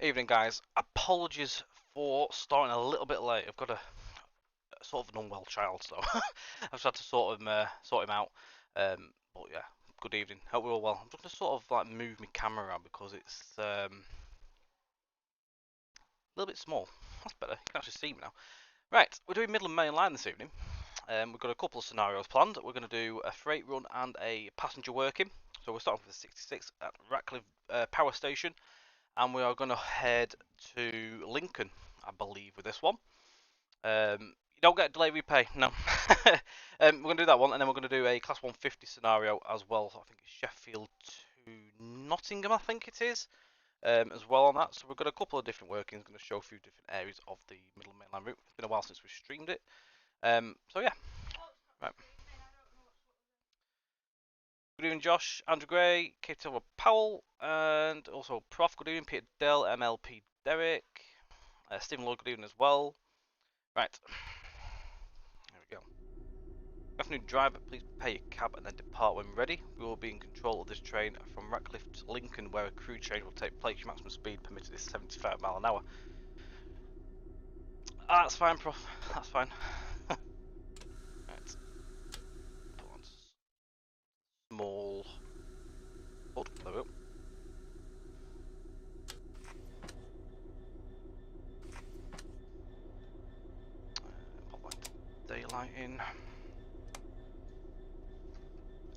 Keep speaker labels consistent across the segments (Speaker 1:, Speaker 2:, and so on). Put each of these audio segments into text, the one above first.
Speaker 1: Evening, guys. Apologies for starting a little bit late. I've got a sort of an unwell child, so I've just had to sort him out. But yeah, good evening. Hope we're all well. I'm just gonna sort of like move my camera around because it's a little bit small. That's better. You can actually see me now. Right, we're doing Midland Main Line this evening. We've got a couple of scenarios planned. We're going to do a freight run and a passenger working. So we're starting with the 66 at Radcliffe Power Station, and we are going to head to Lincoln, I believe, with this one. You don't get delay repay, no. We're going to do that one, and then we're going to do a Class 150 scenario as well. So I think it's Sheffield to Nottingham, I think it is, as well on that. So we've got a couple of different workings. Going to show a few different areas of the Midland Main Line route. It's been a while since we streamed it. So yeah, right. Good evening, Josh, Andrew Gray, Kate Silver Powell, and also Prof. Good evening, Peter Dell, MLP Derek, Stephen Lloyd. Good evening as well. Right. There we go. Good afternoon, driver. Please prepare your cab and then depart when ready. We will be in control of this train from Radcliffe to Lincoln, where a crew change will take place. Your maximum speed permitted is 75 miles an hour. Ah, that's fine, Prof. That's fine. Right. Put on small. Oh, there we go. Pop that daylight in.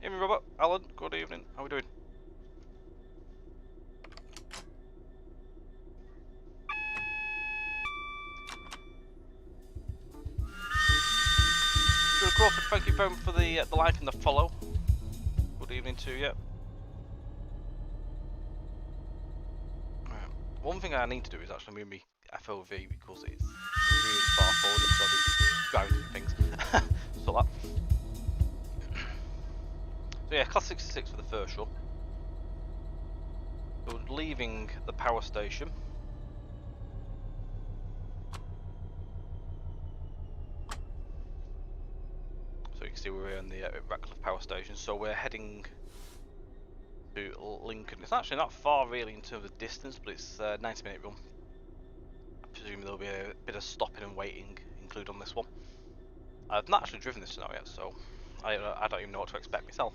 Speaker 1: Evening, Robert. Alan, good evening. How are we doing? Stuart Crawford, thank you very much for the like and the follow. Good evening to you. Right. One thing I need to do is actually move my FOV because it's really far forward because I've been driving different things. So that. So yeah, Class 66 for the first run. So leaving the power station. So you can see we're in the Radcliffe power station. So we're heading to Lincoln. It's actually not far really in terms of distance, but it's a 90-minute run. I presume there'll be a bit of stopping and waiting included on this one. I've not actually driven this scenario yet, so I don't even know what to expect myself.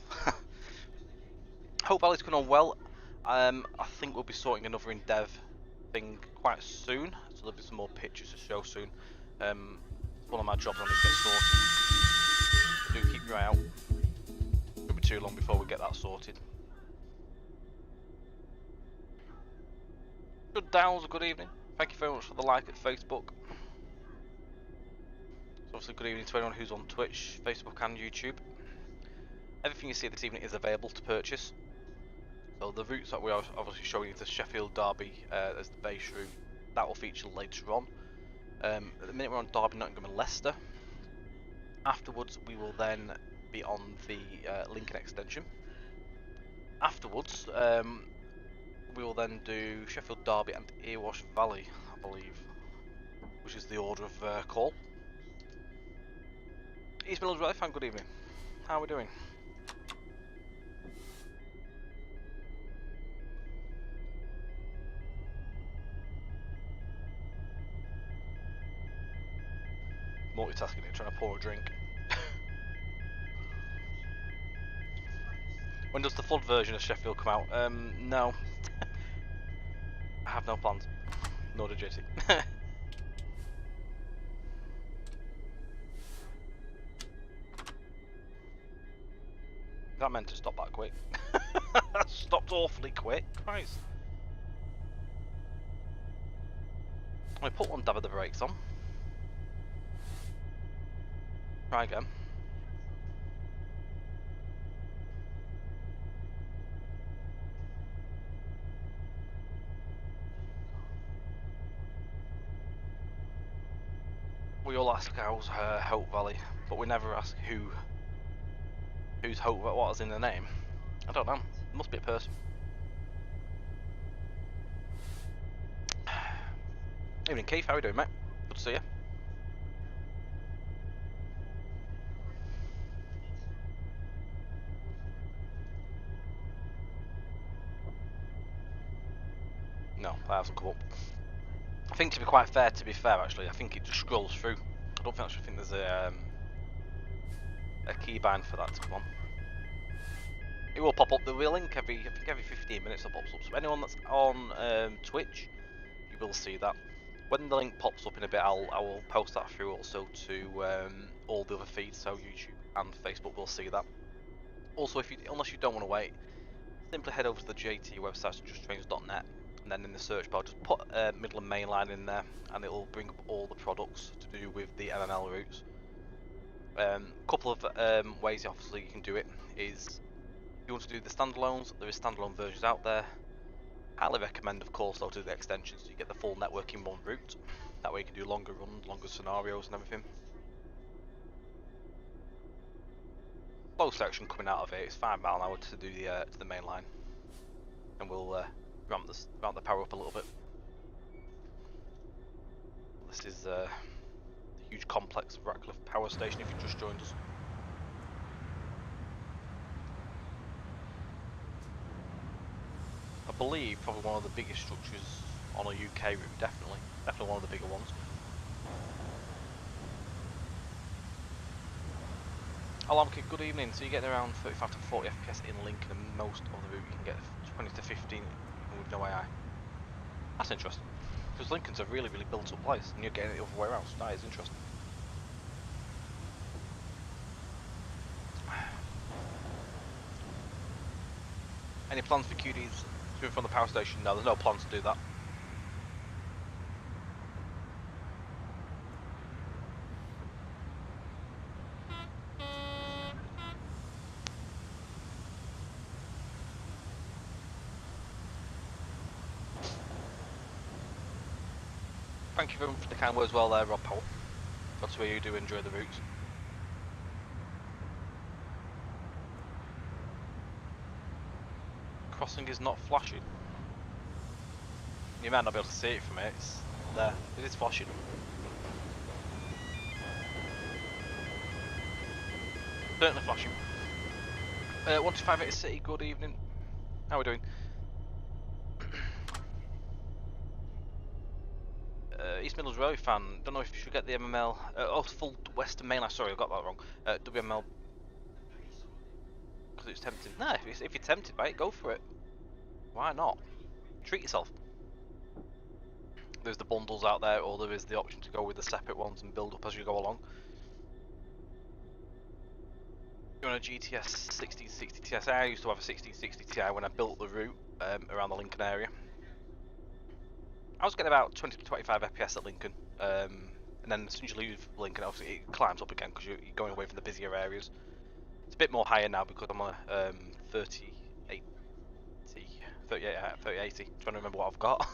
Speaker 1: Hope Valley's going on well. I think we'll be sorting another in dev thing quite soon, so there'll be some more pictures to show soon. It's one of my jobs I need to get sorted. So do keep your eye out. It won't be too long before we get that sorted. Good Downs, good evening. Thank you very much for the like at Facebook. So obviously good evening to anyone who's on Twitch, Facebook and YouTube. Everything you see this evening is available to purchase. So the routes that we are obviously showing you, the Sheffield Derby as the base route, that will feature later on. At the minute we're on Derby, Nottingham and Leicester. Afterwards we will then be on the Lincoln extension. Afterwards we will then do Sheffield Derby and Erewash Valley, I believe, which is the order of call. East Midlands Rally Fan, good evening. How are we doing? Multitasking here, trying to pour a drink. When does the flood version of Sheffield come out? No. I have no plans. Nor did JT. That meant to stop that quick. That stopped awfully quick. Christ. I put one dab of the brakes on. Try again. We all ask how's Hope Valley, but we never ask who's Hope, what is in the name. I don't know. It must be a person. Evening Keith, how are you doing, mate? Good to see you. No, that hasn't come up. I think to be quite fair, actually, I think it just scrolls through. I don't actually think there's a keybind for that to come on. It will pop up. There'll be a link I think every 15 minutes it pops up. So anyone that's on Twitch, you will see that. When the link pops up in a bit, I will post that through also to all the other feeds, so YouTube and Facebook will see that. Also, unless you don't want to wait, simply head over to the JT website, so justtrains.net, and then in the search bar, just put Midland Main Line in there, and it will bring up all the products to do with the MML routes. Couple of ways, obviously, you can do it is if you want to do the standalones, there is standalone versions out there. Highly recommend, of course, though, to do the extensions, so you get the full network in one route. That way you can do longer runs, longer scenarios and everything. Slow section coming out of it, it's 5 mile an hour to do the main line. And we'll ramp the power up a little bit. This is the huge complex of Radcliffe power station if you just joined us. I believe probably one of the biggest structures on a UK route, definitely one of the bigger ones. Alarm Kid, good evening. So you're getting around 35 to 40 FPS in Lincoln, and most of the route you can get 20 to 15 with no AI. That's interesting, because Lincoln's a really built up place, and you're getting it the other way around, so that is interesting. Any plans for QDs to and from the power station? No, there's no plans to do that. Thank you very much for the kind words well there, Rob Powell. That's where you do enjoy the routes. Crossing is not flashing. You might not be able to see it from it, it's there. It is flashing. Certainly flashing. 1258 City, good evening. How are we doing? East Midlands Railway fan, don't know if you should get the MML, full Western Main Line, sorry I got that wrong, WML, because it's tempting. No, if you're tempted by it, go for it. Why not? Treat yourself. There's the bundles out there, or there is the option to go with the separate ones and build up as you go along. You're on a GTS 1660 TSI, I used to have a 1660 Ti when I built the route around the Lincoln area. I was getting about 20 to 25 FPS at Lincoln, and then as soon as you leave Lincoln, obviously it climbs up again because you're going away from the busier areas. It's a bit more higher now because I'm on a 3080, trying to remember what I've got.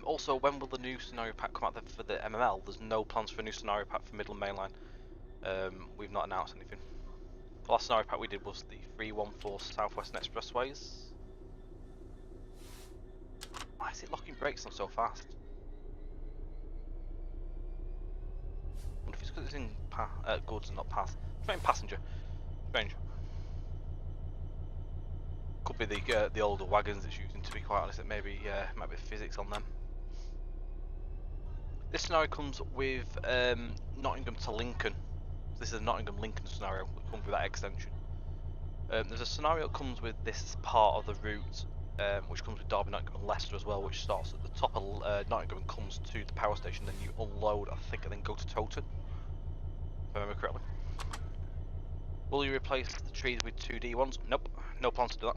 Speaker 1: Also, when will the new scenario pack come out for the MML? There's no plans for a new scenario pack for Midland Main Line. We've not announced anything. The last scenario pack we did was the 314 Southwestern Expressways. Why is it locking brakes on so fast? I wonder if it's because it's in goods and not path. Train passenger. Strange. Could be the older wagons it's using, to be quite honest. It maybe might be physics on them. This scenario comes with Nottingham to Lincoln. This is a Nottingham-Lincoln scenario that comes with that extension. There's a scenario that comes with this part of the route, which comes with Derby, Nottingham and Leicester as well, which starts at the top of Nottingham and comes to the power station, then you unload, I think, and then go to Towton, if I remember correctly. Will you replace the trees with 2D ones? Nope, no plans to do that.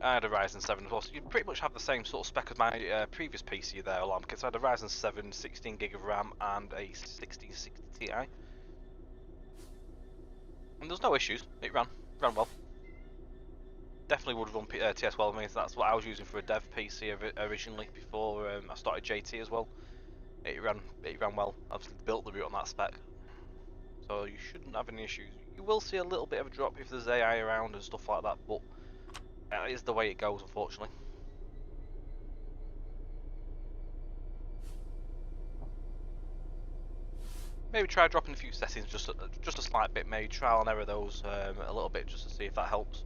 Speaker 1: I had a Ryzen 7 as well, so you pretty much have the same sort of spec as my previous PC there, Alarm Kit. So I had a Ryzen 7, 16GB of RAM and a 1660 Ti. And there's no issues, it ran well. definitely would run TS well. I mean, that's what I was using for a dev PC originally before I started JT as well. It ran well. Obviously built the route on that spec, so you shouldn't have any issues. You will see a little bit of a drop if there's AI around and stuff like that, but that is the way it goes, unfortunately. Maybe try dropping a few settings, just a slight bit. Maybe trial and error those a little bit, just to see if that helps.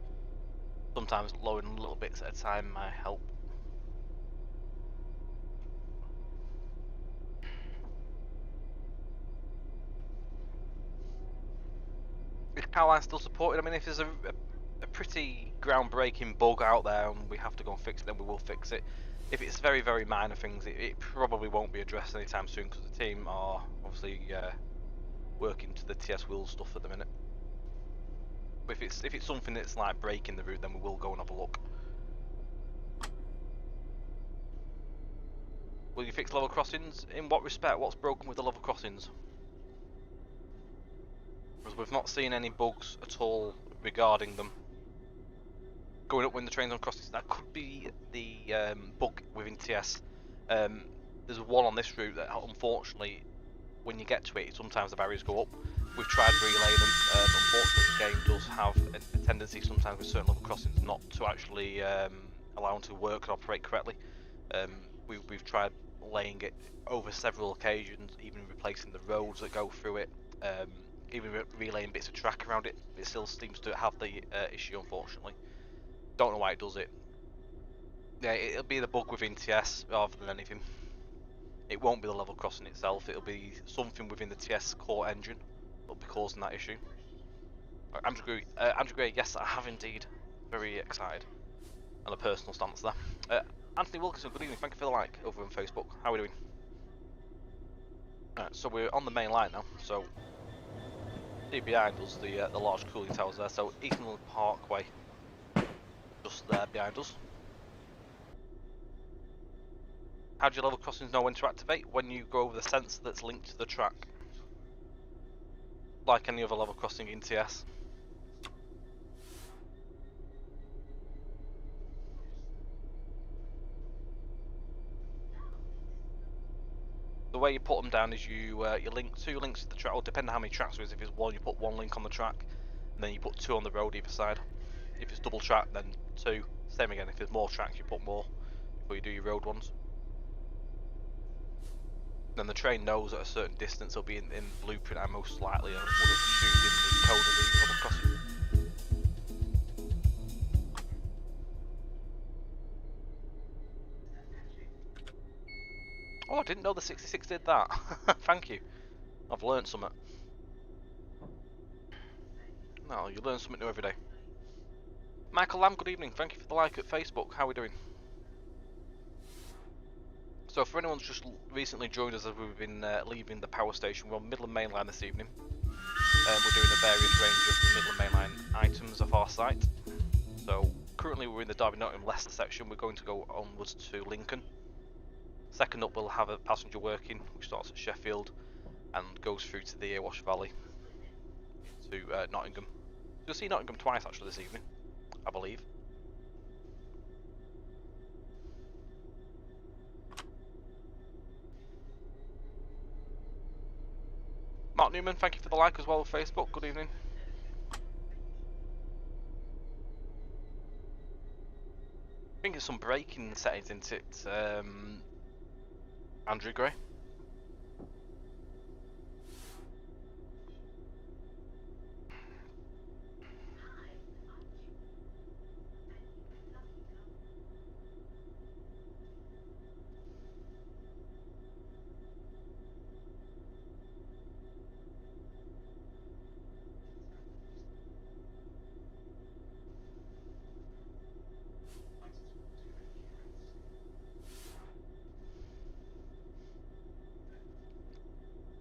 Speaker 1: Sometimes lowering little bits at a time might help. Is Powerline still supported? I mean, if there's a pretty groundbreaking bug out there and we have to go and fix it, then we will fix it. If it's very, very minor things, it probably won't be addressed anytime soon, because the team are obviously working to the TS wheel stuff at the minute. But if it's something that's like breaking the route, then we will go and have a look. Will you fix level crossings? In what respect? What's broken with the level crossings? Because we've not seen any bugs at all regarding them. Going up when the train's on crossings, that could be the bug within TS. There's one on this route that unfortunately, when you get to it, sometimes the barriers go up. We've tried relaying them. Unfortunately, the game does have a tendency sometimes with certain level crossings not to actually allow them to work and operate correctly. We've tried laying it over several occasions, even replacing the roads that go through it, even relaying bits of track around it. It still seems to have the issue, unfortunately. Don't know why it does it. Yeah, it'll be the bug within TS rather than anything. It won't be the level crossing itself, it'll be something within the TS core engine that'll be causing that issue. Right, Andrew Gray, yes, I have indeed. Very excited. On a personal stance there. Anthony Wilkinson, good evening, thank you for the like over on Facebook. How are we doing? Right, so we're on the main line now, so see behind us the large cooling towers there, so Eastland Parkway just there behind us. How do your level crossings know when to activate? When you go over the sensor that's linked to the track. Like any other level crossing in TS. The way you put them down is you link two links to the track, or depending on how many tracks there is. If it's one, you put one link on the track, and then you put two on the road either side. If it's double track, then two. Same again, if there's more tracks, you put more before you do your road ones. Then the train knows at a certain distance it'll be in the blueprint, and most likely would have assumed in the code of the level crossing. Oh, I didn't know the 66 did that. Thank you. I've learned something. No, you learn something new every day. Michael Lamb, good evening. Thank you for the like at Facebook. How are we doing? So for anyone who's just recently joined us as we've been leaving the power station, we're on Midland Main Line this evening. We're doing a various range of Midland Main Line items off our site. So currently we're in the Derby Nottingham Leicester section. We're going to go onwards to Lincoln. Second up we'll have a passenger working, which starts at Sheffield and goes through to the Wash Valley to Nottingham. You'll see Nottingham twice actually this evening, I believe. Mark Newman, thank you for the like as well on Facebook. Good evening. I think it's some braking settings, isn't it, Andrew Gray?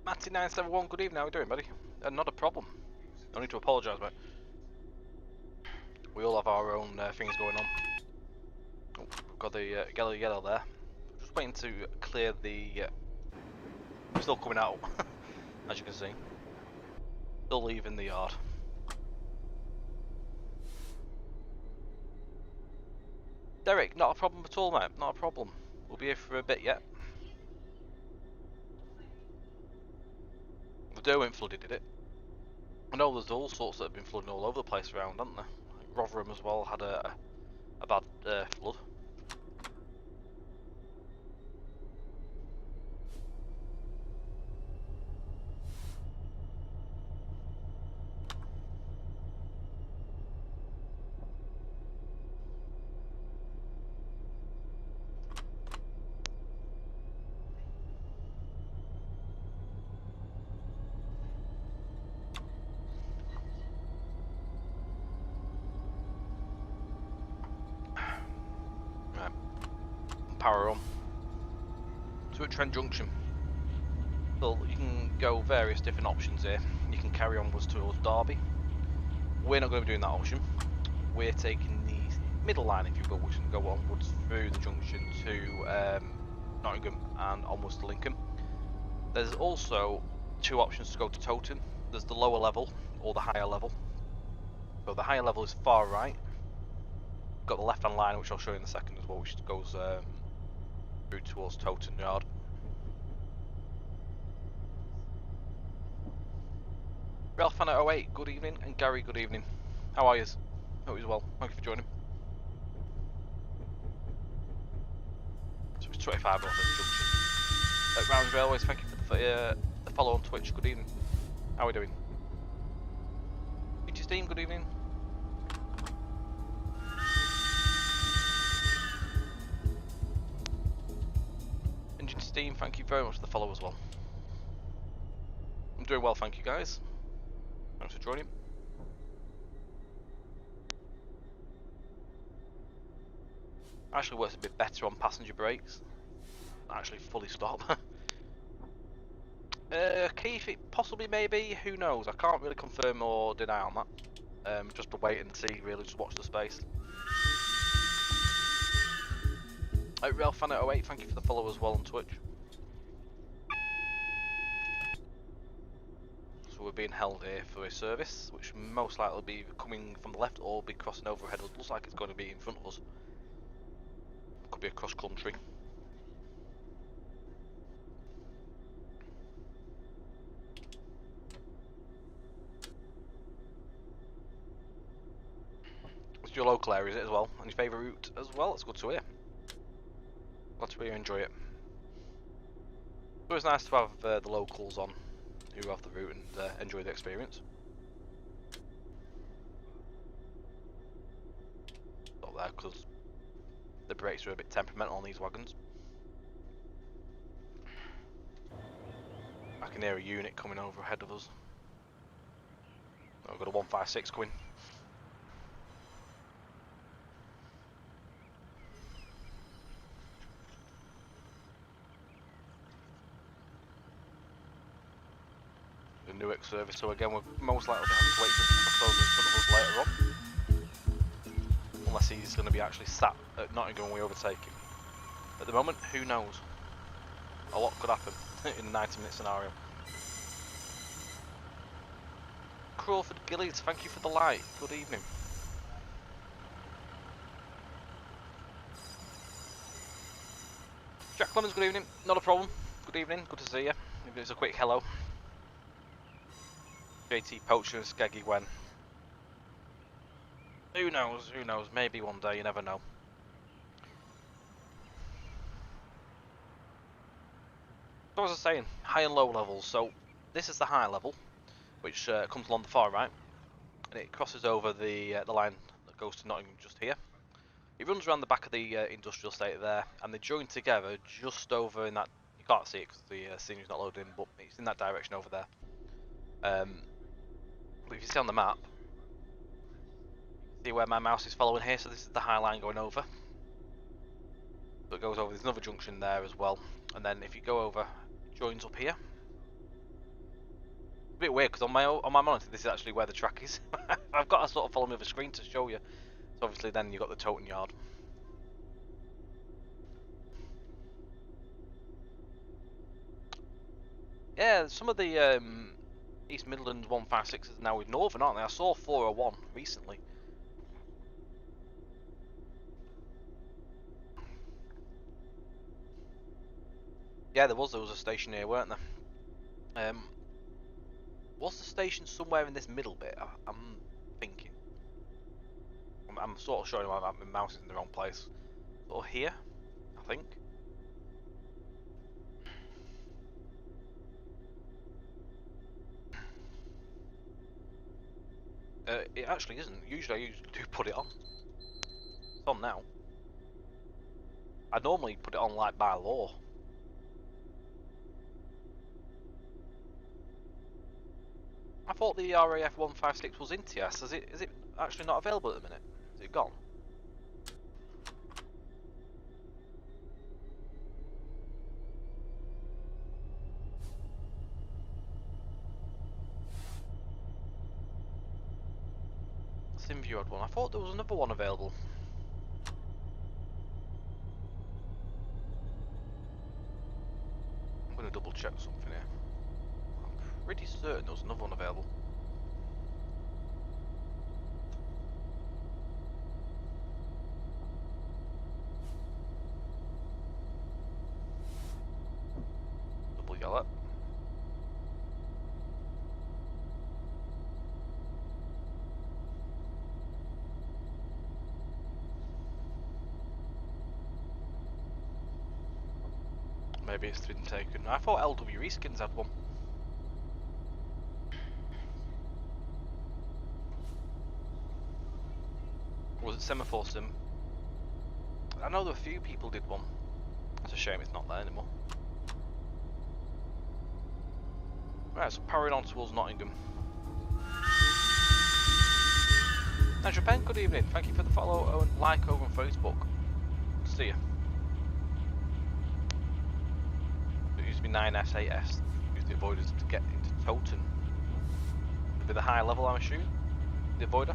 Speaker 1: Matty971, good evening, how are you doing, buddy? Not a problem. No need to apologise, mate. We all have our own things going on. Oh, we've got the yellow there. Just waiting to clear the... still coming out, as you can see. Still leaving the yard. Derek, not a problem at all, mate. Not a problem. We'll be here for a bit yet. The Derwent flooded, did it? I know there's all sorts that have been flooding all over the place around, haven't there? Like Rotherham as well had a bad flood. Right, power on. So at Trent Junction, so you can go various different options here. You can carry onwards towards Derby. We're not going to be doing that option. We're taking the middle line, if you will, which can go onwards through the junction to Nottingham and onwards to Lincoln. There's also two options to go to Towton. There's the lower level or the higher level. So the higher level is far right. Got the left hand line, which I'll show you in a second as well, which goes through towards Towton Yard. Ralph Fan at 08, good evening, and Gary, good evening. How are you? Hope you're well. Thank you for joining. So it's 25 off the junction. At Rounds Railways, thank you for the follow on Twitch. Good evening. How are we doing? Steam, good evening. Engine Steam, thank you very much for the follow as well. I'm doing well, thank you guys. Thanks for joining. Actually works a bit better on passenger brakes. Actually fully stop. Keith, possibly, maybe, who knows? I can't really confirm or deny on that. Just to wait and see, really, just watch the space. Ralph Fan at 08, thank you for the follow as well on Twitch. So we're being held here for a service, which most likely will be coming from the left or be crossing overhead. It looks like it's going to be in front of us. Could be across country. It's your local area, is it, as well? And your favourite route as well? It's good to hear. Glad to hear you enjoy it. It's always nice to have the locals on who have the route and enjoy the experience. Not there because the brakes are a bit temperamental on these wagons. I can hear a unit coming over ahead of us. Oh, we've got a 156 coming. The Newark service, so again we're most likely having to wait for him to cross over in front of us later on. Unless he's going to be actually sat at Nottingham when we overtake him. At the moment, who knows? A lot could happen in a 90-minute scenario. Crawford Gillies, thank you for the light. Good evening. Jack Clemens, good evening. Not a problem. Good evening. Good to see you. Even it's a quick hello. JT Poacher and Skeggy Gwen. Who knows? Who knows? Maybe one day. You never know. So as I was saying, high and low levels. So this is the high level, which comes along the far right, and it crosses over the line that goes to Nottingham just here. It runs around the back of the industrial estate there, and they join together just over in that. You can't see it because the scenery's not loaded in, but it's in that direction over there. But if you see on the map, see where my mouse is following here. So this is the high line going over. So it goes over. There's another junction there as well, and then if you go over, it joins up here. A bit weird because on my monitor this is actually where the track is. I've got to sort of follow me with a screen to show you. So obviously then you've got the Towton Yard. Yeah, some of the East Midlands 156s now with Northern, aren't they? I saw 401 recently. Yeah, there was a station here, weren't there? Was the station somewhere in this middle bit? I'm thinking. I'm sort of showing my mouse is in the wrong place. Or here, I think. It actually isn't. Usually I do put it on. It's on now. I normally put it on like by law. I thought the RAF 156 was in TS. Is it actually not available at the minute? Is it gone? SimView had one. I thought there was another one available. I'm going to double check something here. I'm pretty certain there was another one available. Double yellow. Maybe it's been taken. I thought LWE Skins had one. Or was it Semaphore Sim? I know there were a few people did one. It's a shame it's not there anymore. Right, so powering on towards Nottingham. Andrew Penn, good evening. Thank you for the follow and like over on Facebook. See you. It used to be 9S8S. Used the avoiders to get into Toten. With a higher level, I'm assuming. The avoider.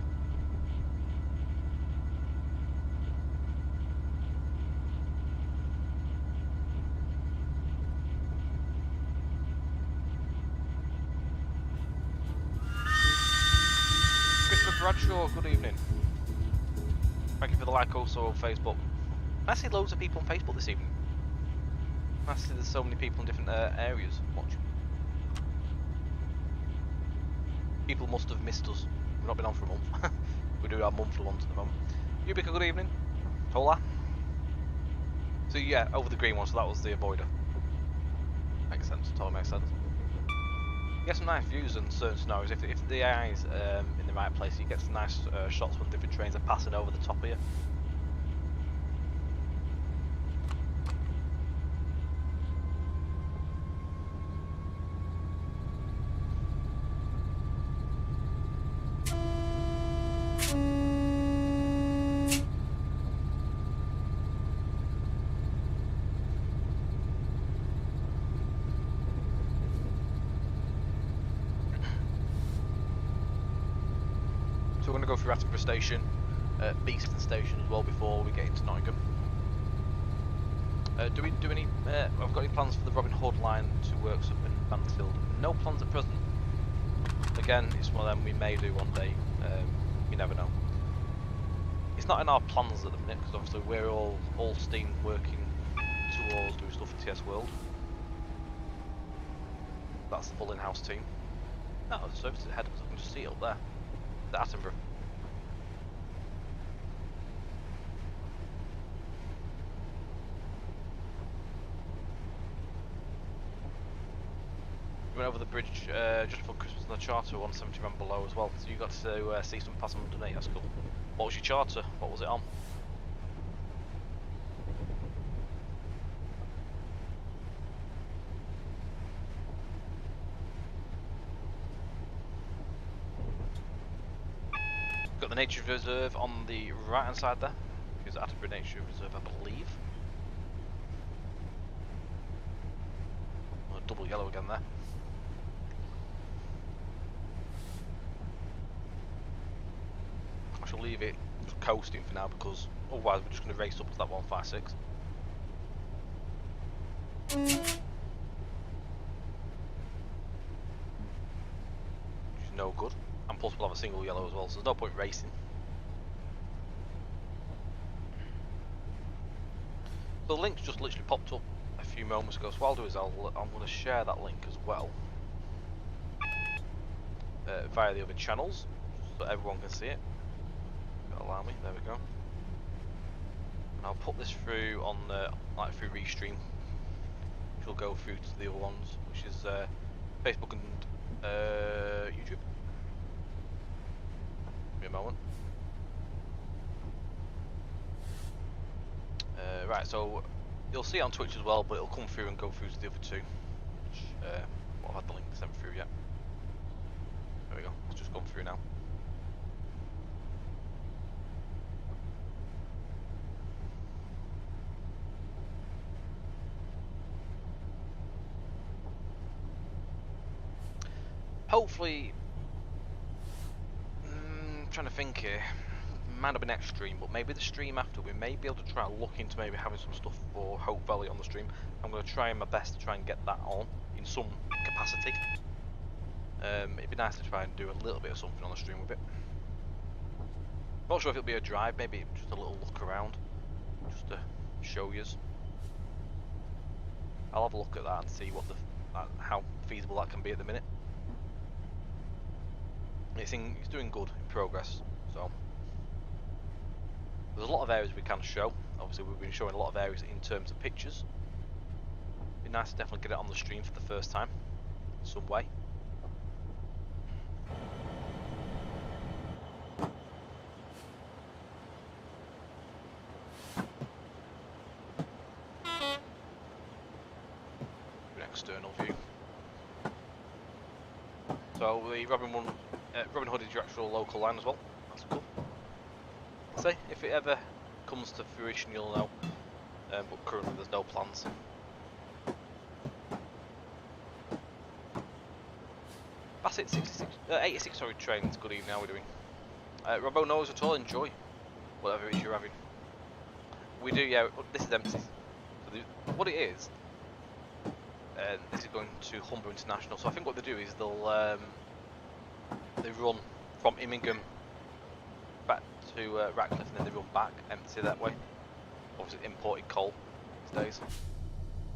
Speaker 1: Bradshaw, good evening. Thank you for the like also on Facebook. I see loads of people on Facebook this evening. I see there's so many people in different areas watching. People must have missed us. We've not been on for a month. We do our monthly ones at the moment. Ubika, good evening. Hola. So yeah, over the green one, so that was the avoider. Makes sense, totally makes sense. You get some nice views in certain scenarios. If the AI is in the right place, you get some nice shots when different trains are passing over the top of you. So we're going to go through Radcliffe Station, Beeston Station as well before we get into Nottingham. Do we do any? Have we got any plans for the Robin Hood line to Works up in Mansfield? No plans at present. Again, it's one of them we may do one day. You never know. It's not in our plans at the minute because obviously we're all steam working towards doing stuff for TS World. That's the full in-house team. No, the services ahead of us. I can just see it up there. The Attenborough. We went over the bridge just before Christmas on the charter, 170 ran below as well. So you got to see some pass on underneath. That's cool. What was your charter? What was it on? Got the nature reserve on the right hand side there. Because Attenborough Nature Reserve, I believe. Oh, double yellow again there. I shall leave it just coasting for now because otherwise we're just going to race up to that 156. Which is no good. And plus we'll have a single yellow as well, so there's no point racing. So the link's just literally popped up a few moments ago. So what I'll do is I'm going to share that link as well via the other channels, so everyone can see it. Allow me. There we go. And I'll put this through on like through Restream, which will go through to the other ones, which is Facebook and YouTube. Give me a moment. Right, so you'll see it on Twitch as well, but it'll come through and go through to the other two. Which, I've had the link sent through yet. There we go. It's just gone through now. Hopefully, trying to think here, might not be next stream, but maybe the stream after, we may be able to try and look into maybe having some stuff for Hope Valley on the stream. I'm going to try my best to try and get that on in some capacity. It'd be nice to try and do a little bit of something on the stream with it. Not sure if it'll be a drive, maybe just a little look around, just to show yous. I'll have a look at that and see what how feasible that can be at the minute. It's doing good in progress, so there's a lot of areas we can show. Obviously we've been showing a lot of areas in terms of pictures. It'd be nice to definitely get it on the stream for the first time in some way. An external view. So the Robin Hood is your actual local line as well. That's cool. See, if it ever comes to fruition, you'll know. But currently, there's no plans. That's it. 86. Sorry, trains. Good evening. How are we doing? Robbo knows at all. Enjoy whatever it is you're having. We do. Yeah. This is empty. So what it is. This is going to Humber International. So I think what they do is they run from Immingham back to Radcliffe, and then they run back empty that way. Obviously imported coal these days.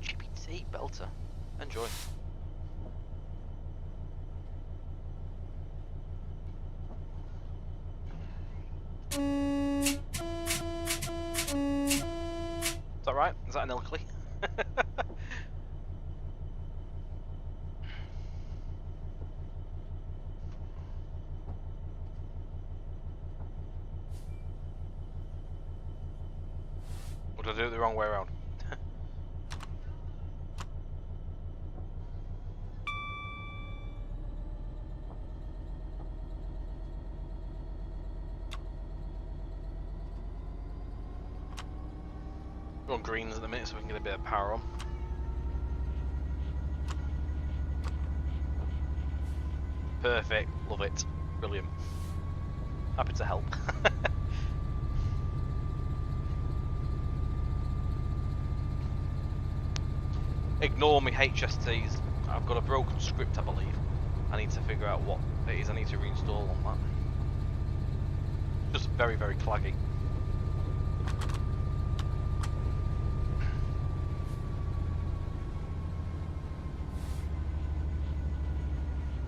Speaker 1: GPT belter. Enjoy. Is that right? Is that an Ilkley? Did I do it the wrong way around? We're on greens at the minute so we can get a bit of power on. Perfect, love it, brilliant. Happy to help. Ignore me HSTs. I've got a broken script, I believe. I need to figure out what it is I need to reinstall on that. Just very, very claggy.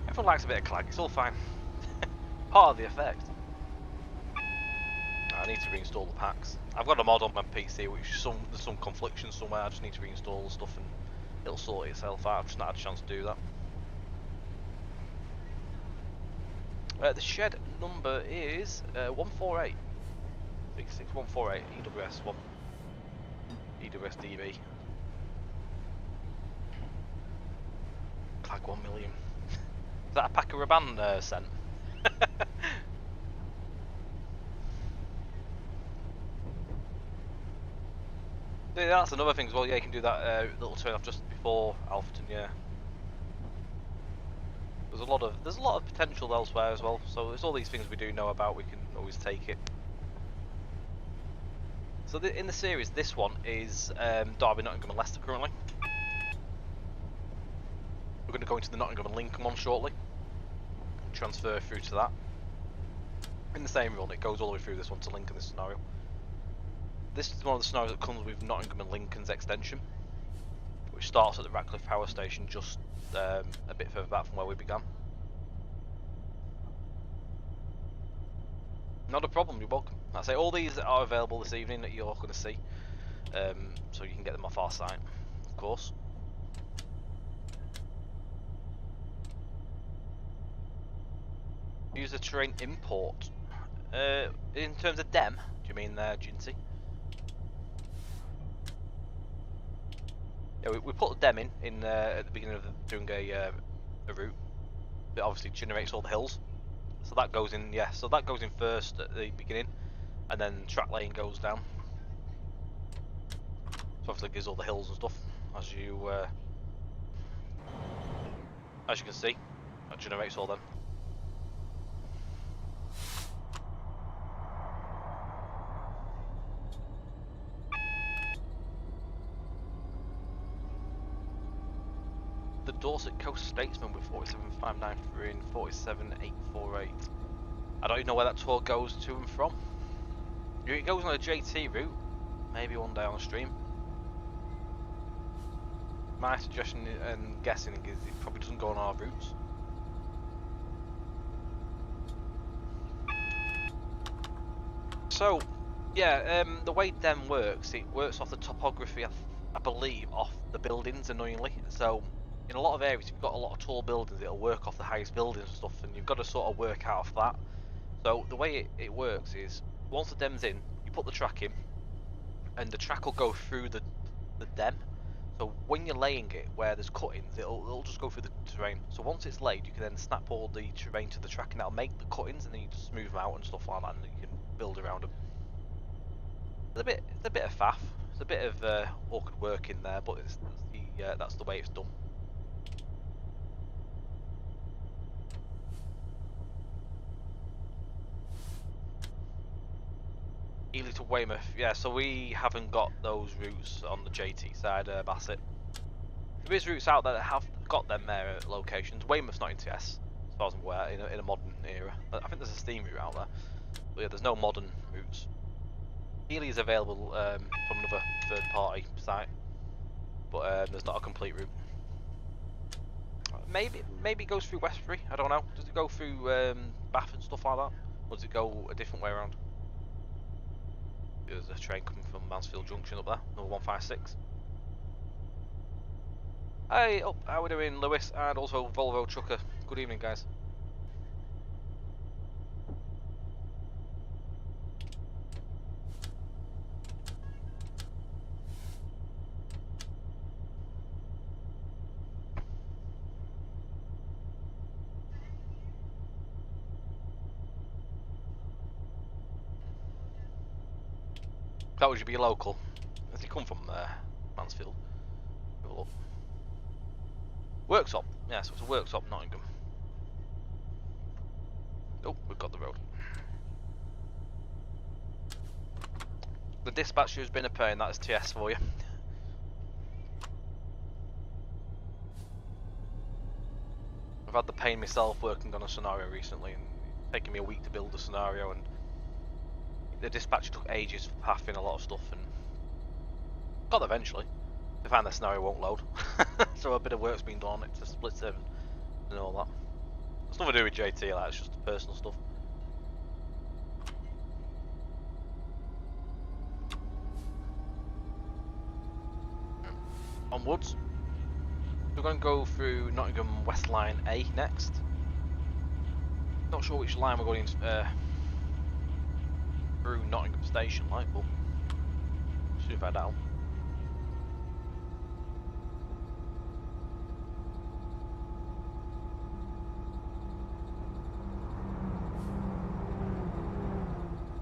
Speaker 1: Everyone likes a bit of clag, it's all fine. Part of the effect. I need to reinstall the packs. I've got a mod on my PC which there's some confliction somewhere. I just need to reinstall the stuff and it'll sort itself out. I've just not had a chance to do that. The shed number is 148. 148 EWS 1 EWS DB. Clag 1 million. Is that a pack of Raban sent? Yeah, that's another thing as well. Yeah, you can do that little turn off just before Alfreton. Yeah, there's a lot of potential elsewhere as well. So there's all these things we do know about. We can always take it. So in the series, this one is Derby, Nottingham, and Leicester currently. We're going to go into the Nottingham and Lincoln one shortly. Transfer through to that. In the same run, it goes all the way through this one to Lincoln. This scenario. This is one of the scenarios that comes with Nottingham and Lincoln's extension. which starts at the Radcliffe power station, just a bit further back from where we began. Not a problem, you're welcome. Like I say, all these are available this evening that you're going to see, so you can get them off our site, of course. Use the terrain import. In terms of dem, do you mean Ginty? Yeah, we put the dem in at the beginning of doing a route. It obviously generates all the hills, so that goes in. Yeah, so that goes in first at the beginning, and then track lane goes down. So obviously it gives all the hills and stuff, as you can see. That generates all them. The Dorset Coast Statesman with 47593 and 47848. I don't even know where that tour goes to and from. It goes on a JT route, maybe one day on the stream. My suggestion and guessing is it probably doesn't go on our routes. So, yeah, the way DEM works, it works off the topography, I believe, off the buildings, annoyingly. So, in a lot of areas, if you've got a lot of tall buildings, it'll work off the highest buildings and stuff, and you've got to sort of work out of that. So, the way it works is, once the DEM's in, you put the track in, and the track will go through the DEM. So when you're laying it where there's cuttings, it'll just go through the terrain. So once it's laid, you can then snap all the terrain to the track, and that'll make the cuttings, and then you just smooth them out and stuff like that, and you can build around them. It's a bit of faff. It's a bit of awkward work in there, but that's the way it's done. Ely to Weymouth, yeah. So we haven't got those routes on the JT side, Bassett. There is routes out there that have got them there locations. Weymouth's not in TS, as far as I'm aware, in a modern era. I think there's a steam route out there, but yeah, there's no modern routes. Ely is available from another third-party site, but there's not a complete route. Maybe it goes through Westbury. I don't know. Does it go through Bath and stuff like that, or does it go a different way around? There's a train coming from Mansfield Junction up there, number 156. Hey, how are we doing, Lewis, and also Volvo Trucker? Good evening, guys. That would be local. Does he come from Mansfield? Have a look. Worktop. Yeah, so it's a worktop, Nottingham. Oh, we've got the road. The dispatcher has been a pain. That is TS for you. I've had the pain myself working on a scenario recently, and it's taken me a week to build a scenario, and the dispatcher took ages for pathing a lot of stuff, and got there eventually. I found the scenario won't load, so a bit of work's been done on it to split them and all that. It's nothing to do with JT, like, it's just personal stuff. Onwards. We're going to go through Nottingham West Line A next. Not sure which line we're going through Nottingham Station, like, but soon find out.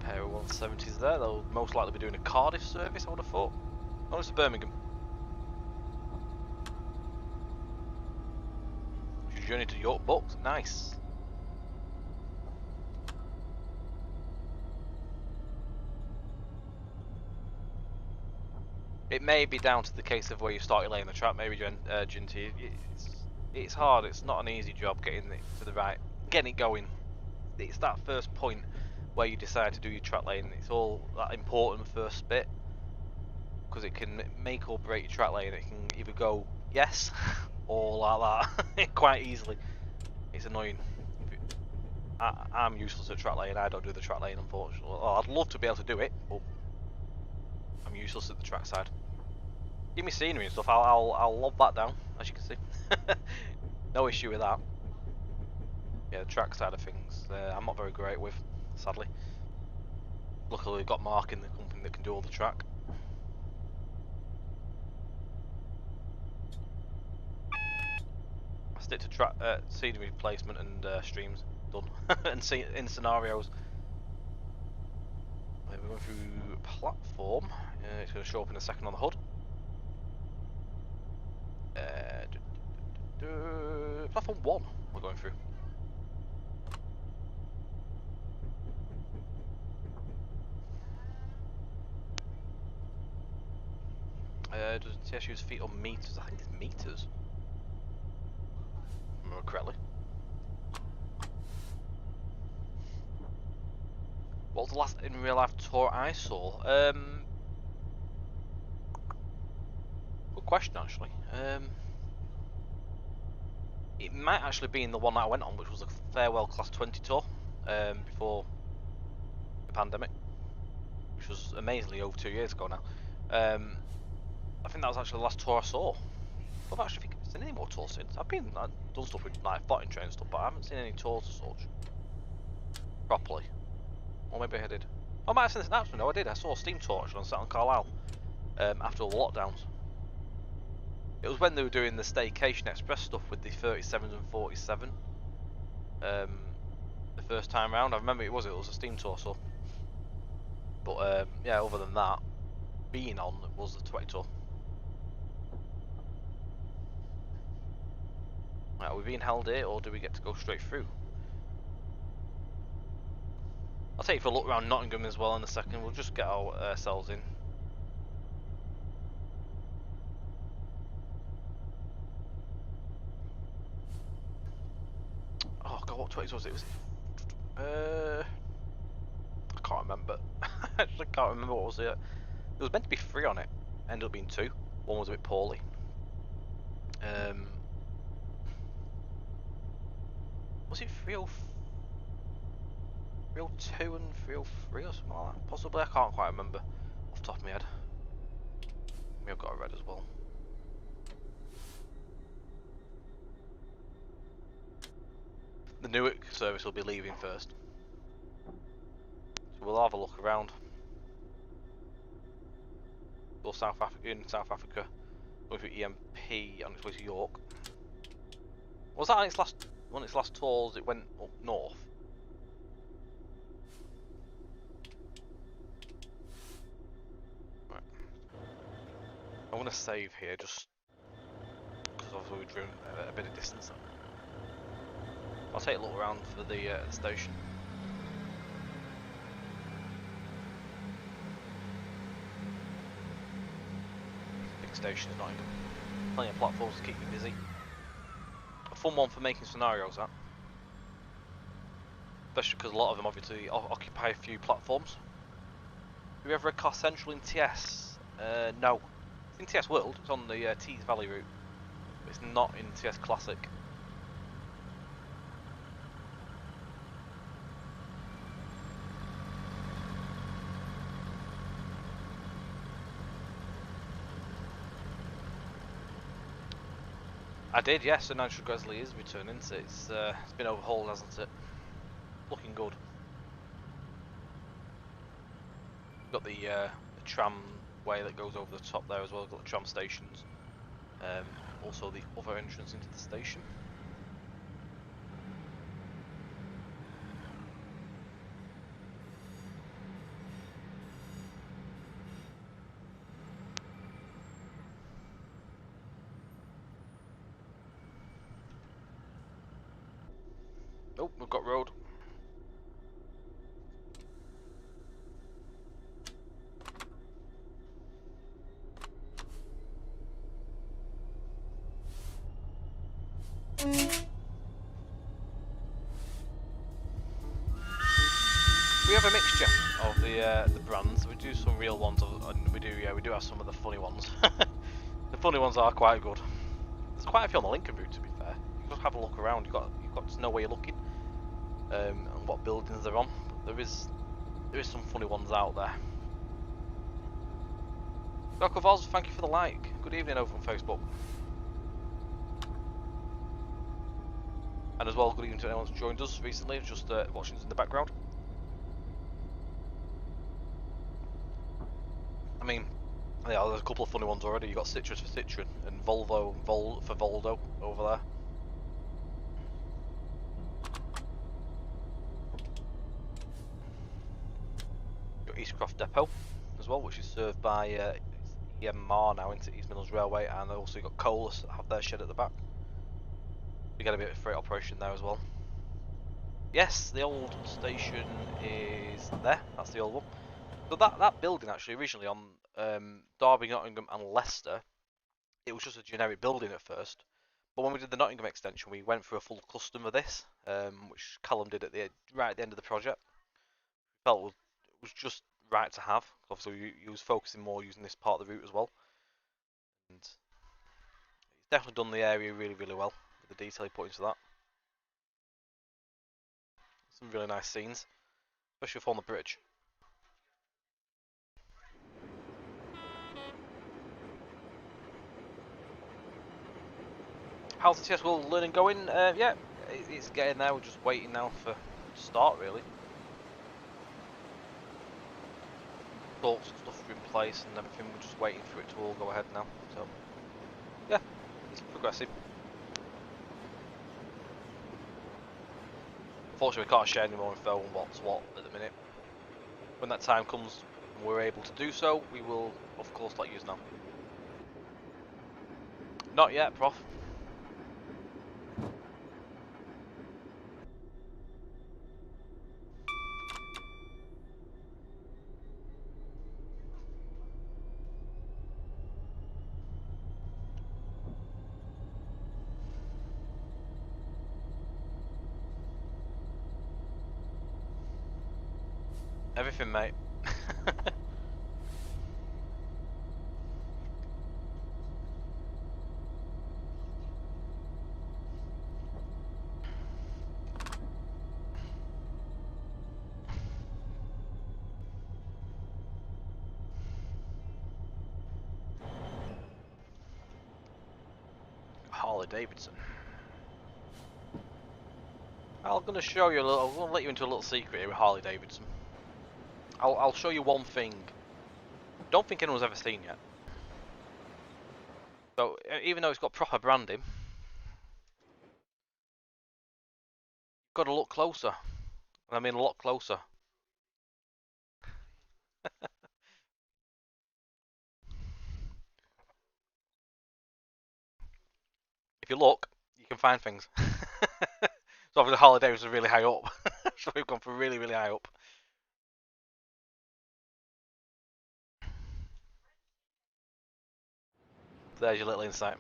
Speaker 1: Pair of 170s there. They'll most likely be doing a Cardiff service, I would have thought. Oh, it's Birmingham. Journey to York booked. Nice. It may be down to the case of where you started laying the trap, maybe Ginty. It's hard, it's not an easy job getting it to the right, getting it going. It's that first point where you decide to do your track laying. It's all that important first bit, because it can make or break your track lane. It can either go yes or like that quite easily. It's annoying. I'm useless at track lane. I don't do the track lane, unfortunately. Oh, I'd love to be able to do it, but I'm useless at the track side. Give me scenery and stuff. I'll lob that down, as you can see. No issue with that. Yeah, the track side of things, I'm not very great with, sadly. Luckily, we've got Mark in the company that can do all the track. I stick to track, scenery placement and streams. Done. And see in scenarios. We're going through platform. It's going to show up in a second on the HUD. Platform 1 we're going through. Does TS use feet or meters? I think it's meters. If I remember correctly. What was the last in real life tour I saw? Good question actually. It might actually be in the one that I went on, which was a farewell class 20 tour before the pandemic, which was amazingly over 2 years ago now. I think that was actually the last tour I saw. I don't actually think I've seen any more tours since. I've done stuff with like fighting train and stuff, but I haven't seen any tours as such properly. Or maybe I did. I might have seen this announcement. No, I did. I saw a Steam tour actually on Saturn Carlisle after all the lockdowns. It was when they were doing the Staycation Express stuff with the 37s and 47. The first time round, I remember it was a Steam tour, so. But yeah, other than that, being on was the 20 tour. Right, are we being held here, or do we get to go straight through? I'll take you for a look around Nottingham as well in a second. We'll just get ourselves in. Oh god, what 20s was it? I can't remember. I actually can't remember what was it. There was meant to be 3 on it. Ended up being 2. One was a bit poorly. Was it 302 and 303 or something like that? Possibly, I can't quite remember off the top of my head. Maybe I've got a red as well. The Newark service will be leaving first. So we'll have a look around. Go South Africa, in South Africa, going through EMP on its way to York. Was that on its last tours? It went up north. Right. I'm gonna save here just because obviously we've driven a bit of distance. I'll take a look around for the station. Big station is Nottingham. Plenty of platforms to keep me busy. A fun one for making scenarios, that. Especially because a lot of them obviously occupy a few platforms. Have you ever read Car Central in TS? No. It's in TS World, it's on the Tees Valley route. But it's not in TS Classic. I did, yes, so Nigel Gresley is returning, so it's been overhauled, hasn't it? Looking good. Got the tramway that goes over the top there as well, got the tram stations. Also the other entrance into the station. Oh, we've got road. We have a mixture of the brands. We do some real ones, and we do have some of the funny ones. The funny ones are quite good. There's quite a few on the Lincoln route, to be fair. You just have a look around. You've got to know where you're looking, and what buildings they're on. But there is some funny ones out there. Doc of Oz, thank you for the like. Good evening over on Facebook. And as well, good evening to anyone who's joined us recently, just watching us in the background. I mean, yeah, there's a couple of funny ones already. You got Citrus for Citroen and Volvo for Voldo over there. Got Eastcroft Depot as well, which is served by EMR now into East Midlands Railway, and also got Colas that have their shed at the back. We get a bit of freight operation there as well. Yes, the old station is there. That's the old one. So that building actually originally on Derby, Nottingham, and Leicester, it was just a generic building at first. But when we did the Nottingham extension, we went for a full custom of this, which Callum did right at the end of the project. Felt it was just right to have. Obviously, he was focusing more using this part of the route as well. And he's definitely done the area really, really well with the detail he put into that. Some really nice scenes, especially on the bridge. How's the TS World learning going? Yeah, it's getting there. We're just waiting now for to start, really. Thoughts and stuff are in place and everything. We're just waiting for it to all go ahead now. So, yeah, it's progressing. Unfortunately, we can't share any more info on what's what at the minute. When that time comes and we're able to do so, we will, of course, let you know. Not yet, Prof. Everything, mate. Harley Davidson. I'm gonna show you a little. I'm gonna let you into a little secret here with Harley Davidson. I'll show you one thing. Don't think anyone's ever seen yet. So even though it's got proper branding, you've got to look closer. I mean a lot closer. If you look, you can find things. So obviously Harley Davidson is really high up. So we've gone for really, really high up. There's your little insight.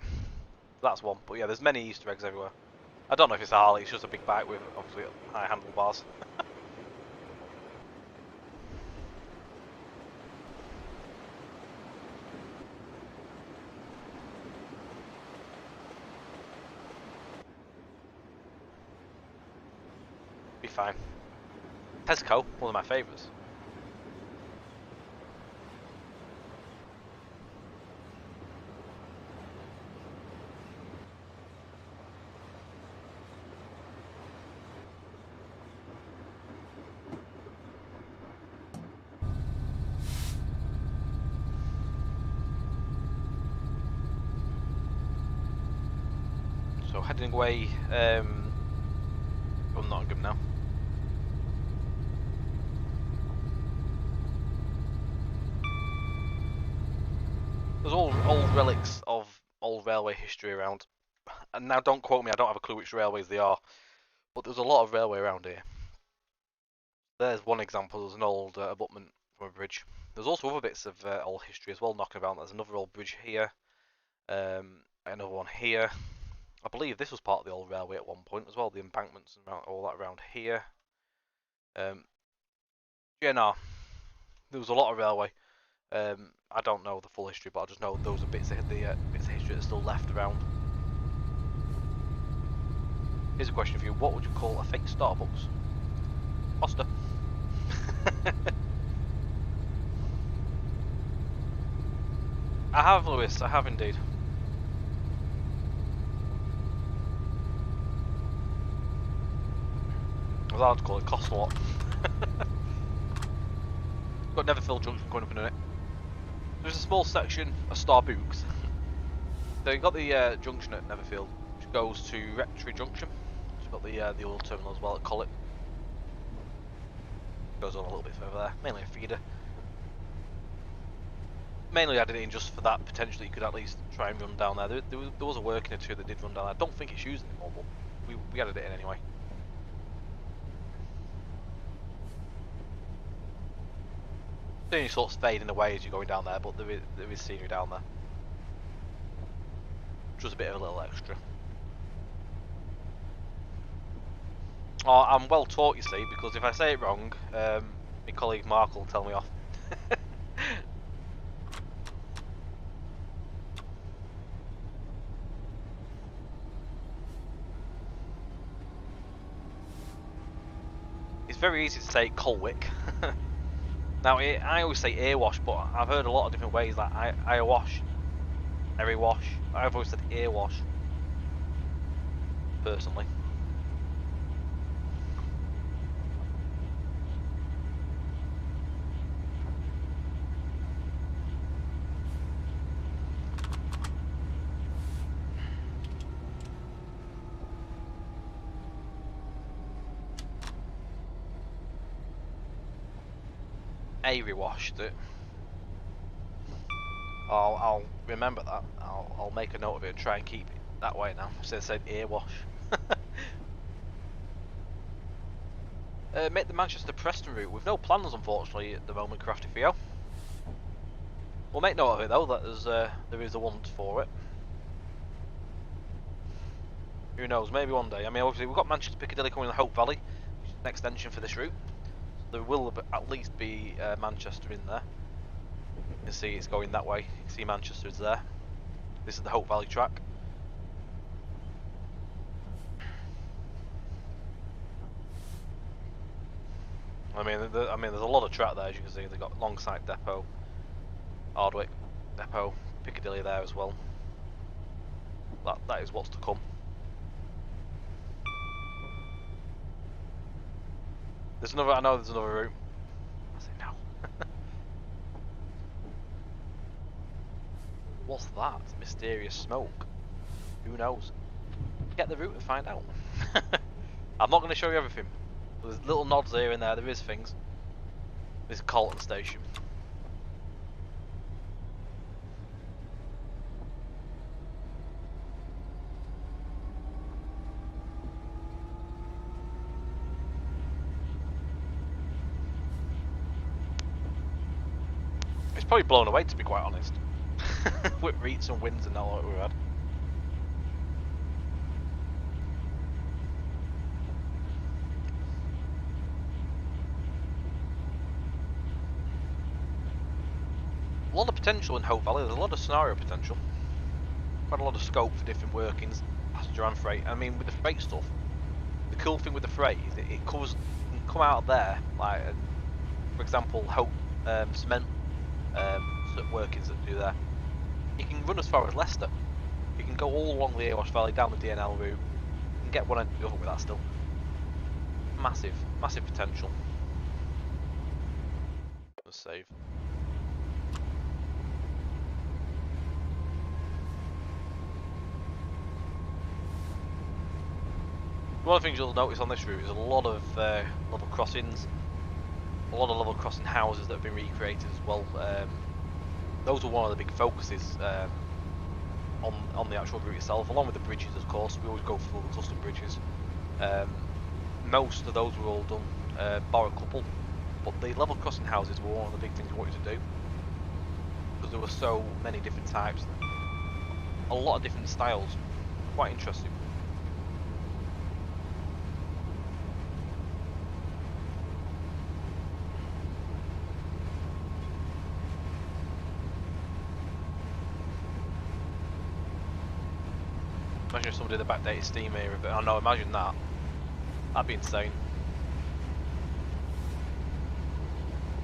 Speaker 1: That's one. But yeah, there's many Easter eggs everywhere. I don't know if it's a Harley, it's just a big bike with obviously high handlebars. Be fine. Tesco, one of my favourites. So heading away from Nottingham now. There's all old relics of old railway history around. And now don't quote me, I don't have a clue which railways they are. But there's a lot of railway around here. There's one example, there's an old abutment from a bridge. There's also other bits of old history as well knocking about. There's another old bridge here. Another one here. I believe this was part of the old railway at one point as well, the embankments and all that around here. GNR. There was a lot of railway. I don't know the full history, but I just know those are bits of the bits of history that are still left around. Here's a question for you: what would you call a fake Starbucks? Costa. I have, Lewis. I have indeed. I was allowed to call it Costa what? Got Netherfield Junction going up in a minute. There's a small section of Starbucks. So you've got the junction at Netherfield, which goes to Rectory Junction. So you've got the oil terminal as well at Collet. Goes on a little bit further there, mainly a feeder. Mainly added it in just for that, potentially you could at least try and run down there. There was a working or two that did run down there. I don't think it's used anymore, but we added it in anyway. Then you sort of fading away as you're going down there, but there is scenery down there. Just a bit of a little extra. Oh, I'm well taught, you see, because if I say it wrong, my colleague Mark will tell me off. It's very easy to say Colwick. Now, I always say earwash, but I've heard a lot of different ways, like Iowash, Eriwash. I've always said earwash, personally. Washed it. I'll remember that. I'll make a note of it and try and keep it that way now. Instead of saying earwash. Make the Manchester Preston route with no plans, unfortunately, at the moment, Crafty Theo. We'll make note of it though. That there is a want for it. Who knows? Maybe one day. I mean, obviously we've got Manchester Piccadilly coming in Hope Valley, which is an extension for this route. There will at least be Manchester in there. You can see it's going that way. You can see Manchester is there. This is the Hope Valley track. I mean, there's a lot of track there, as you can see. They've got Longside Depot, Hardwick Depot, Piccadilly there as well. That is what's to come. There's another. I know there's another route. I say no. What's that? Mysterious smoke. Who knows? Get the route and find out. I'm not going to show you everything. There's little nods here and there. There is things. This is Colton Station. It's probably blown away, to be quite honest. With reeds and winds and all that we've had. A lot of potential in Hope Valley. There's a lot of scenario potential. Quite a lot of scope for different workings, passenger and freight. I mean, with the freight stuff, the cool thing with the freight is it covers, can come out of there, like, for example, Hope cement workings that do there. You can run as far as Leicester. You can go all along the Ewash Valley, down the DNL route. You can get one end to the other with that still. Massive, massive potential. Let's save. One of the things you'll notice on this route is a lot of level crossings, a lot of level crossing houses that have been recreated as well. Those are one of the big focuses on the actual route itself, along with the bridges, of course. We always go for the custom bridges. Most of those were all done, bar a couple, but the level crossing houses were one of the big things we wanted to do, because there were so many different types, a lot of different styles. Quite interesting. Imagine if somebody did the backdated Steam era, but oh no, imagine that. That'd be insane.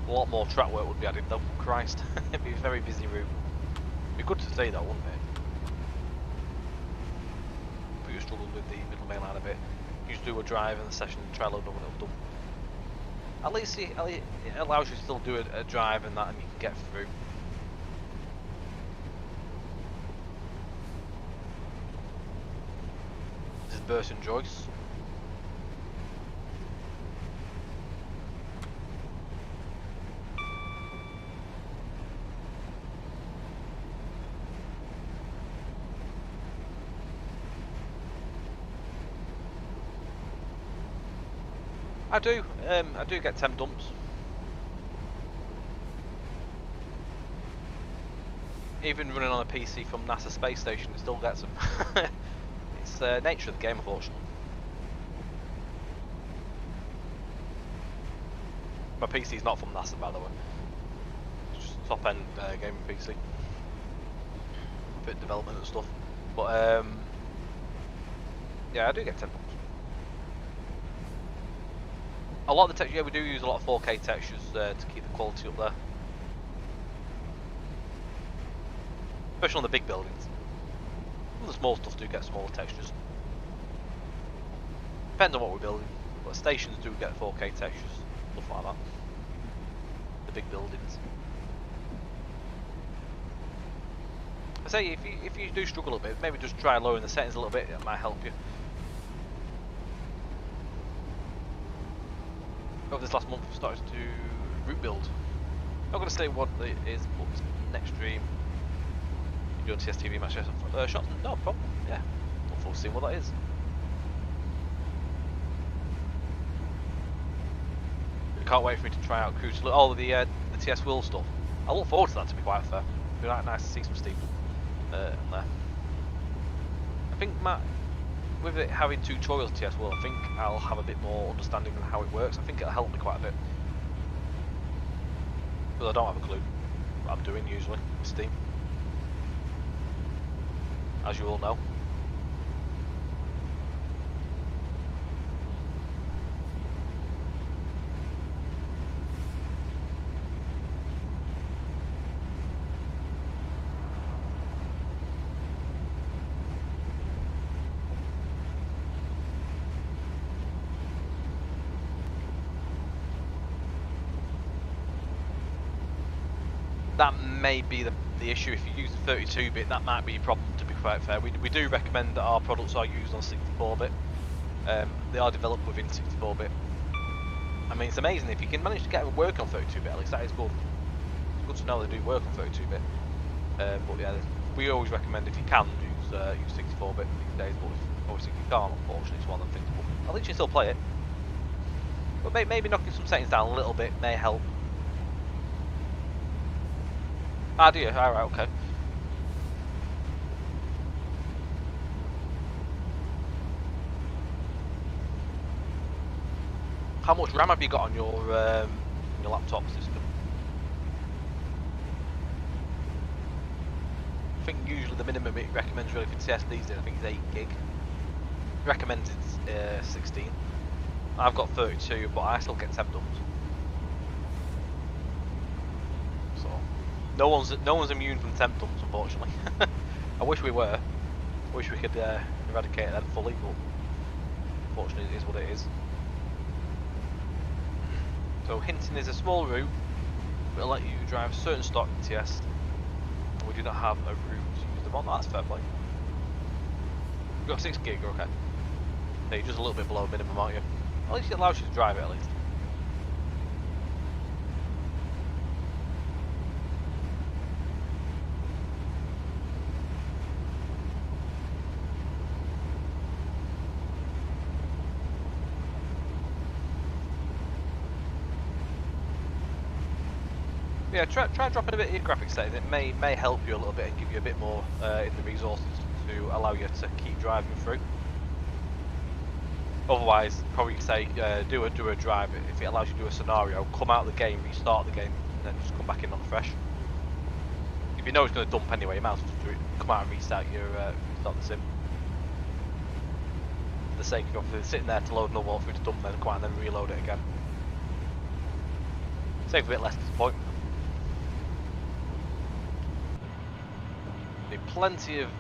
Speaker 1: A lot more track work would be added though. Christ, it'd be a very busy route. It'd be good to see though, wouldn't it? But you struggled with the Midland Main Line a bit. You just do a drive in the session and try load up when it's done. At least it allows you to still do a drive and that, and you can get through. This is Burton Joyce. I do get temp dumps. Even running on a PC from NASA space station, it still gets them. It's the nature of the game, unfortunately. My PC is not from NASA, by the way. It's just top end gaming PC. Bit of development and stuff. But yeah, I do get temp dumps. A lot of the textures, yeah, we do use a lot of 4K textures to keep the quality up there. Especially on the big buildings. All the small stuff do get smaller textures. Depends on what we're building. But stations do get 4K textures, stuff like that. The big buildings. I say, if you do struggle a bit, maybe just try lowering the settings a little bit, it might help you. Over this last month we've started to do route build. I'm not going to say what it is, but next stream you're doing TSTV match shots, no problem, yeah. Look forward to seeing what that is. I can't wait for me to try out Cruise, all of the TS Will stuff. I look forward to that, to be quite fair. It'd be nice to see some Steam there. I think with it having tutorials to TS World, I think I'll have a bit more understanding of how it works. I think it'll help me quite a bit. Because I don't have a clue what I'm doing usually with Steam. As you all know. That may be the issue. If you use the 32-bit, that might be a problem, to be quite fair. We do recommend that our products are used on 64-bit. They are developed within 64-bit. I mean, it's amazing if you can manage to get them work on 32-bit, at least that is good. It's good to know they do work on 32-bit. But yeah, we always recommend, if you can, use 64-bit these days, but obviously if you can't, unfortunately, it's one of the things. But at least you still play it. But maybe knocking some settings down a little bit may help. Ah, do you? Alright, okay. How much RAM have you got on your laptop system? I think usually the minimum it recommends really for TSDs, I think is 8 gig. Recommended 16. I've got 32, but I still get temp dumps. So no one's immune from temp dumps, unfortunately. I wish we were. I wish we could eradicate them fully, but unfortunately it is what it is. So Hinton is a small route. It'll let you drive a certain stock TS. And we do not have a route to use them on. That's fair play. You've got 6 gig, okay. So you're just a little bit below minimum, aren't you? At least it allows you to drive it at least. Yeah, try dropping a bit of your graphics settings. It may help you a little bit and give you a bit more in the resources to allow you to keep driving through. Otherwise, probably say do a drive. If it allows you to do a scenario, come out of the game, restart the game, and then just come back in on fresh. If you know it's going to dump anyway, you might as well just do it. Come out and restart the sim. for the sake of obviously sitting there to load another wall through to dump then quite and then reload it again. Save a bit less disappointment. There's plenty of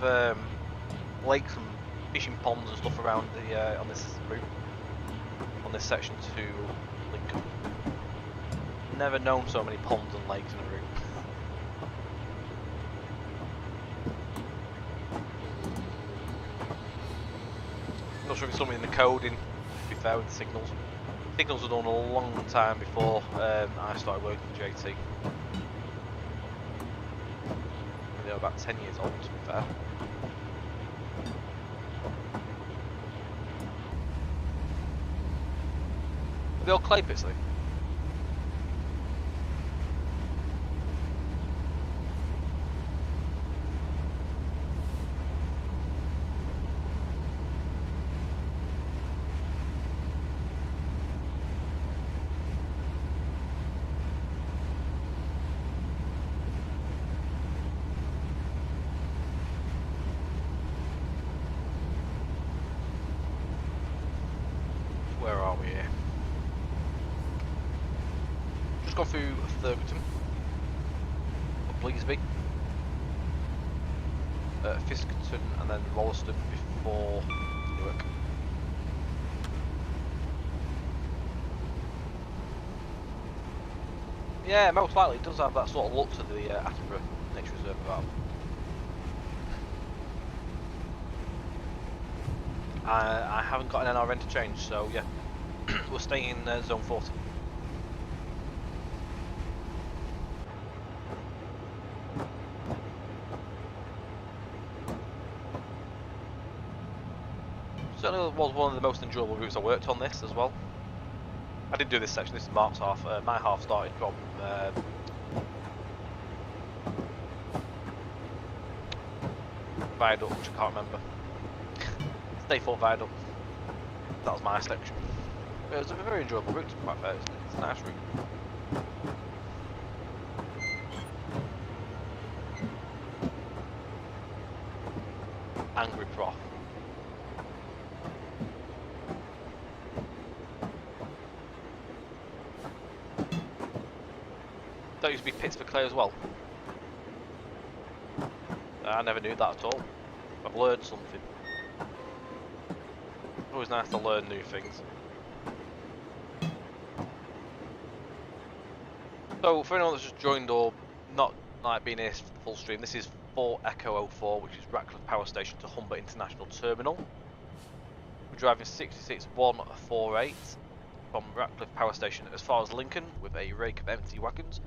Speaker 1: lakes and fishing ponds and stuff around the on this route, on this section to Lincoln. Never known so many ponds and lakes in a route. Not sure if it's something in the coding, to be fair, with the signals. Signals were done a long time before I started working for JT. They were about 10 years old, to be fair. The old clay pits, though. Where are we here? Just gone through Thurberton, Bleasby, Fiskerton, and then Wollaston before Newark. Yeah, most likely it does have that sort of look to the Attenborough Nature Reserve about. I haven't got an NR interchange, so yeah, we'll stay in zone 40. Certainly was one of the most enjoyable routes I worked on this as well. I didn't do this section, this is Mark's half. My half started from Viaduct, which I can't remember. Stayford Viaduct. That was my section. But it was a very enjoyable route, to be quite fair. It's a nice route. Angry Prof. That used to be pits for clay as well. I never knew that at all. I've learned something. Always nice to learn new things. So for anyone that's just joined or not like being here for the full stream, this is 4 Echo 04, which is Radcliffe Power Station to Humber International Terminal. We're driving 66148 from Radcliffe Power Station as far as Lincoln with a rake of empty wagons,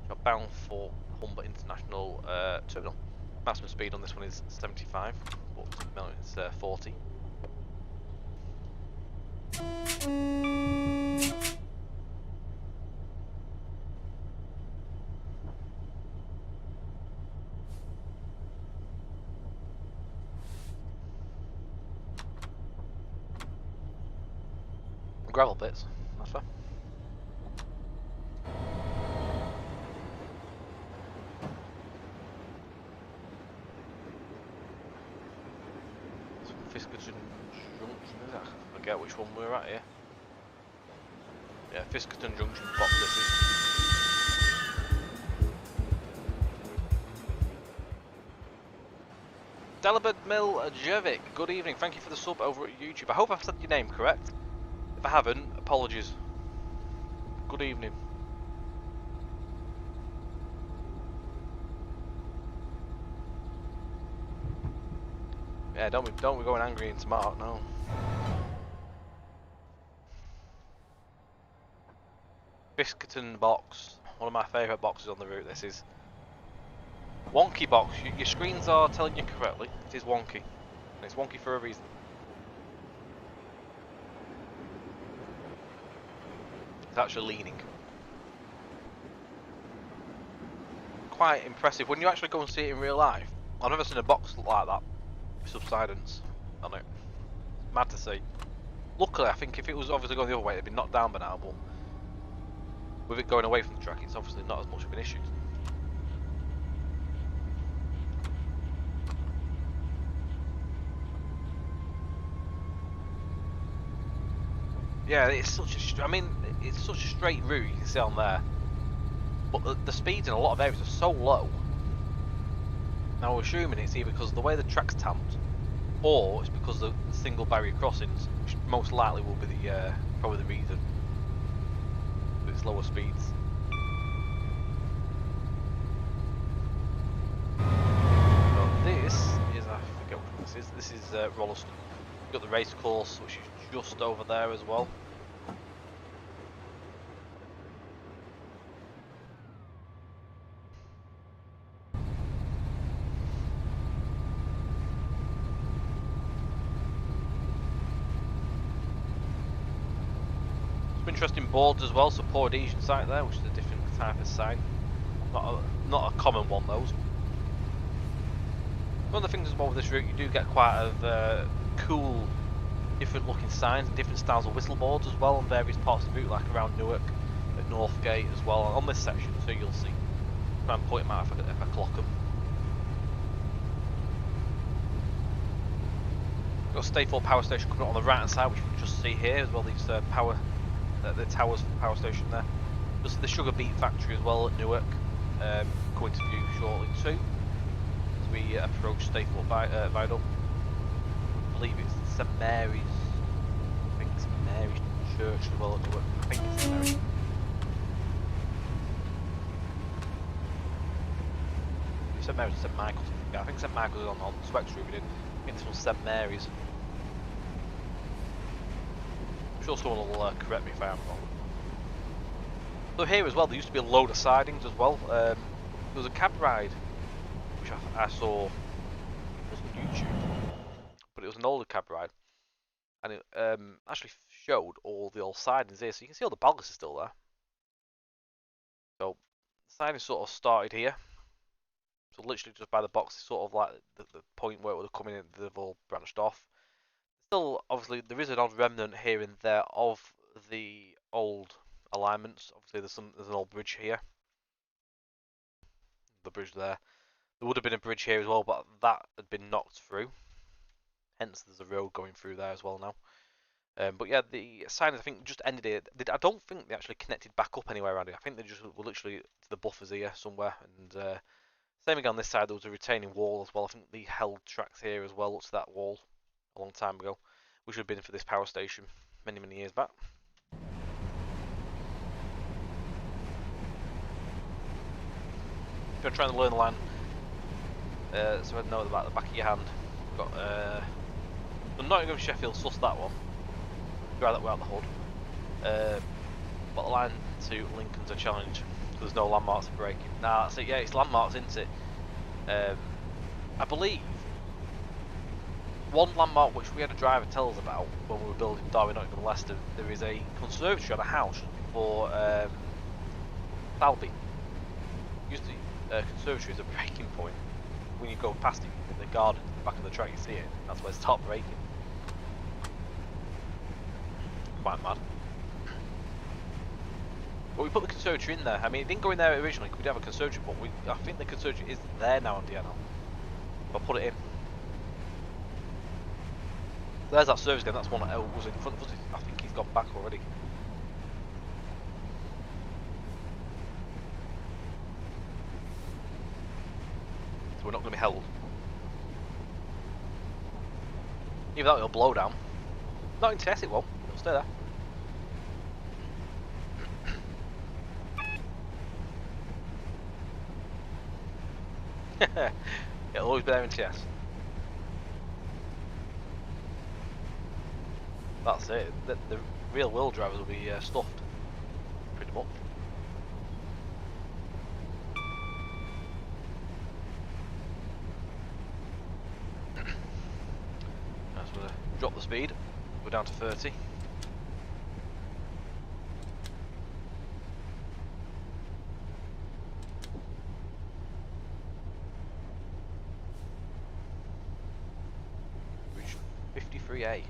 Speaker 1: which are bound for Humber International Terminal. Maximum speed on this one is 75, but it's 40. Gravel bits, that's fair. Fiskerton Junction, is it? I forget which one we're at here. Yeah, Fiskerton Junction box this is. Delibird Mill Jervik, good evening, thank you for the sub over at YouTube. I hope I've said your name correct. If I haven't, apologies. Good evening. Yeah, don't be going angry and smart, no. Fiskerton box, one of my favourite boxes on the route. This is wonky box. Your screens are telling you correctly. It is wonky, and it's wonky for a reason. It's actually leaning. Quite impressive when you actually go and see it in real life. I've never seen a box like that. Subsidence on it. Mad to see. Luckily, I think if it was obviously going the other way, it'd be knocked down by now, but with it going away from the track, it's obviously not as much of an issue. Yeah, it's such a. I mean, it's such a straight route. You can see on there, but the speeds in a lot of areas are so low. Now we're assuming it's either because of the way the track's tamped, or it's because of the single barrier crossings, which most likely will be the probably the reason for its lower speeds. So this is, I forget what this is. This is Rolliston. We've got the race course, which is just over there as well. Some interesting boards as well. So Port Adhesion site there, which is a different type of sign. Not a common one, those. One of the things as well with this route, you do get quite a cool, different looking signs and different styles of whistle boards as well on various parts of the route, like around Newark, at Northgate as well, on this section, so you'll see. Try and point them out if I clock them. Got Stayford Power Station coming up on the right hand side, which you can just see here as well, these the towers for the power station there. Just the Sugar Beet factory as well at Newark, coming to view shortly too. We approach Stayford Viaduct. I believe it's St Mary's. I think it's St Mary's Church as well at Newark. I think it's St Mary's. St Mary's or St Michael's. I think St Michael's is on Swex Route. I think this one's St Mary's. I'm sure someone will correct me if I am wrong. So here as well, there used to be a load of sidings as well. There was a cab ride which I saw, it was on YouTube, but it was an older cab ride, and it actually showed all the old sidings here, so you can see all the ballast is still there. So the siding sort of started here, so literally just by the box, sort of like the point where it would have come in, they've all branched off. Still, obviously, there is an odd remnant here and there of the old alignments. Obviously, there's an old bridge here, the bridge there. There would have been a bridge here as well, but that had been knocked through. Hence, there's a road going through there as well now. But yeah, the sidings I think just ended here. I don't think they actually connected back up anywhere around here. I think they just were literally to the buffers here somewhere. And same again on this side, there was a retaining wall as well. I think they held tracks here as well up to that wall a long time ago, which would have been for this power station many, many years back. If you're trying to learn the line, so I know about the back of your hand. We've got the Nottingham Sheffield, suss that one. Drive that way out the hood. But the line to Lincoln's a challenge. There's no landmarks for braking. Nah, that's it. Yeah, it's landmarks, isn't it? I believe one landmark which we had a driver tell us about when we were building Derby, Nottingham, Leicester. There is a conservatory on a house for Falby. Usually, conservatory is a braking point. When you go past it in the garden, at the back of the track, you see it. That's where it starts braking. Quite mad. But we put the conservatory in there. I mean, it didn't go in there originally because we didn't have a conservatory, but I think the conservatory is there now on DNL. I'll put it in. There's that service again. That's one that was in front of us. I think he's gone back already. So we're not going to be held. Either that or it'll blow down. Not in test, it won't. It'll stay there. It'll always be there in TS. That's it. The real world drivers will be stuffed. Pretty much. As we drop the speed, we're down to 30. Reach 53A.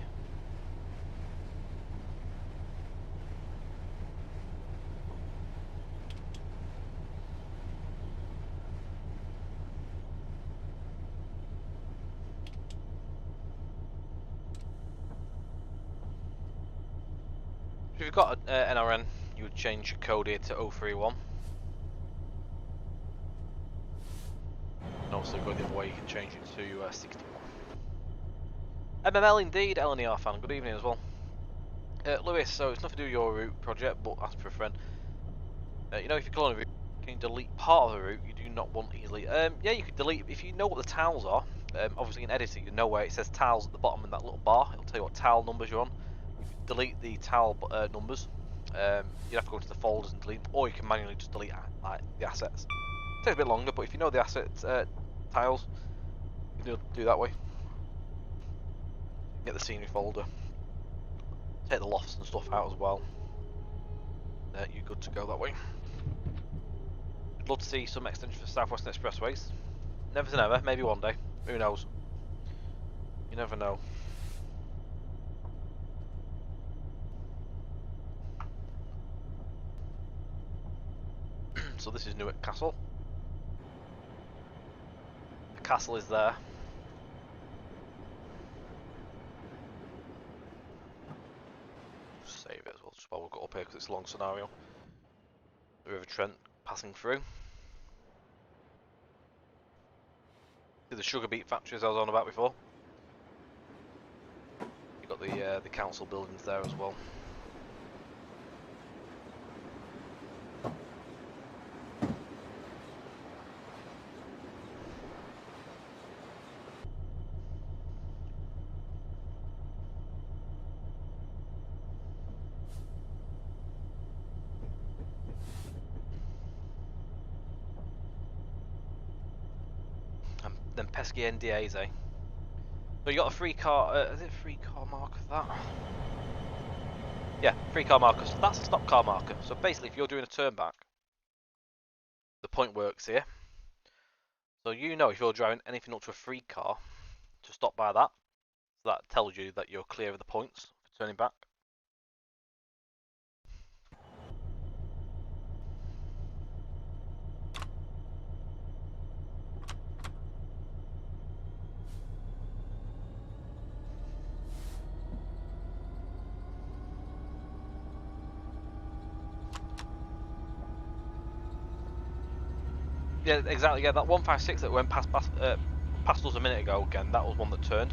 Speaker 1: you've got an NRN, you would change your code here to 031. And also go the other way, you can change it to 61. MML indeed, LNER fan, good evening as well. Lewis, so it's nothing to do with your route project, but ask for a friend. You know, if you clone a route, can you delete part of the route you do not want easily? Yeah, you could delete, if you know what the tiles are, obviously in editing you know where it says tiles at the bottom in that little bar, it'll tell you what tile numbers you're on. You can delete the tile numbers, you'd have to go into the folders and delete them, or you can manually just delete like, the assets. It takes a bit longer, but if you know the asset tiles, you can do that way. Get the scenery folder, take the lofts and stuff out as well. You're good to go that way. I'd love to see some extension for South Western Expressways. Never say never, maybe one day. Who knows? You never know. So this is Newark Castle. The castle is there. Save it as well, just while we've got up here because it's a long scenario. The River Trent passing through. See the sugar beet factories I was on about before. You've got the council buildings there as well. And then pesky NDAs, eh? So you got a free car, is it a free car marker for that? Yeah, free car marker, so that's a stop car marker. So basically if you're doing a turn back, the point works here. So you know if you're driving anything up to a free car, to stop by that. So that tells you that you're clear of the points for turning back. Yeah, exactly. Yeah, that 156 that went past us a minute ago. Again, that was one that turned.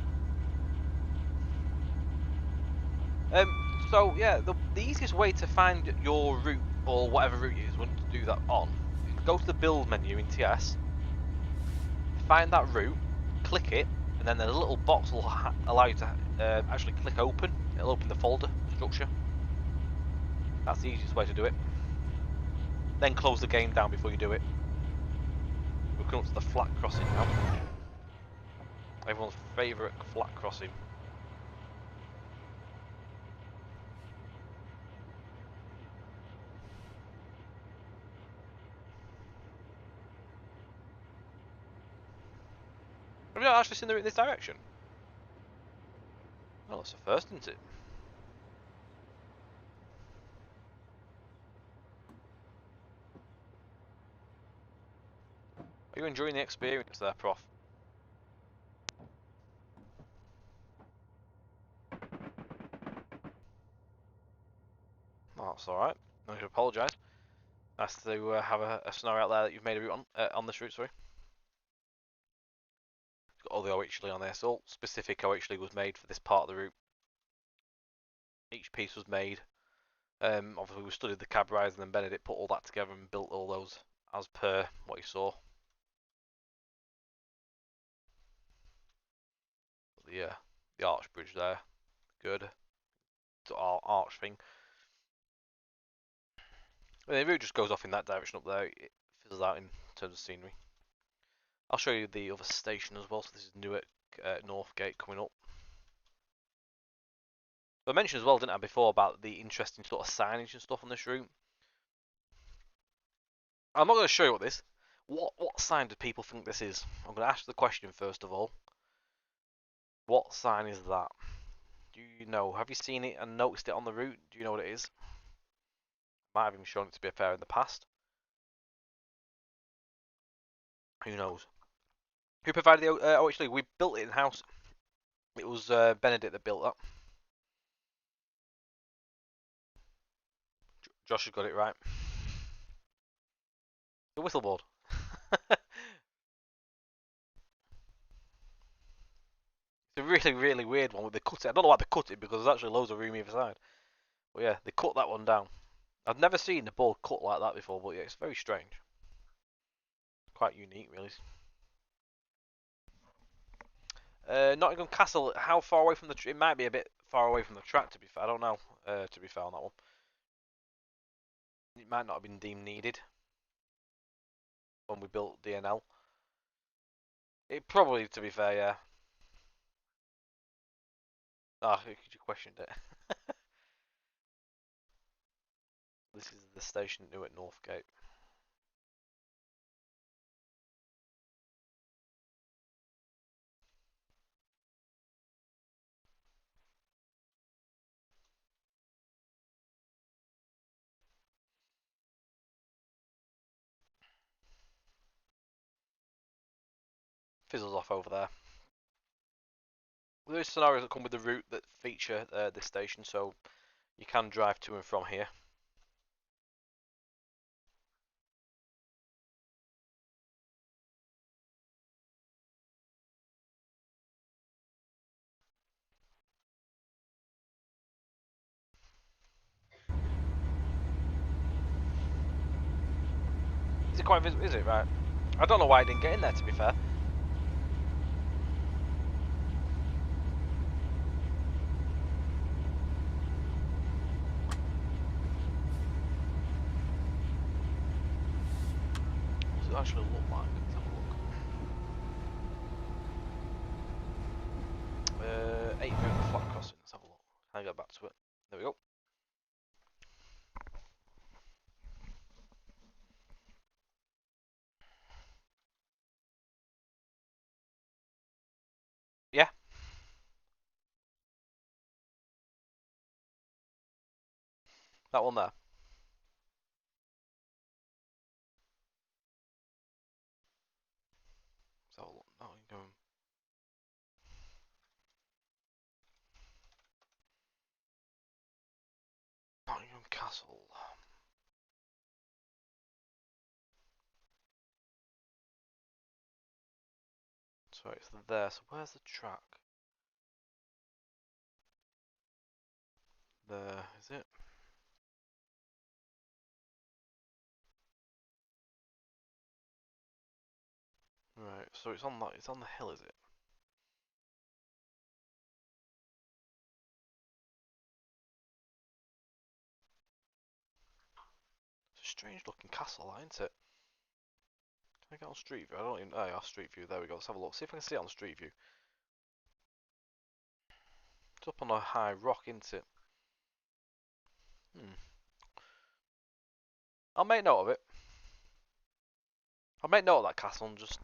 Speaker 1: So yeah, the easiest way to find your route or whatever route you want to do that on, go to the build menu in TS, find that route, click it, and then the little box will allow you to actually click open. It'll open the folder structure. That's the easiest way to do it. Then close the game down before you do it. We're coming up to the flat crossing now. Everyone's favourite flat crossing. Have you not actually seen the route in this direction? Well, that's the first, isn't it? Are you enjoying the experience there, Prof? Oh, that's alright. I should apologise. Nice to have a scenario out there that you've made a route on this route, sorry. It's got all the OHLE on there, so all specific OHLE was made for this part of the route. Each piece was made. Obviously we studied the cab rides and then Benedict put all that together and built all those as per what he saw. The arch bridge there, good. The arch thing. I mean, the route just goes off in that direction up there. It fizzles out in terms of scenery. I'll show you the other station as well. So this is Newark Northgate coming up. I mentioned as well, didn't I, before about the interesting sort of signage and stuff on this route. I'm not going to show you what this. What sign do people think this is? I'm going to ask the question first of all. What sign is that? Do you know? Have you seen it and noticed it on the route? Do you know what it is? Might have even shown it to be a fair in the past. Who knows? Who provided the? Oh, actually, we built it in house. It was Benedict that built that. Josh has got it right. The whistleboard. It's a really, really weird one with the cut it. I don't know why they cut it because there's actually loads of room either side. But yeah, they cut that one down. I've never seen the board cut like that before, but yeah, it's very strange. Quite unique, really. Nottingham Castle, how far away from the... It might be a bit far away from the track, to be fair. I don't know, to be fair on that one. It might not have been deemed needed when we built DNL. It probably, to be fair, yeah. Ah, you questioned it. This is the station at Newark Northgate. Fizzles off over there. There is scenarios that come with the route that feature this station, so you can drive to and from here. Is it quite visible? Is it right? I don't know why I didn't get in there, to be fair. What does it actually look like? Let's have a look. 8 route flat crossing. Let's have a look. Can I go back to it? There we go. Yeah. That one there. Let's have a look. Nottingham Castle. So it's there. So where's the track? There, is it? Right. So it's on that. It's on the hill, is it? It's a strange looking castle, isn't it? Can I get on Street View? I don't even. Oh, yeah, Street View. There we go. Let's have a look. See if I can see it on Street View. It's up on a high rock, isn't it? I'll make note of it. I'll make note of that castle and just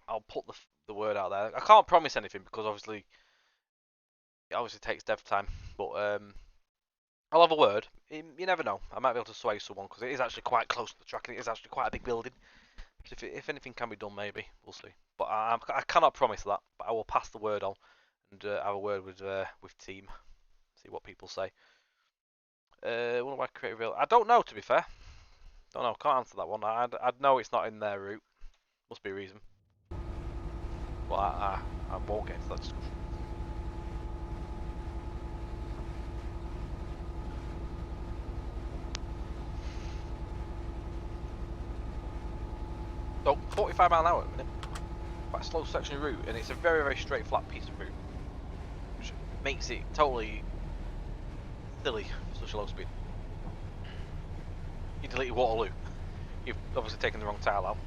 Speaker 1: I'll put the word out there. I can't promise anything because obviously it obviously takes dev time, but I'll have a word. You never know. I might be able to sway someone because it is actually quite close to the track and it is actually quite a big building. So if anything can be done, maybe we'll see. But I cannot promise that. But I will pass the word on and have a word with team. See what people say. What do I create a real? I don't know, to be fair. Don't know. Can't answer that one. I'd know it's not in their route. Must be a reason. But I won't get into that discussion. So 45 mile an hour at the minute. Quite a slow section of route, and it's a very, very straight, flat piece of route, which makes it totally silly for such a low speed. You deleted Waterloo. You've obviously taken the wrong tile out.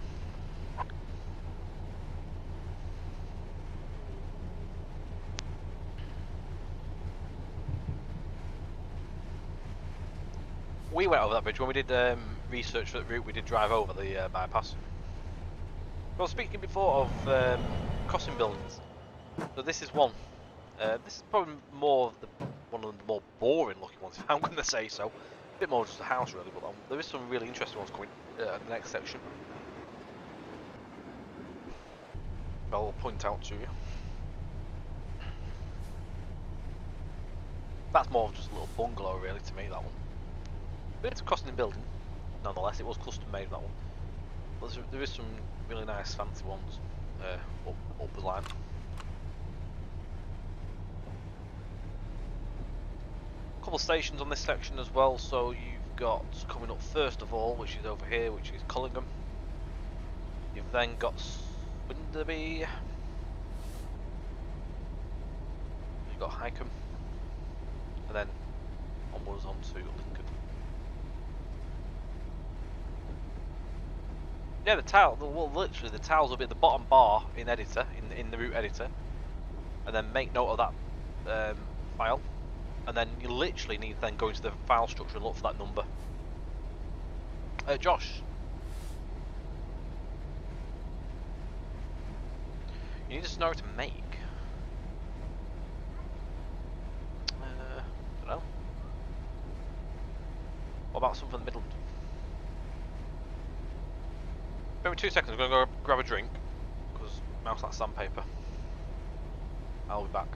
Speaker 1: We went over that bridge when we did research for the route. We did drive over the bypass. Well, speaking before of crossing buildings, so this is one. This is probably more one of the more boring looking ones, if I'm going to say so. A bit more just a house really, but there is some really interesting ones coming in the next section. I'll point out to you. That's more of just a little bungalow really to me, that one.
Speaker 2: But it's a costing building, nonetheless. It was custom made, that one. But there is some really nice fancy ones up the line. A couple of stations on this section as well, so you've got coming up first of all, which is over here, which is Collingham. You've then got Swinderby. You've got Highcombe. And then onwards on to Lincoln. Yeah, literally the tiles will be at the bottom bar in editor, in the route editor, and then make note of that file, and then you literally need to then go into the file structure and look for that number. Josh, you need a scenario to make. Don't know. What about something from the Midland? Give me 2 seconds, I'm going to go grab a drink, because mouse that sandpaper. I'll be back.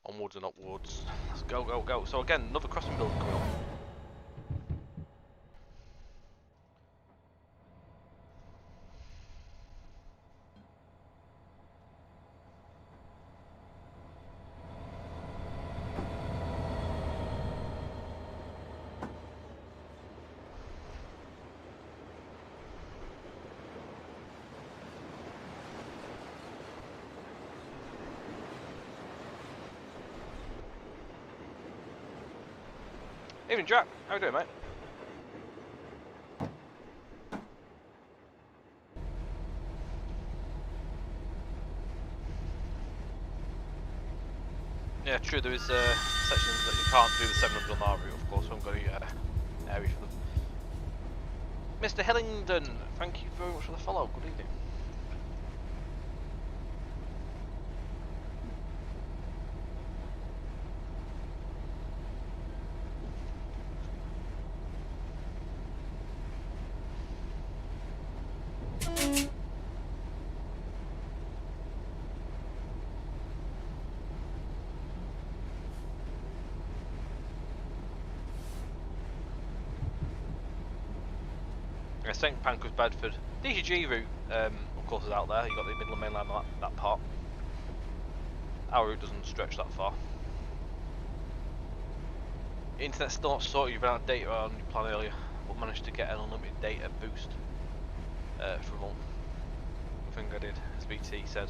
Speaker 2: Onwards and upwards. Let's go, go, go. So again, another crossing building coming up. Evening, Jack. How you doing, mate? Yeah, true. There is sections that you can't do the 700 on our route, of course. So I'm going to get an area for them. Mr. Hillingdon, thank you very much for the follow. Good evening. St Pancras, Bedford. DGG route, of course, is out there. You've got the Midland Main Line on that part. Our route doesn't stretch that far. Internet's still not sorted. You've run out of data on your plan earlier, but managed to get an unlimited data boost for a month. I think I did, as BT said,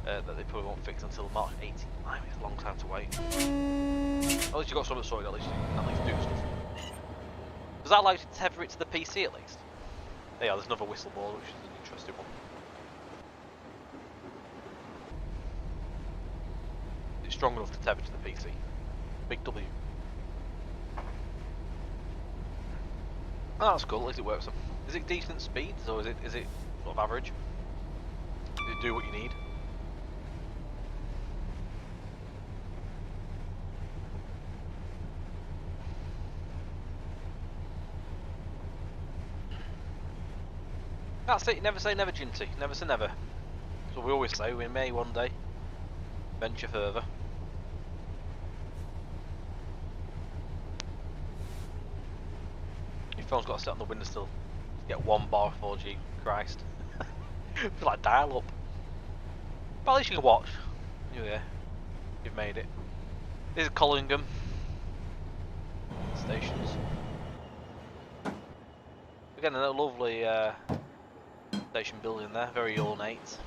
Speaker 2: that they probably won't fix until March 18th. It's a long time to wait. At least you got something sorted. At least you can at least do stuff. Does that allow you to tether it to the PC at least? Yeah, there's another whistleblower, which is an interesting one. It's strong enough to tether to the PC. Big W. Oh, that's cool. At least it works. Is it decent speeds or is it sort of average? Does it do what you need? That's it. Never say never, Ginty. Never say never. So we always say we may one day venture further. Your phone's got to sit on the windowsill. Get 1 bar 4G. Christ. Feel like dial up. But at least you can watch. Yeah, you've made it. This is Collingham stations. Again, a lovely station building there, very ornate.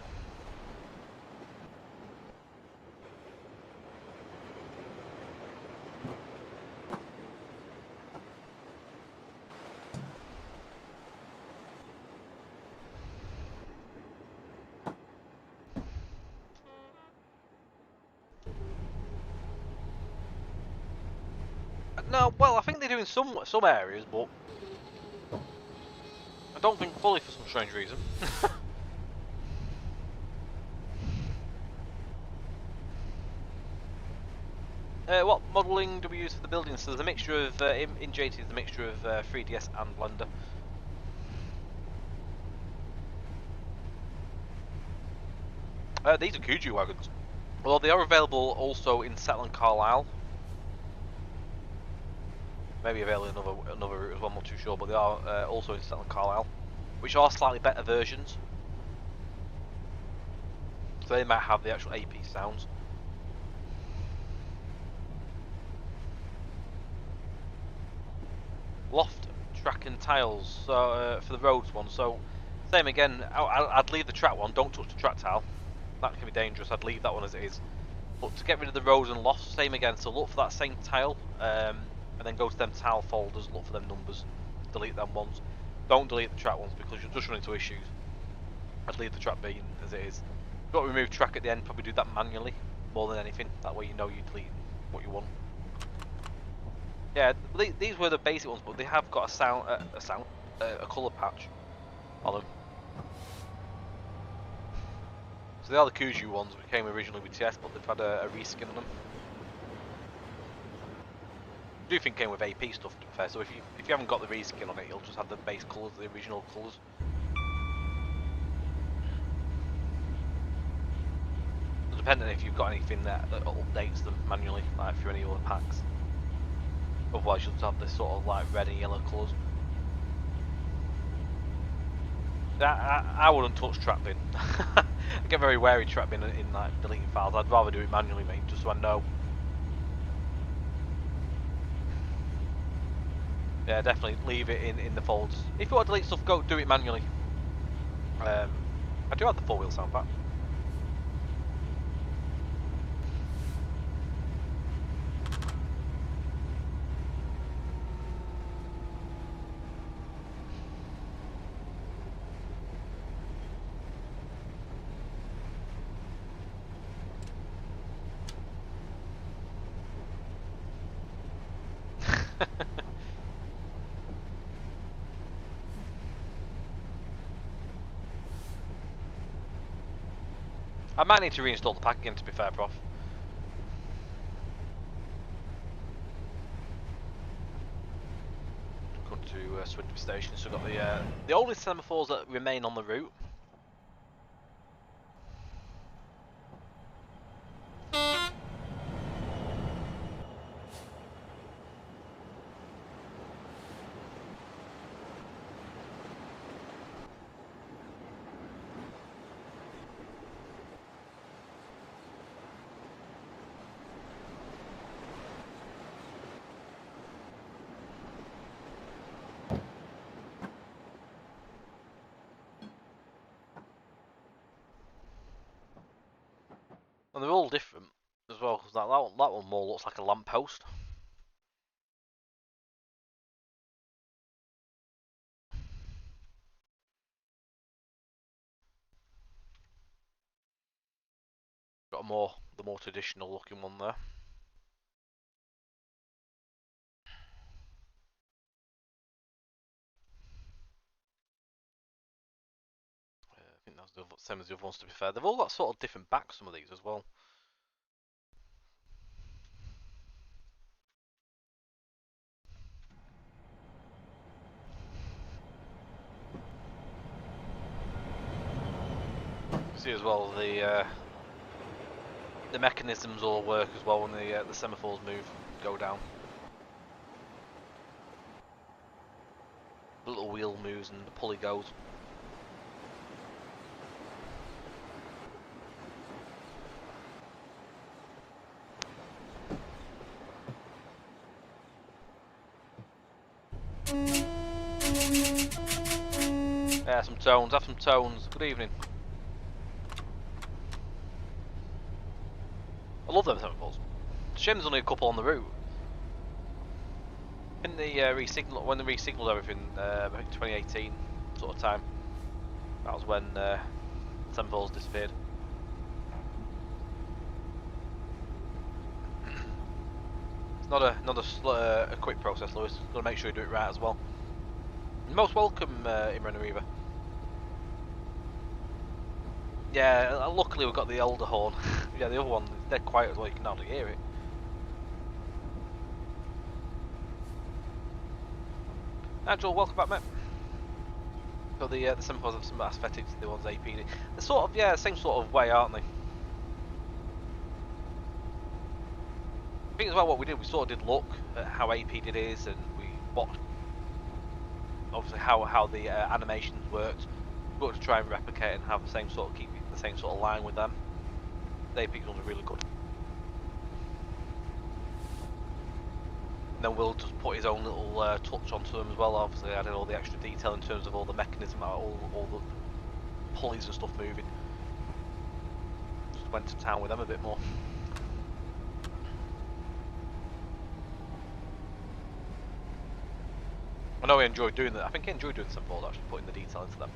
Speaker 2: No, well, I think they're doing some areas, but I don't think fully for some strange reason. What modelling do we use for the building? So there's a mixture of, in JT there's a mixture of 3DS and Blender. These are Kuju wagons. Well, they are available also in Settle and Carlisle. Maybe available in another route as well, I'm not too sure, but they are also in Settle and Carlisle, which are slightly better versions. So they might have the actual AP sounds. Loft, track and tiles, so for the roads one. So same again, I'd leave the track one, don't touch the track tile. That can be dangerous, I'd leave that one as it is. But to get rid of the roads and lofts, same again, so look for that same tile, and then go to them tile folders, look for them numbers, delete them ones. Don't delete the track ones because you'll just run into issues. I'd leave the track being as it is. You've got to remove track at the end, probably do that manually, more than anything, that way you know you delete what you want. Yeah, these were the basic ones, but they have got a colour patch on them. So they are the Kuju ones, which came originally with TS, but they've had a reskin on them. I do think it came with AP stuff, to be fair, so if you haven't got the reskin on it, you'll just have the base colours, the original colours. So depending if you've got anything that updates them manually, like through any other packs. Otherwise you'll just have this sort of like red and yellow colours. I wouldn't touch trap bin. I get very wary trap bin in like deleting files. I'd rather do it manually, mate, just so I know. Yeah, definitely leave it in the folders. If you want to delete stuff, go do it manually. I do have the 4-wheel sound pack. I might need to reinstall the pack again, to be fair, Prof. Come to Swindon Station, so we've got the only semaphores that remain on the route. And they're all different as well, because that one more looks like a lamppost. Got the more traditional looking one there. same as the other ones, to be fair. They've all got sort of different backs, some of these as well. You see as well the mechanisms all work as well when the semaphores go down. The little wheel moves and the pulley goes. Yeah, some tones. Have some tones. Good evening. I love them semaphores. Shame there's only a couple on the route. In the when they re-signalled everything, I think 2018 sort of time. That was when semaphores disappeared. It's not a quick process, Lewis. Got to make sure you do it right as well. You're most welcome, Imran Ariva. Yeah, luckily we've got the older horn. Yeah, the other one is dead quiet as well. You can hardly hear it. Nigel, welcome back, mate. So the semaphores have some aesthetics to the ones AP did. They're sort of, yeah, the same sort of way, aren't they? I think as well what we did, we sort of did look at how AP did his, and we watched obviously how the animations worked. We got to try and replicate and have the same sort of, keep the same sort of line with them. The AP ones are really good. And then Will just put his own little touch onto them as well. Obviously, added all the extra detail in terms of all the mechanism, all the pulleys and stuff moving. Just went to town with them a bit more. I know he enjoyed doing that. I think he enjoyed doing some balls, actually putting the detail into them.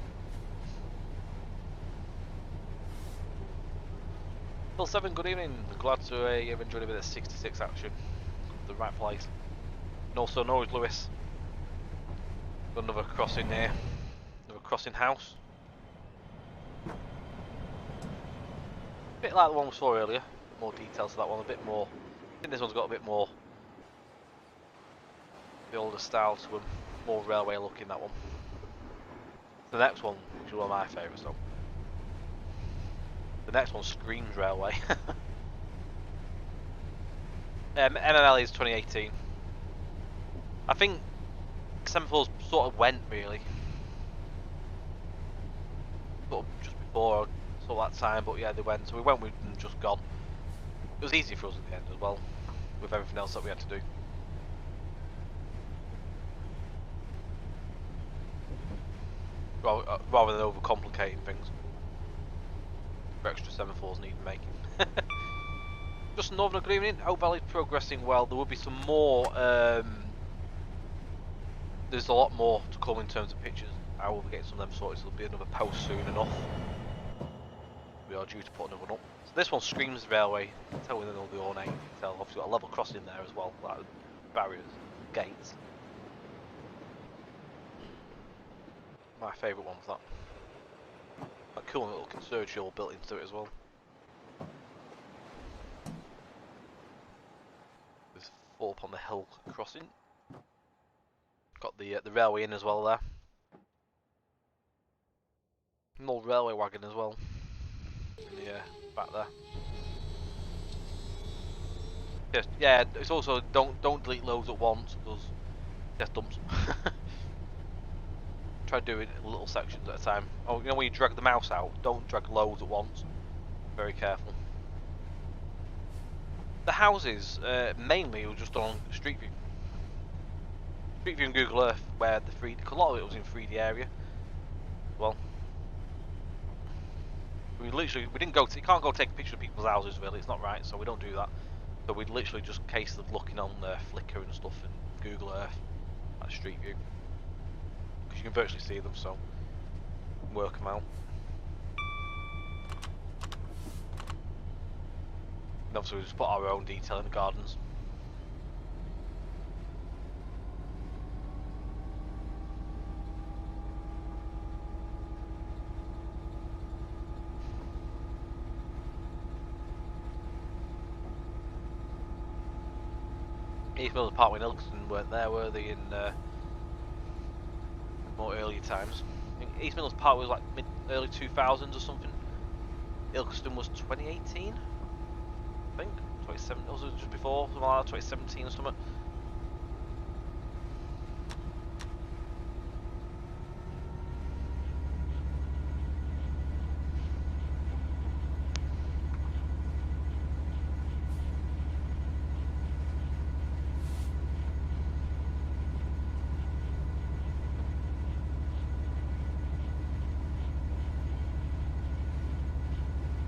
Speaker 2: Phil 7, good evening. Glad to have enjoyed a bit of 66 action. The right place. And also Norwich Lewis. Got another crossing here. Another crossing house. A bit like the one we saw earlier. A bit more details to that one, a bit more. I think this one's got a bit more the older style to them. More railway looking, that one. The next one, which is one of my favourites though. The next one screams railway. MML is 2018. I think semaphores sort of went really. Sort of just before sort of that time, but yeah, they went. So we went with them just gone. It was easy for us at the end as well, with everything else that we had to do. Rather than overcomplicating things. For extra semaphores needing making. Just Northern, good evening. Oak Valley's progressing well. There will be some more. There's a lot more to come in terms of pictures. I will be getting some of them sorted, so there'll be another post soon enough. We are due to put another one up. So this one screams railway. You can tell within all the ornate detail. Obviously got a level crossing there as well, like barriers, gates. My favourite one's that. That cool little conservatory built into it as well. There's four up on the hill crossing. Got the railway in as well there. An old railway wagon as well. In the back there. Yes, yeah. It's also don't delete loads at once because just dumps them. Try doing little sections at a time. Oh, you know when you drag the mouse out, don't drag loads at once. Very careful. The houses mainly were just on Street View. Street View and Google Earth, where the 3D, a lot of it was in 3D area. Well, we didn't go. You can't go take a picture of people's houses really. It's not right, so we don't do that. So we literally just case of looking on Flickr and stuff and Google Earth at Street View. Because you can virtually see them, so work them out. And obviously we just put our own detail in the gardens. East Midlands Parkway and Ilkeston weren't there, were they, in more earlier times? I think East Midlands Parkway was like early 2000s or something. Ilkeston was 2018, I think. 27, was it just before, something like that, 2017 or something.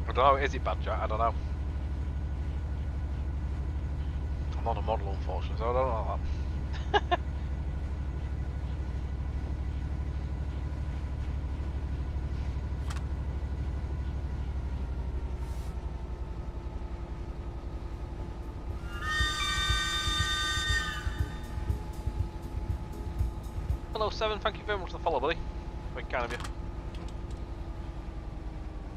Speaker 2: I don't know, is it bad, Jack? I don't know. I'm not a model, unfortunately, so I don't know that. Hello, Seven, thank you very much for the follow, buddy. Very kind of you.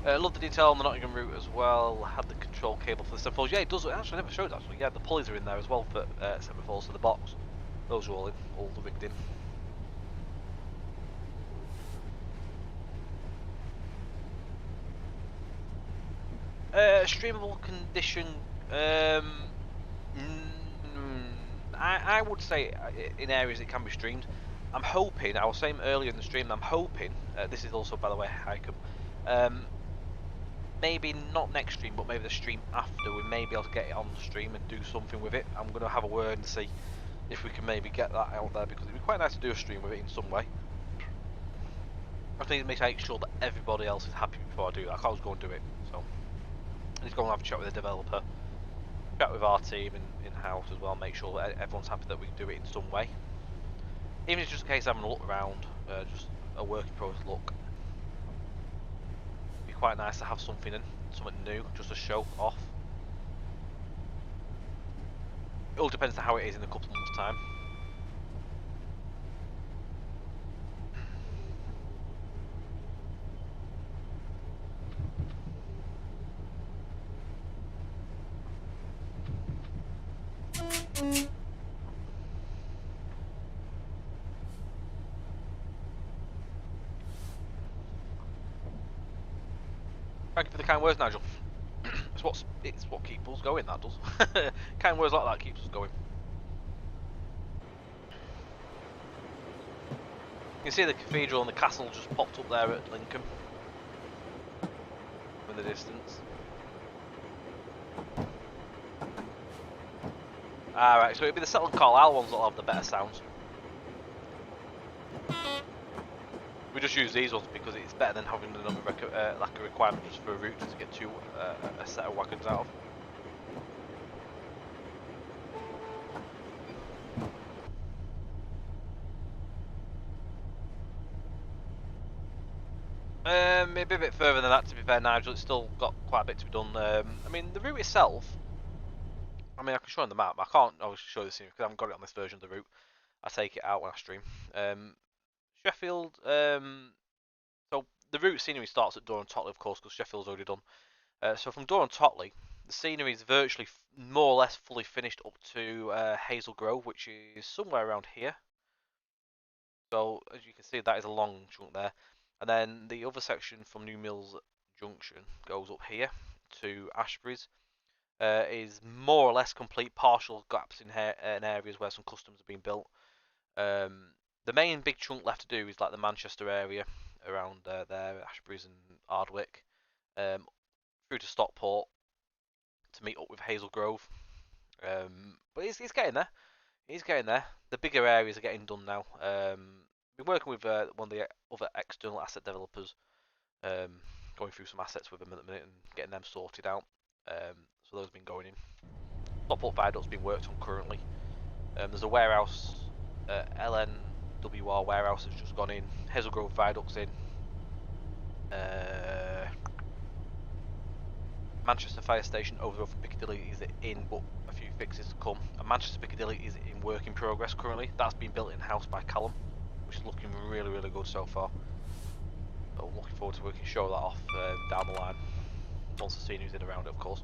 Speaker 2: Love the detail on the Nottingham route as well. Had the control cable for the semaphores. Yeah, it does. Actually, I never showed actually. Yeah, the pulleys are in there as well for semaphores. So the box, those are all in, all rigged in. Streamable condition. I would say in areas it can be streamed. I'm hoping. I was saying earlier in the stream. I'm hoping. This is also, by the way, Hikem. Maybe not next stream, but maybe the stream after, we may be able to get it on the stream and do something with it. I'm going to have a word and see if we can maybe get that out there, because it'd be quite nice to do a stream with it in some way. I just need to make sure that everybody else is happy before I do that. I can't just go and do it, so I need to go and have a chat with the developer, chat with our team in-house as well, make sure that everyone's happy that we do it in some way. Even if it's just a case of having a look around, just a work in progress look. Quite nice to have something new, just to show off. It all depends on how it is in a couple of months' time. Thank you for the kind words, Nigel. it's what keeps us going, that does. Kind words like that keeps us going. You can see the cathedral and the castle just popped up there at Lincoln in the distance. Alright, so it'll be the Settle and Carlisle ones that'll have the better sounds. We just use these ones because it's better than having another like a requirement just for a route to get to a set of wagons out of. Maybe a bit further than that, to be fair, Nigel. It's still got quite a bit to be done. I mean, the route itself, I mean, I can show on the map. I can't obviously show this because I haven't got it on this version of the route. I take it out when I stream. Sheffield, so the route scenery starts at Door and Totley, of course, because Sheffield's already done. So from Door and Totley, the scenery is virtually more or less fully finished up to Hazel Grove, which is somewhere around here. So as you can see, that is a long chunk there. And then the other section from New Mills Junction goes up here to Ashbury's. Is more or less complete, partial gaps in areas where some customs have been built. The main big chunk left to do is like the Manchester area around there, Ashbury's and Ardwick, through to Stockport to meet up with Hazel Grove. But he's getting there. He's getting there. The bigger areas are getting done now. Been working with one of the other external asset developers, going through some assets with them at the minute and getting them sorted out. So those have been going in. Stockport Viaduct's been worked on currently. There's a warehouse, LNWR warehouse has just gone in. Hazel Grove Viaduct's in. Manchester Fire Station over the road from Piccadilly is in, but a few fixes to come. And Manchester Piccadilly is in work in progress currently. That's been built in-house by Callum, which is looking really, really good so far. So I'm looking forward to working show that off down the line. Once the scenery's in around it, of course.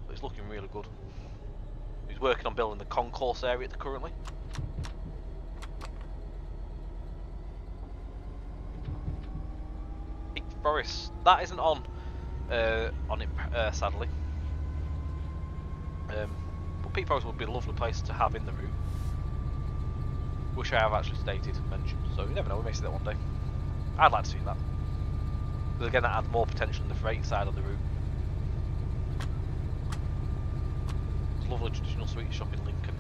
Speaker 2: But it's looking really good. He's working on building the concourse area currently. Peak Forest, that isn't on it, sadly. But Peak Forest would be a lovely place to have in the route, which I have actually mentioned. So you never know, we may see that one day. I'd like to see that. Because again, that adds more potential in the freight side of the route. It's a lovely traditional sweet shop in Lincoln.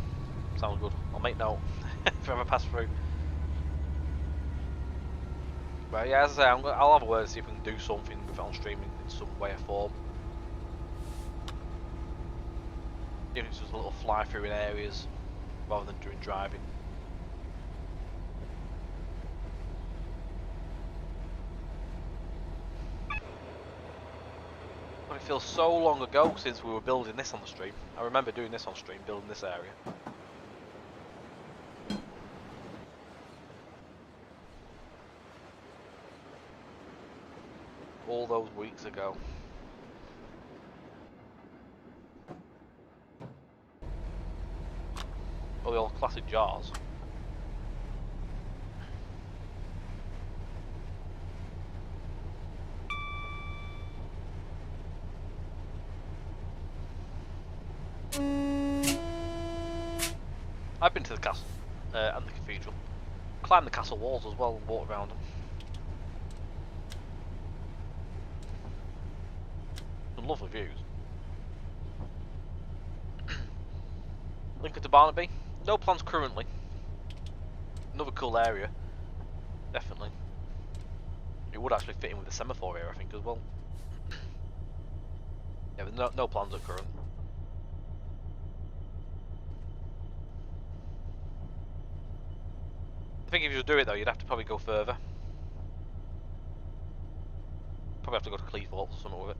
Speaker 2: Sounds good. I'll make note if I ever pass through. But yeah, as I say, I'll have a word to see if we can do something with it on streaming in some way or form. Even if it's just a little fly through in areas rather than doing driving. But it feels so long ago since we were building this on the stream. I remember doing this on stream, building this area. All those weeks ago. All the old classic jars. I've been to the castle and the cathedral. Climbed the castle walls as well and walked around them. Some lovely views. Lincoln to Barnaby. No plans currently. Another cool area. Definitely. It would actually fit in with the semaphore here, I think, as well. Yeah, but no plans at current. I think if you do it though, you'd have to probably go further. Probably have to go to Cleethorpes or something with it.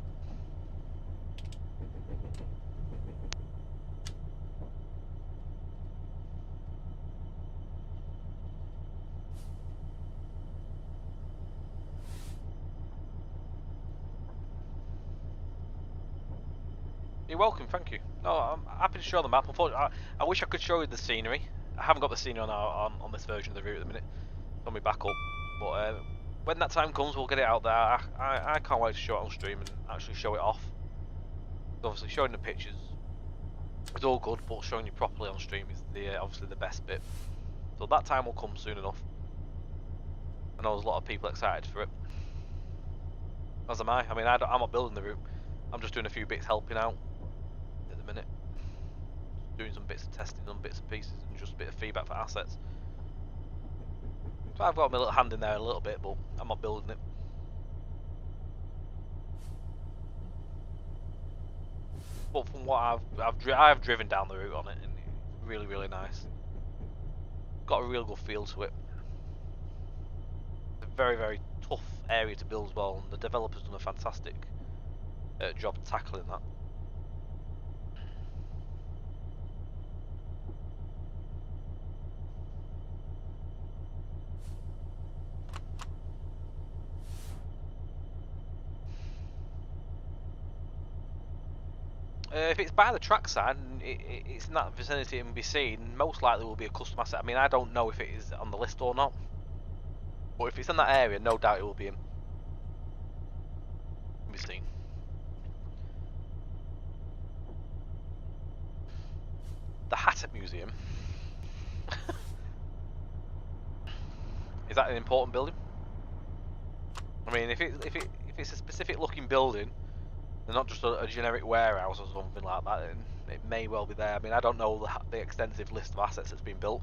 Speaker 2: You're welcome, thank you. No, I'm happy to show the map. Unfortunately, I wish I could show you the scenery. I haven't got the scenery on this version of the route at the minute. It's on my back up. But when that time comes, we'll get it out there. I can't wait to show it on stream and actually show it off. Obviously, showing the pictures is all good, but showing you properly on stream is obviously the best bit. So that time will come soon enough. I know there's a lot of people excited for it. As am I. I mean, I'm not building the route. I'm just doing a few bits helping out at the minute. Doing some bits of testing on bits and pieces and just a bit of feedback for assets. So I've got my little hand in there a little bit, but I'm not building it. But from what I've driven down the route on it, and it's really, really nice. Got a real good feel to it. It's a very, very tough area to build as well, and the developer's done a fantastic job tackling that. If it's by the trackside and it's in that vicinity and be seen, most likely will be a custom asset. I mean, I don't know if it is on the list or not, but if it's in that area, no doubt it will be in. Be seen. The Hatton Museum. Is that an important building? I mean, if it's a specific looking building, and not just a generic warehouse or something like that, it may well be there. I mean, I don't know the extensive list of assets that's been built.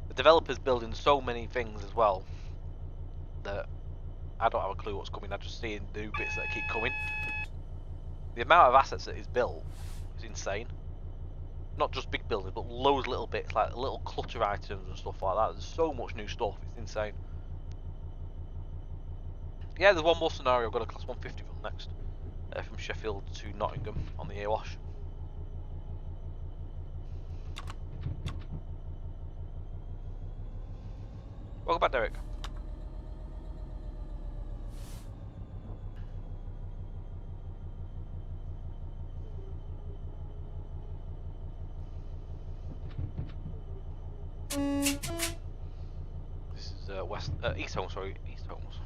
Speaker 2: The developer's building so many things as well that I don't have a clue what's coming. I'm just seeing new bits that keep coming. The amount of assets that is built is insane. Not just big buildings, but loads of little bits, like little clutter items and stuff like that. There's so much new stuff, it's insane. Yeah, there's one more scenario. I've got a class 150 run next. From Sheffield to Nottingham on the Awash. Welcome back, Derek. East Holmes, sorry, East Holmes.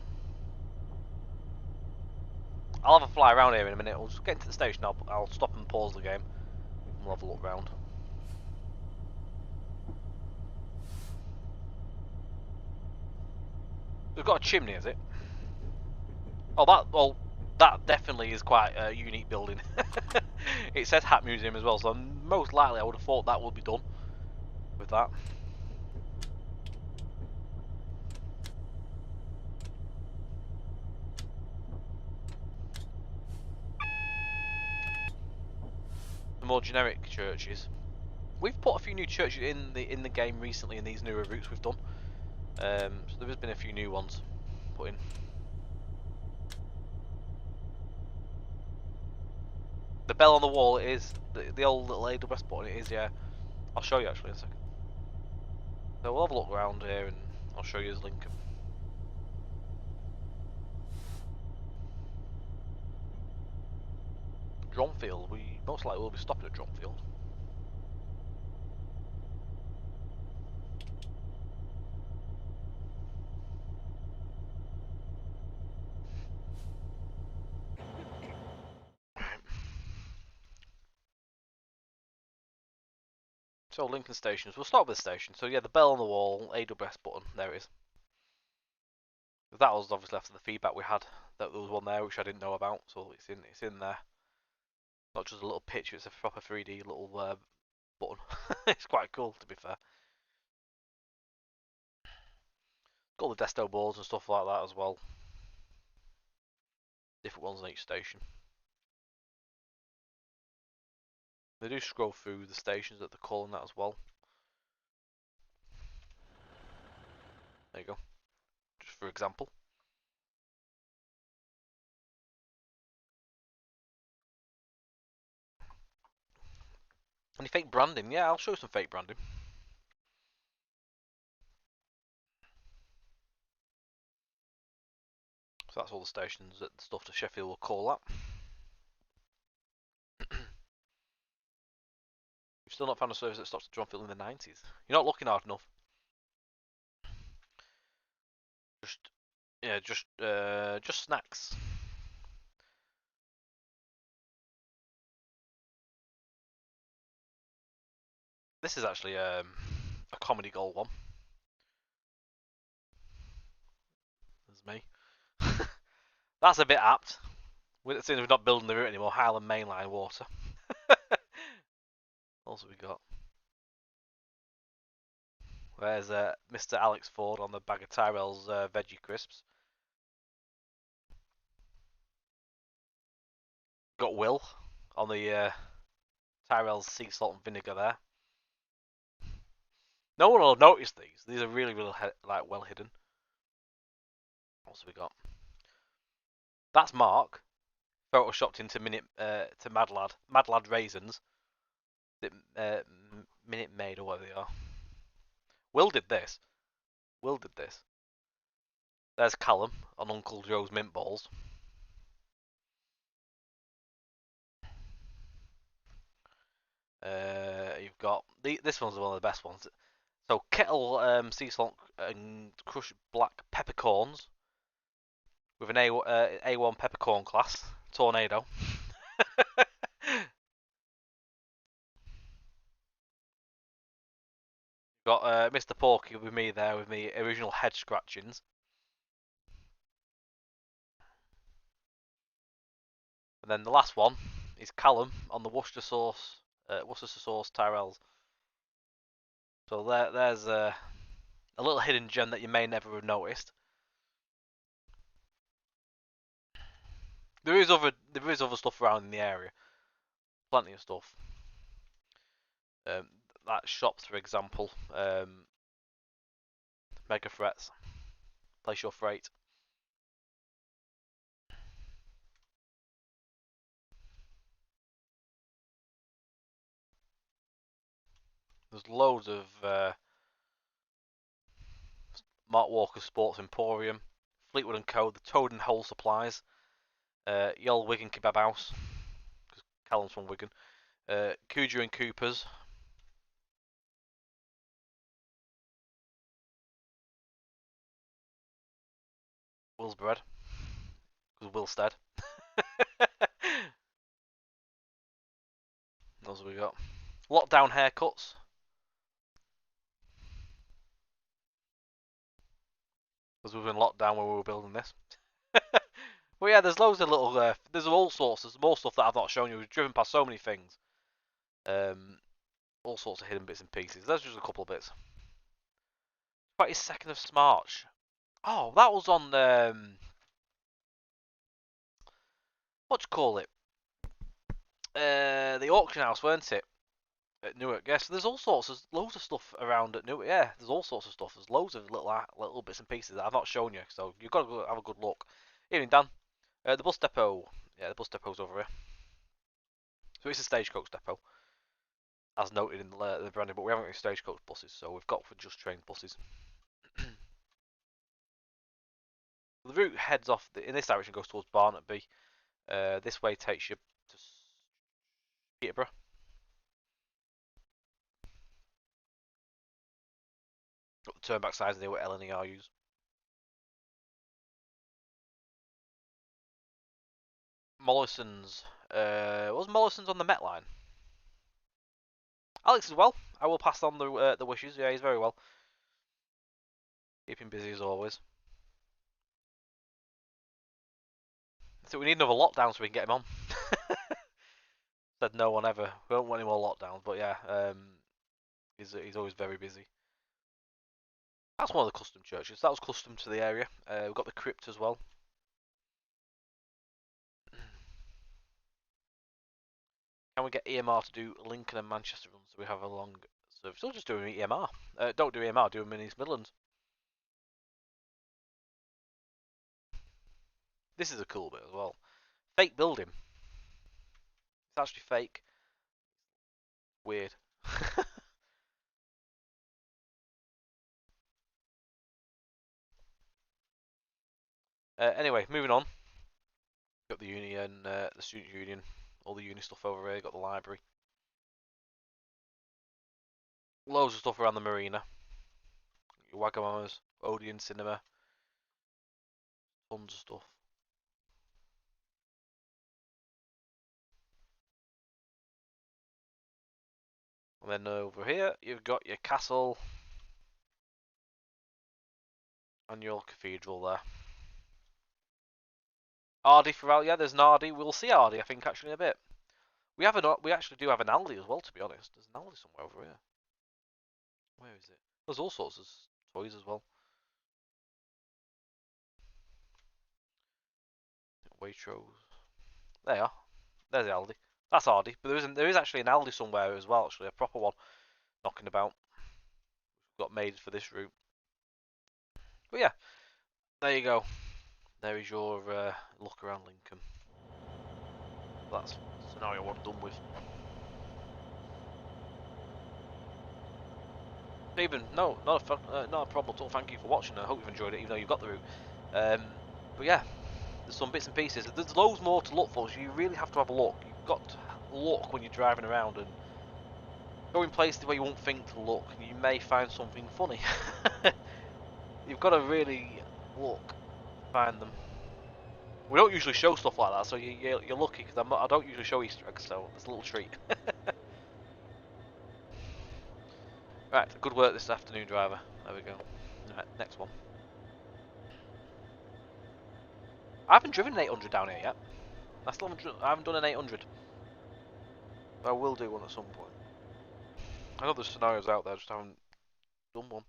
Speaker 2: I'll have a fly around here in a minute. We'll just get into the station. I'll stop and pause the game. And we'll have a look round. We've got a chimney, is it? Oh, that definitely is quite a unique building. It says Hat Museum as well, so most likely I would have thought that would be done with that. The more generic churches. We've put a few new churches in the game recently in these newer routes we've done. So there has been a few new ones put in. The bell on the wall is the old little AWS button. It is, yeah. I'll show you actually in a second. So we'll have a look around here and I'll show you his Lincoln. Dronfield. We most likely will be stopping at Dronfield. So Lincoln stations. We'll start with the station. So yeah, the bell on the wall, AWS button. There it is. That was obviously after the feedback we had that there was one there which I didn't know about. So it's in there. Not just a little picture. It's a proper 3D little button. It's quite cool, to be fair. Got all the desto boards and stuff like that as well. Different ones on each station. They do scroll through the stations that they're calling that as well. There you go. Just for example. Any fake branding? Yeah, I'll show you some fake branding. So that's all the stations that the stuff to Sheffield will call that. You've still not found a service that stops at Dronfield in the 90s. You're not looking hard enough. Just snacks. This is actually a comedy gold one. There's me. That's a bit apt. Since we're not building the route anymore, Highland Main Line water. Also we got. There's Mr. Alex Ford on the bag of Tyrell's veggie crisps. Got Will on the Tyrell's sea salt and vinegar there. No one will have noticed these. These are really, really like well hidden. What's we got? That's Mark, photoshopped into to Mad Lad raisins. Minute Maid or whatever they are. Will did this. There's Callum on Uncle Joe's mint balls. You've got this one's one of the best ones. So kettle sea salt and crushed black peppercorns with an A1 peppercorn class tornado. Got Mr. Porky with me there with me original head scratchings. And then the last one is Callum on the Worcestershire sauce Tyrells. So there's a little hidden gem that you may never have noticed. There is other stuff around in the area, plenty of stuff. That shops, for example, Mega Threats, Place Your Freight. There's loads of Mark Walker Sports Emporium, Fleetwood and Co, the Toad and Hole Supplies, Yol Wigan Kebab House, because Callum's from Wigan, Cooger and Coopers, Will's bread. Because Will's dead. Those we got. Lockdown haircuts. Because we were in lockdown when we were building this. Well, yeah, there's loads of little. There's all sorts. There's more stuff that I've not shown you. We've driven past so many things. All sorts of hidden bits and pieces. There's just a couple of bits. 22nd of March. Oh, that was on what do you call it? The auction house, weren't it? At Newark. Yeah, so there's all sorts. There's loads of stuff around at Newark. Yeah, there's all sorts of stuff. There's loads of little bits and pieces that I've not shown you. So you've got to go have a good look. Evening, Dan. The bus depot. Yeah, the bus depot's over here. So it's a stagecoach depot, as noted in the branding, but we haven't got any stagecoach buses, so we've got for just train buses. The route heads off in this direction, goes towards Barnaby. This way takes you to Peterborough. Got the turnback sides there what LNER use. Mollison's. Was Mollison's on the Met line? Alex as well. I will pass on the wishes. Yeah, he's very well. Keep him busy as always. So we need another lockdown so we can get him on. Said no one ever. We don't want any more lockdowns, but yeah, he's always very busy. That's one of the custom churches. That was custom to the area. We've got the crypt as well. Can we get EMR to do Lincoln and Manchester runs so we have a long service? Still just doing EMR. Don't do EMR, do them in East Midlands. This is a cool bit as well. Fake building. It's actually fake. Weird. Anyway, moving on. Got the union, the student union, all the uni stuff over here. Got the library. Loads of stuff around the marina. Your Wagamamas, Odeon Cinema. Tons of stuff. And then over here, you've got your castle and your cathedral there. Ardy for yeah, there's an Ardy. We'll see Ardy, I think, actually in a bit. We actually do have an Aldi as well, to be honest. There's an Aldi somewhere over here. Where is it? There's all sorts of toys as well. Waitrose. There you are. There's the Aldi. That's Aldi, but there is actually an Aldi somewhere as well, actually, a proper one knocking about. Got made for this route. But yeah, there you go. There is your look around Lincoln. That's scenario one done with. Stephen, no, not a problem at all. Thank you for watching. I hope you've enjoyed it, even though you've got the route. But yeah, there's some bits and pieces. There's loads more to look for, so you really have to have a look. You've got to look when you're driving around and go in places where you won't think to look. You may find something funny. You've got to really look to find them. We don't usually show stuff like that, so you're lucky because I don't usually show Easter eggs, so it's a little treat. Right, good work this afternoon, driver. There we go. Right, next one. I haven't driven an 800 down here yet. I haven't done an 800. But I will do one at some point. I know there's scenarios out there, just haven't done one.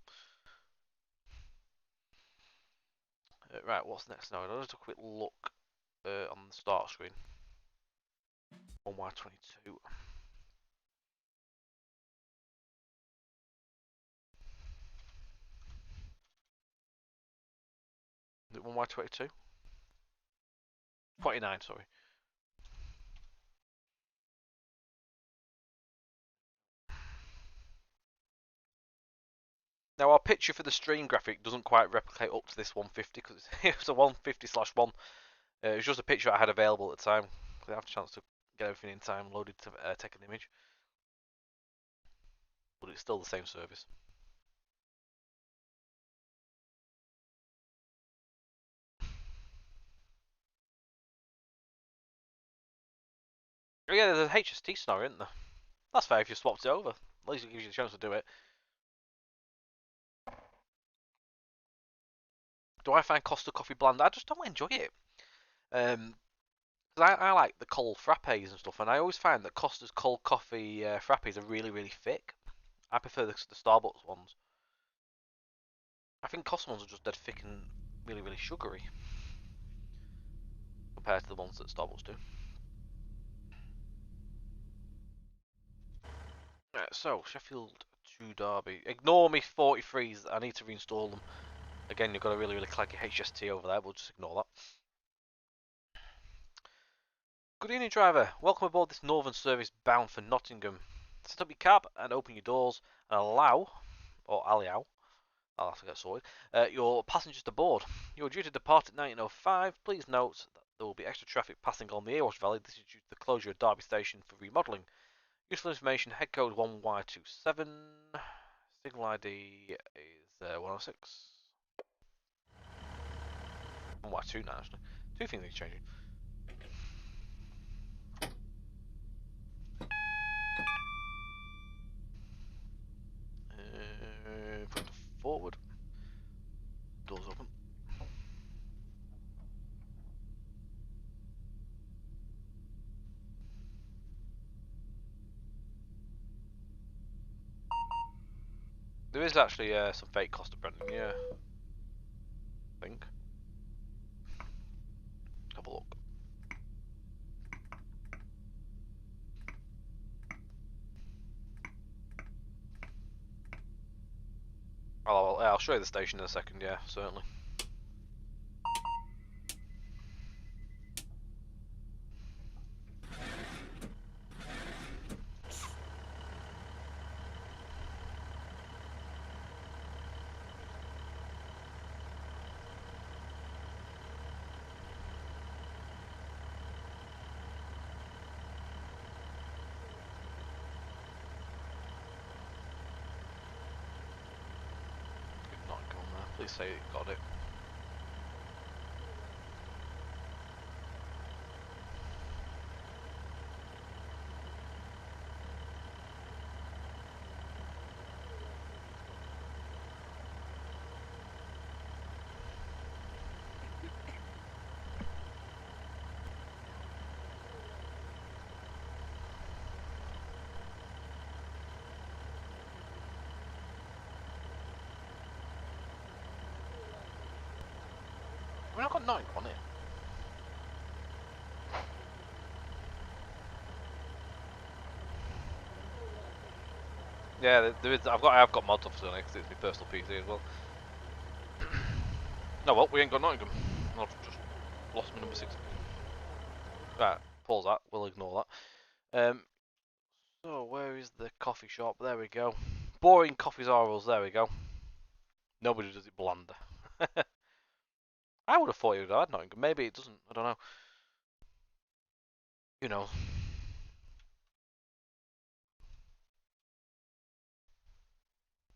Speaker 2: Right, what's the next scenario? I'll just have a quick look on the start screen. 1Y22. Is it 1Y22? 29, sorry. Now our picture for the stream graphic doesn't quite replicate up to this 150 because it's a 150/1. It was just a picture I had available at the time. I didn't have a chance to get everything in time loaded to take an image. But it's still the same service. Oh yeah, there's a HST scenario, isn't there? That's fair if you swapped it over. At least it gives you the chance to do it. Do I find Costa coffee bland? I just don't enjoy it. Because I like the cold frappes and stuff, and I always find that Costa's cold coffee frappes are really, really thick. I prefer the Starbucks ones. I think Costa ones are just dead thick and really, really sugary compared to the ones that Starbucks do. Right, so Sheffield to Derby. Ignore me 43s. I need to reinstall them. Again, you've got a really, really claggy HST over there. We'll just ignore that. Good evening, driver. Welcome aboard this northern service bound for Nottingham. Set up your cab and open your doors and allow I'll have to get sorted. Your passengers to board. You're due to depart at 19:05. Please note that there will be extra traffic passing on the Erewash Valley. This is due to the closure of Derby Station for remodelling. Useful information, head code 1Y27. Signal ID is 106. 1Y29 actually. Two things are changing. Put it forward. Doors open. There is actually some fake Costa branding, yeah. I think. Have a look. I'll show you the station in a second, yeah, certainly. Not go on there. Please say it got it. I mean, I've got 9 on it. Yeah, there is. I've got mods obviously on it because it's my personal PC as well. No, well, we ain't got Nottingham. I've just lost my number 6. Right, pause that. We'll ignore that. So where is the coffee shop? There we go. Boring coffees are us. There we go. Nobody does it blander. I would have thought it would have had Nottingham. Maybe it doesn't. I don't know. You know.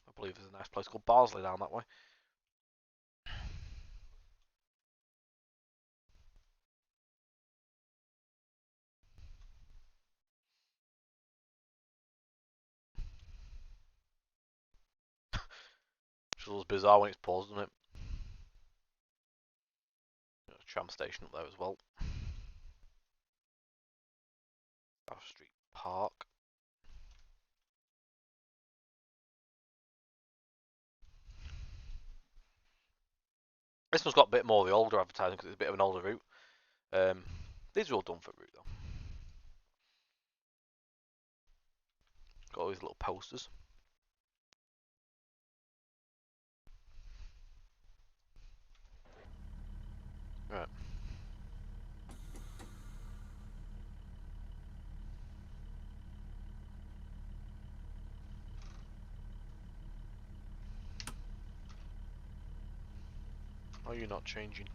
Speaker 2: I believe there's a nice place called Barnsley down that way. Which is bizarre when it's paused, isn't it? There's a tram station up there as well. South Street Park. This one's got a bit more of the older advertising because it's a bit of an older route. These are all done for route though. Got all these little posters. Right. Are you not changing?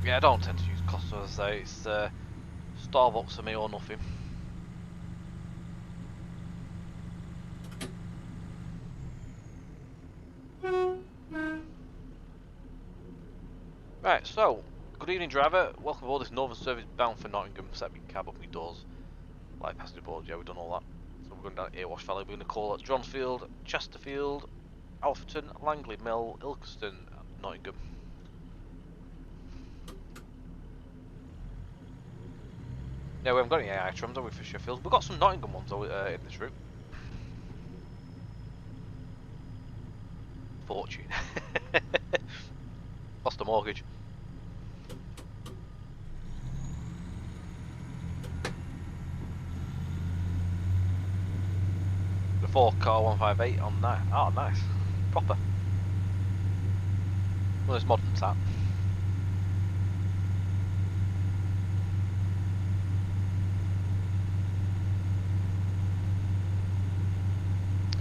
Speaker 2: Yeah, I don't tend to use Costa, as I say. It's Starbucks for me or nothing. Right, so, good evening driver, welcome aboard this Northern Service bound for Nottingham. Set up your cab, open your doors, light passenger board, yeah, we've done all that. So we're going down Earwash Valley, we're going to call at Johnsfield, Chesterfield, Alfreton, Langley Mill, Ilkeston, and Nottingham. Yeah, we haven't got any AI trams, have we, for Sheffield? We've got some Nottingham ones in this route. Fortune. Lost a mortgage. The 4-car 158 on that. Oh, nice. Proper. Well, it's modern, that.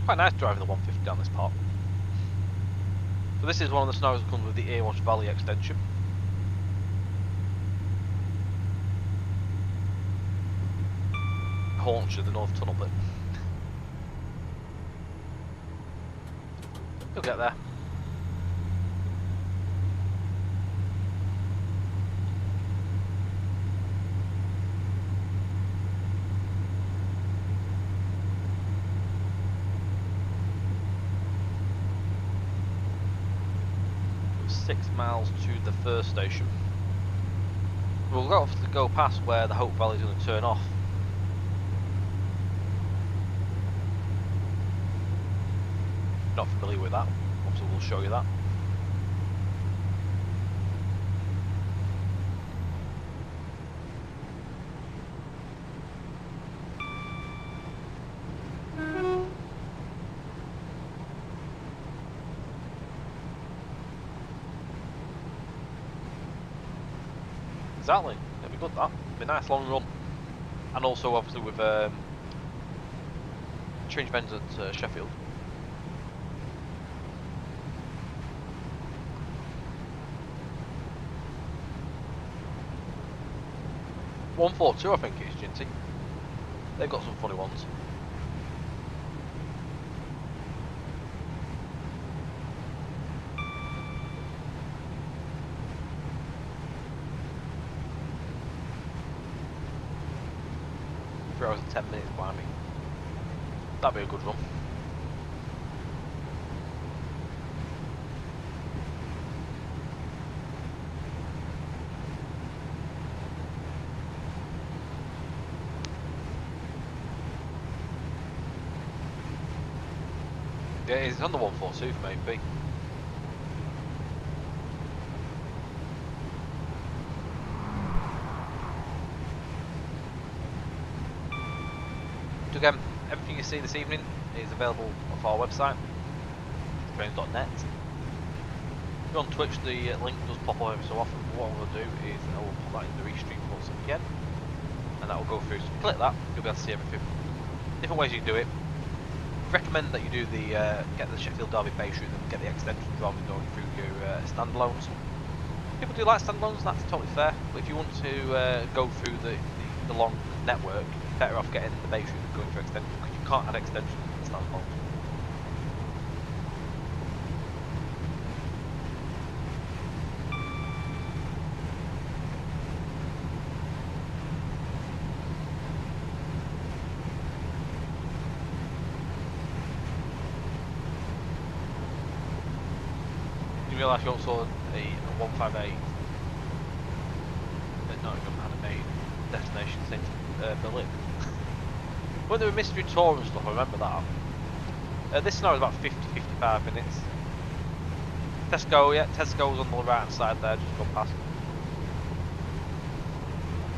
Speaker 2: Quite nice driving the 150 down this part. So this is one of the scenarios that comes with the Earwash Valley extension. Haunch, the North Tunnel bit. You'll get there. It's 6 miles to the first station. We'll obviously go past where the Hope Valley is going to turn off. Not familiar with that, obviously we'll show you that. Exactly, it'll be good that. It'll be a nice long run. And also obviously with change of ends at Sheffield. $142 I think it is, Ginty. They've got some funny ones. Hours and 10 minutes climbing. That'd be a good run. Yeah, it's on the 142 for maybe. Again, everything you see this evening is available off our website, trains.net. If you're on Twitch, the link does pop up every so often. What I'm going to do is I will put that in the restream once again, and that will go through. So click that, you'll be able to see everything. Different ways you can do it. Recommend that you do the get the Sheffield Derby base route and get the extensions rather than going through your standalones. People do like standalones, that's totally fair. But if you want to go through the long network, you're better off getting the base route than going through extensions, because you can't add extensions to the standalones. You realise you also a 158 that Nottingham had a main destination since Berlin. When there were mystery tour and stuff, I remember that. This scenario is about 50-55 minutes. Tesco, yeah, Tesco's on the right hand side there, just gone past.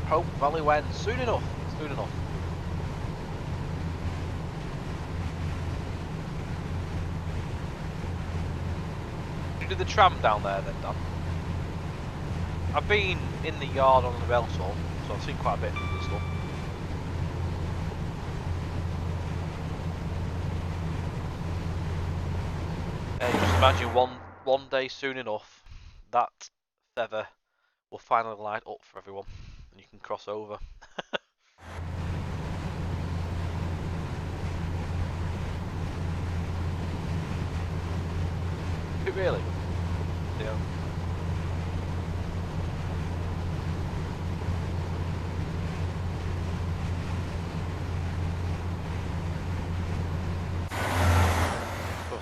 Speaker 2: Hope Valley when? Soon enough, soon enough. You do the tram down there then, Dan? I've been in the yard on the rail tour, so I've seen quite a bit of the stuff. Just imagine one day soon enough, that feather will finally light up for everyone, and you can cross over. It really? Yeah.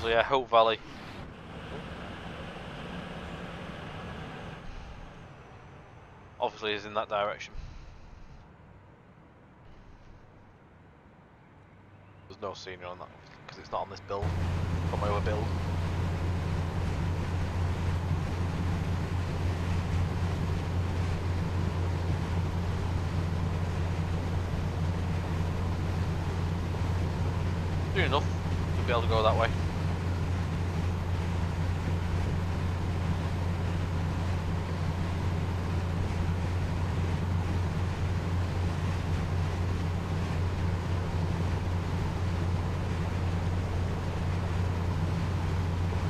Speaker 2: So yeah, Hope Valley. Obviously is in that direction. There's no scenery on that, obviously, because it's not on this build. It's on my other build. Soon enough, you'll be able to go that way.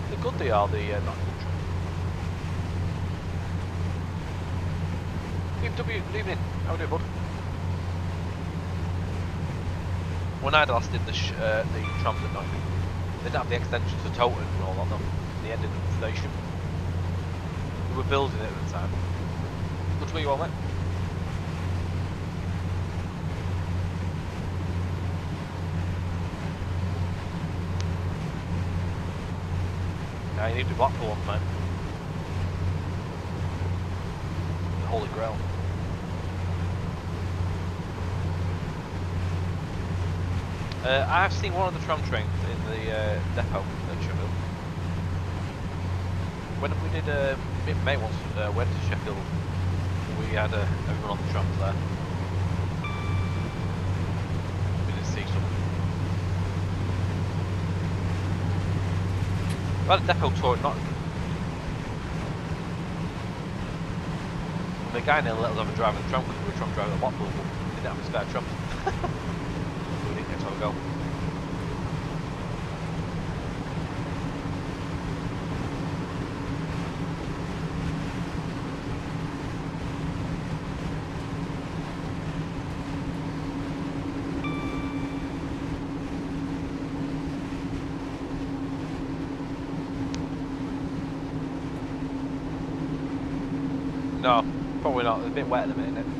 Speaker 2: They're good, they are, the Nottingham. BMW, good evening. How are you doing, bud? When I last did the trams at Nottingham, they didn't have the extension to Toten and all that though. They ended at the station. We were building it at the time. Which way you all went? Yeah, you need to Blackpool one time. The Holy Grail. I've seen one of the tram trains in the depot at Sheffield. When we did Midland Main once, went to Sheffield, we had everyone on the trams there. We did see some. We had a depot tour at Nottingham. And the guy nearly let us have a drive in the tram because we were trying to drive at Blackpool, but he didn't have a spare tram. We didn't get to have a go. No, probably not. It's a bit wet at the minute, isn't it?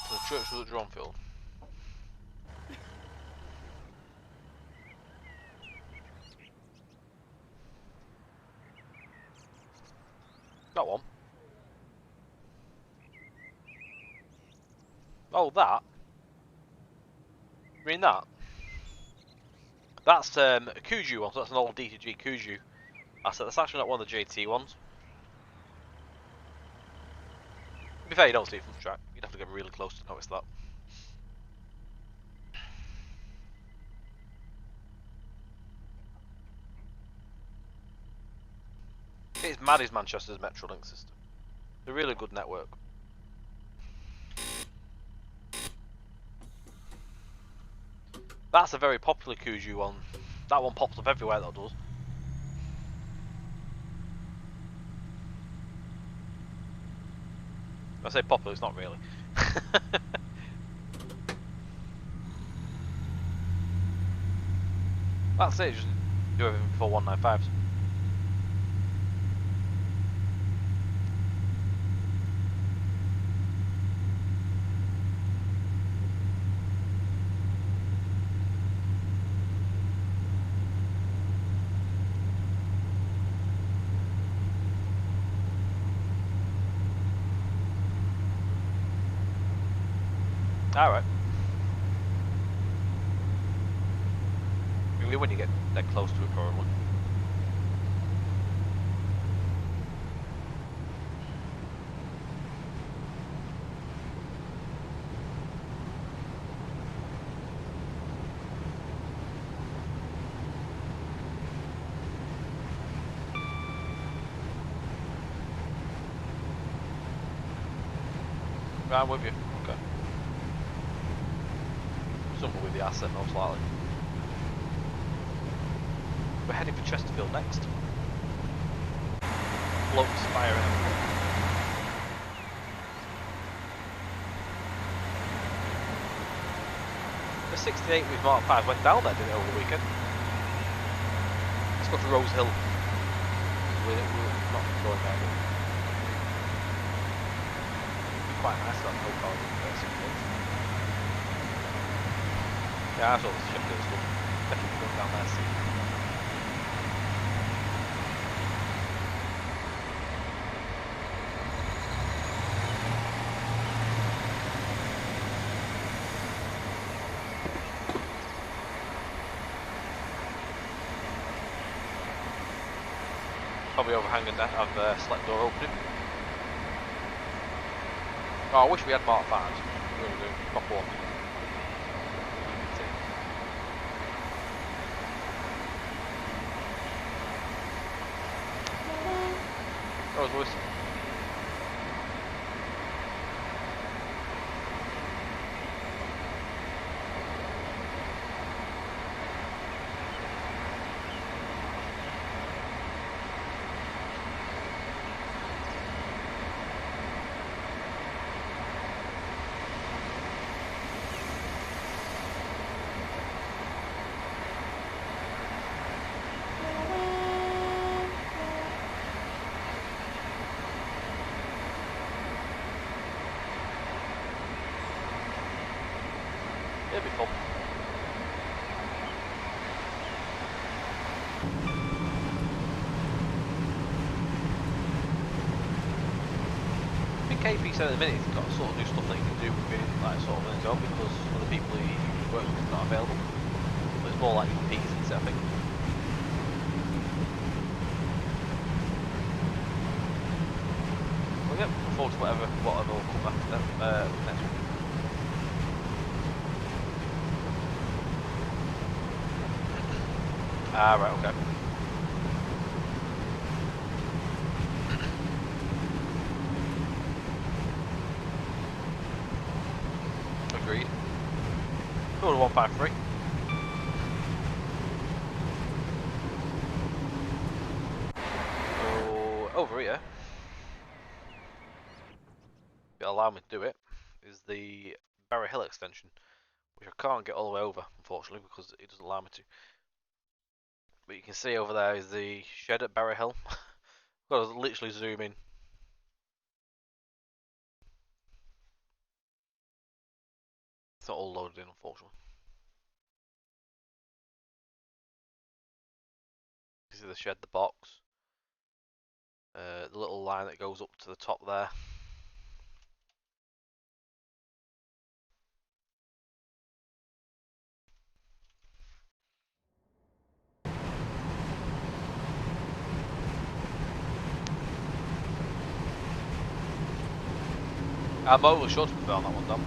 Speaker 2: So the church was at Dronfield. That one. Oh, that? You mean that? That's a Kuju one, so that's an old DTG Kuju. That's actually not one of the JT ones. To be fair, you don't see it from the track. You'd have to get really close to notice that. It's mad is Manchester's Metrolink system. It's a really good network. That's a very popular Kuju one. That one pops up everywhere, that does. I say popular, it's not really. That's it, just do everything before 195s. Alright. When you get that close to it, probably. Right, I'm with you. Okay. Somewhere with the asset, most likely. We're heading for Chesterfield next. Blokes firing everything. The 68 with Mark 5 went down there, didn't it, over the weekend? Let's go to Rose Hill. We're not going there. It'd be quite nice to have a hotel in the 68. Yeah, I saw this Sheffield stuff. Definitely going down there soon. Probably overhanging that, have select door opening. Oh, I wish we had Mark 5s. We really do. Proper ones. Rose Lewis. It'll be fun. I think KP said at the minute he's got sort of new stuff that he can do within like sort of on his own because other people he works with are not available. But it's more like P's, isn't it, I think. Well, yeah, look forward to whatever will come after that next week. Ah, right, okay. Agreed. Go to 153. So, over here, if it'll allow me to do it, is the Barry Hill extension, which I can't get all the way over, unfortunately, because it doesn't allow me to. But you can see over there is the shed at Barry Hill. Got to literally zoom in. It's not all loaded in, unfortunately. This is the shed, the box. The little line that goes up to the top there. I'm over sure to put on that one, Dom.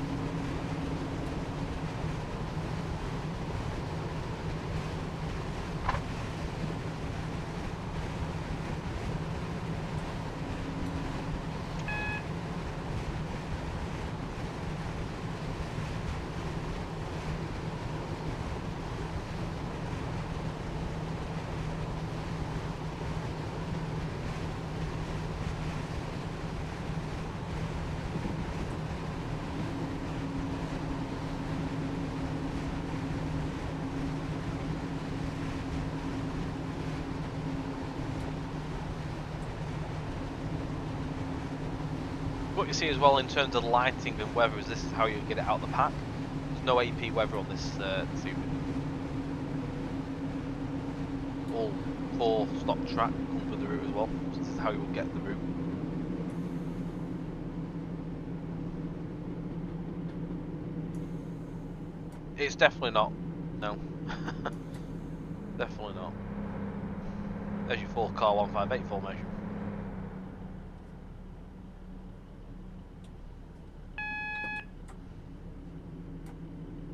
Speaker 2: What you see as well in terms of lighting and weather is this is how you get it out of the pack. There's no AP weather on this evening. All 4 stop track comes with the route as well. So this is how you would get the route. It's definitely not. No. Definitely not. There's your 4 car 158 formation.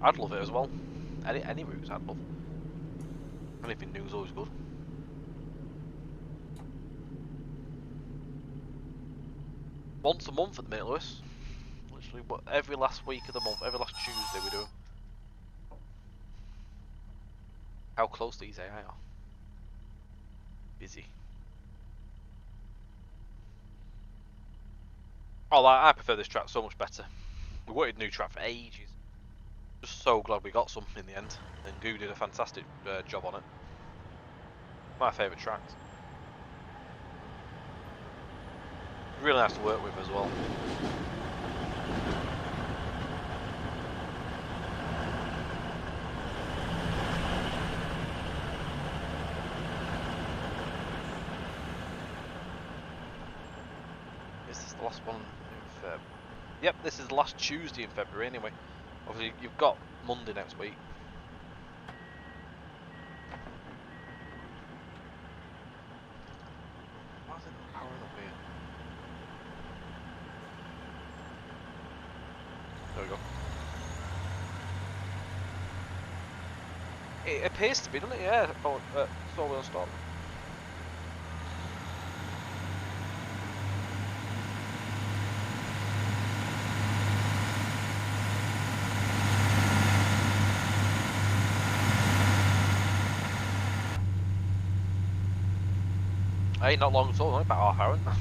Speaker 2: I'd love it as well. Any routes I'd love. Anything new is always good. Once a month at the minute, Lewis. Which actually, but every last week of the month, every last Tuesday we do them. How close these AI are. Busy. Oh, I prefer this track so much better. We wanted a new track for ages. Just so glad we got some in the end. And Goo did a fantastic job on it. My favourite tracks. Really nice to work with as well. Is this the last one in Feb? Yep, this is the last Tuesday in February anyway. Obviously, you've got Monday next week. Why is it not powering up here? There we go. It appears to be, doesn't it? Yeah, slowly on stop. Hey, not long at all, only about half hour, isn't it?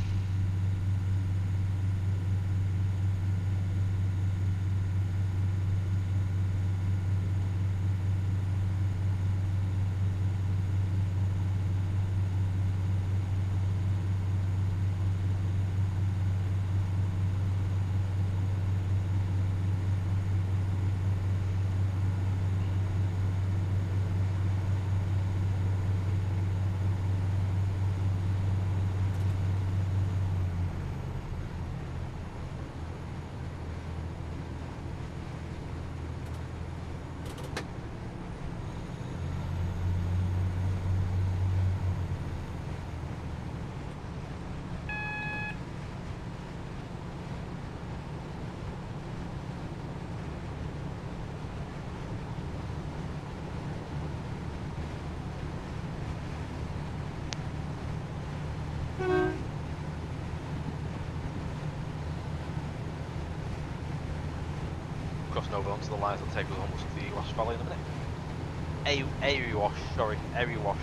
Speaker 2: Crossing over onto the lines that take us almost to the last valley in a minute. Airy wash, sorry, airy wash.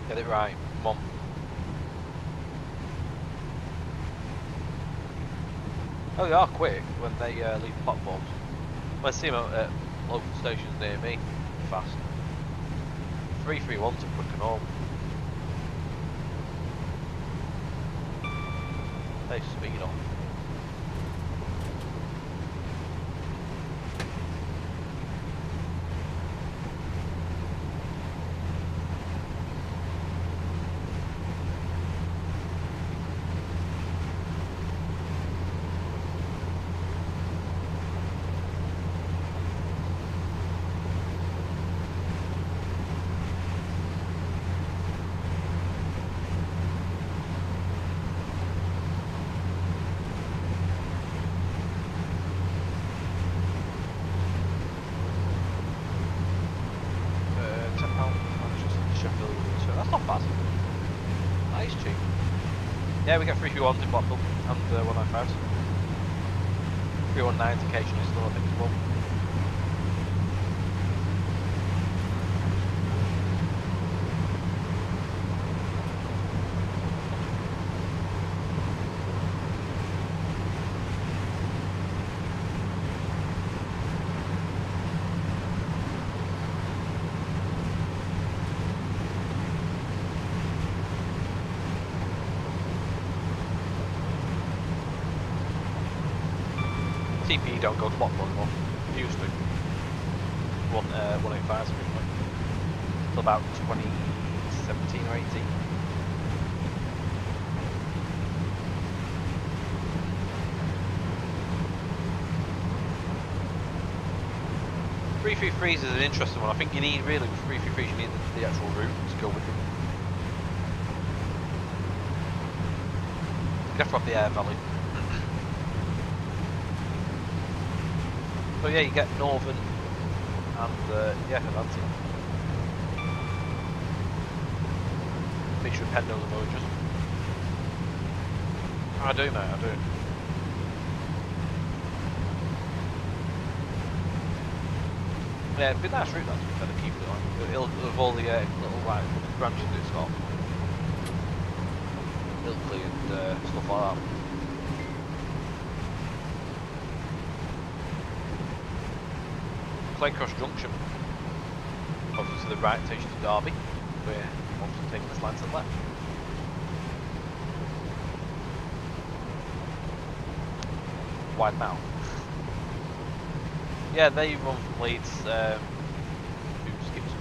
Speaker 2: Get it right, come on. Oh, they are quick when they leave platforms. When I see them at local stations near me, fast. 331's are quick and all. They speed up. Yeah, we get 331s in Blackpool and 195s. 319s occasionally still, I think, as well. TPE don't go to Blackpool anymore. They used to. 185s originally. Till about 2017 or 18. .333s is an interesting one. I think you need, really, with 333s, you need the actual route to go with them. You have to have the air valley. So yeah, you get Northern and yeah, Atlantic. Mixture of Pendos and Vosges. I do, mate, I do. Yeah, it'd be a nice route that to be fair to keep it on. It'll with all the little like branches it's got. Ilkley and stuff like that. Claycross Junction. Obviously to the right takes you to Derby, where obviously taking this line to the left. Wide mouth. Yeah, they run from Leeds to Skipton.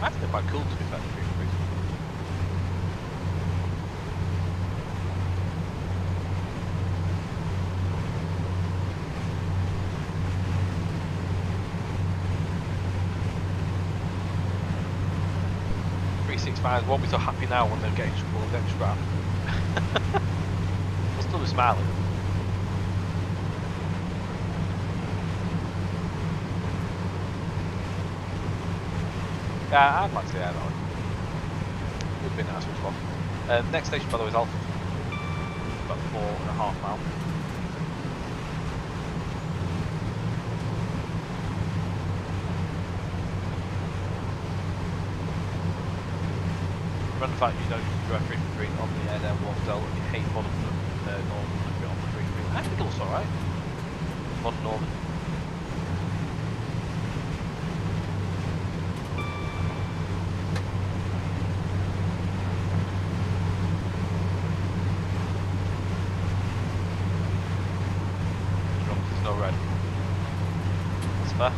Speaker 2: I think they're quite cool to be fair. 365s won't be so happy now when they're getting full of extra. They'll still be smiling. Yeah, I'd like to get that one. It would be nice as well. Next station, by the way, is Alpha. About 4.5 miles. Run the fact you don't use the direct 3 on the air Wharfdale, you hate modern Northern if you're on the 3. I think it looks alright. Modern Northern. There's no red. That's fair.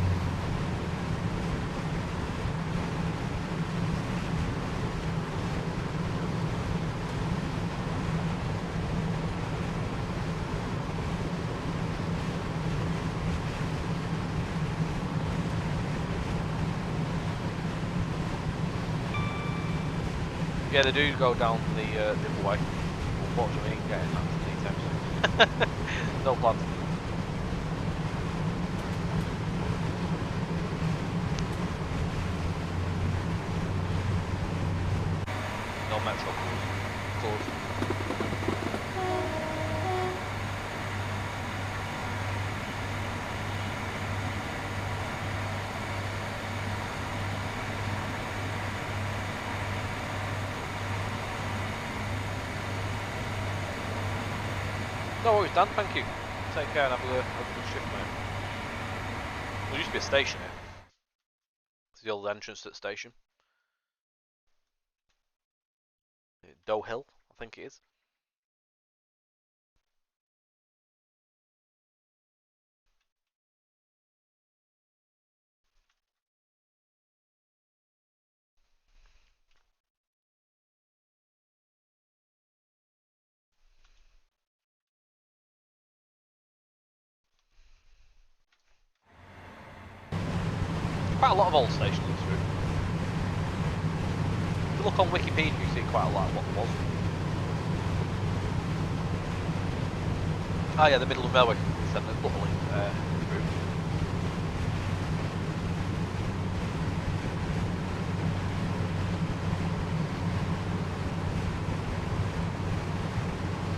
Speaker 2: Yeah, they do go down the other way. Unfortunately, ain't getting that anytime soon. No plans. No metro closed. No worries, Dan, thank you. Take care and have a good shift, mate. There used to be a station here. It's the old entrance to the station. Doe Hill, I think it is. Quite a lot of old stations on this route. If you look on Wikipedia, you see quite a lot of what there was. Ah, yeah, the Midland Railway Centre, luckily, route.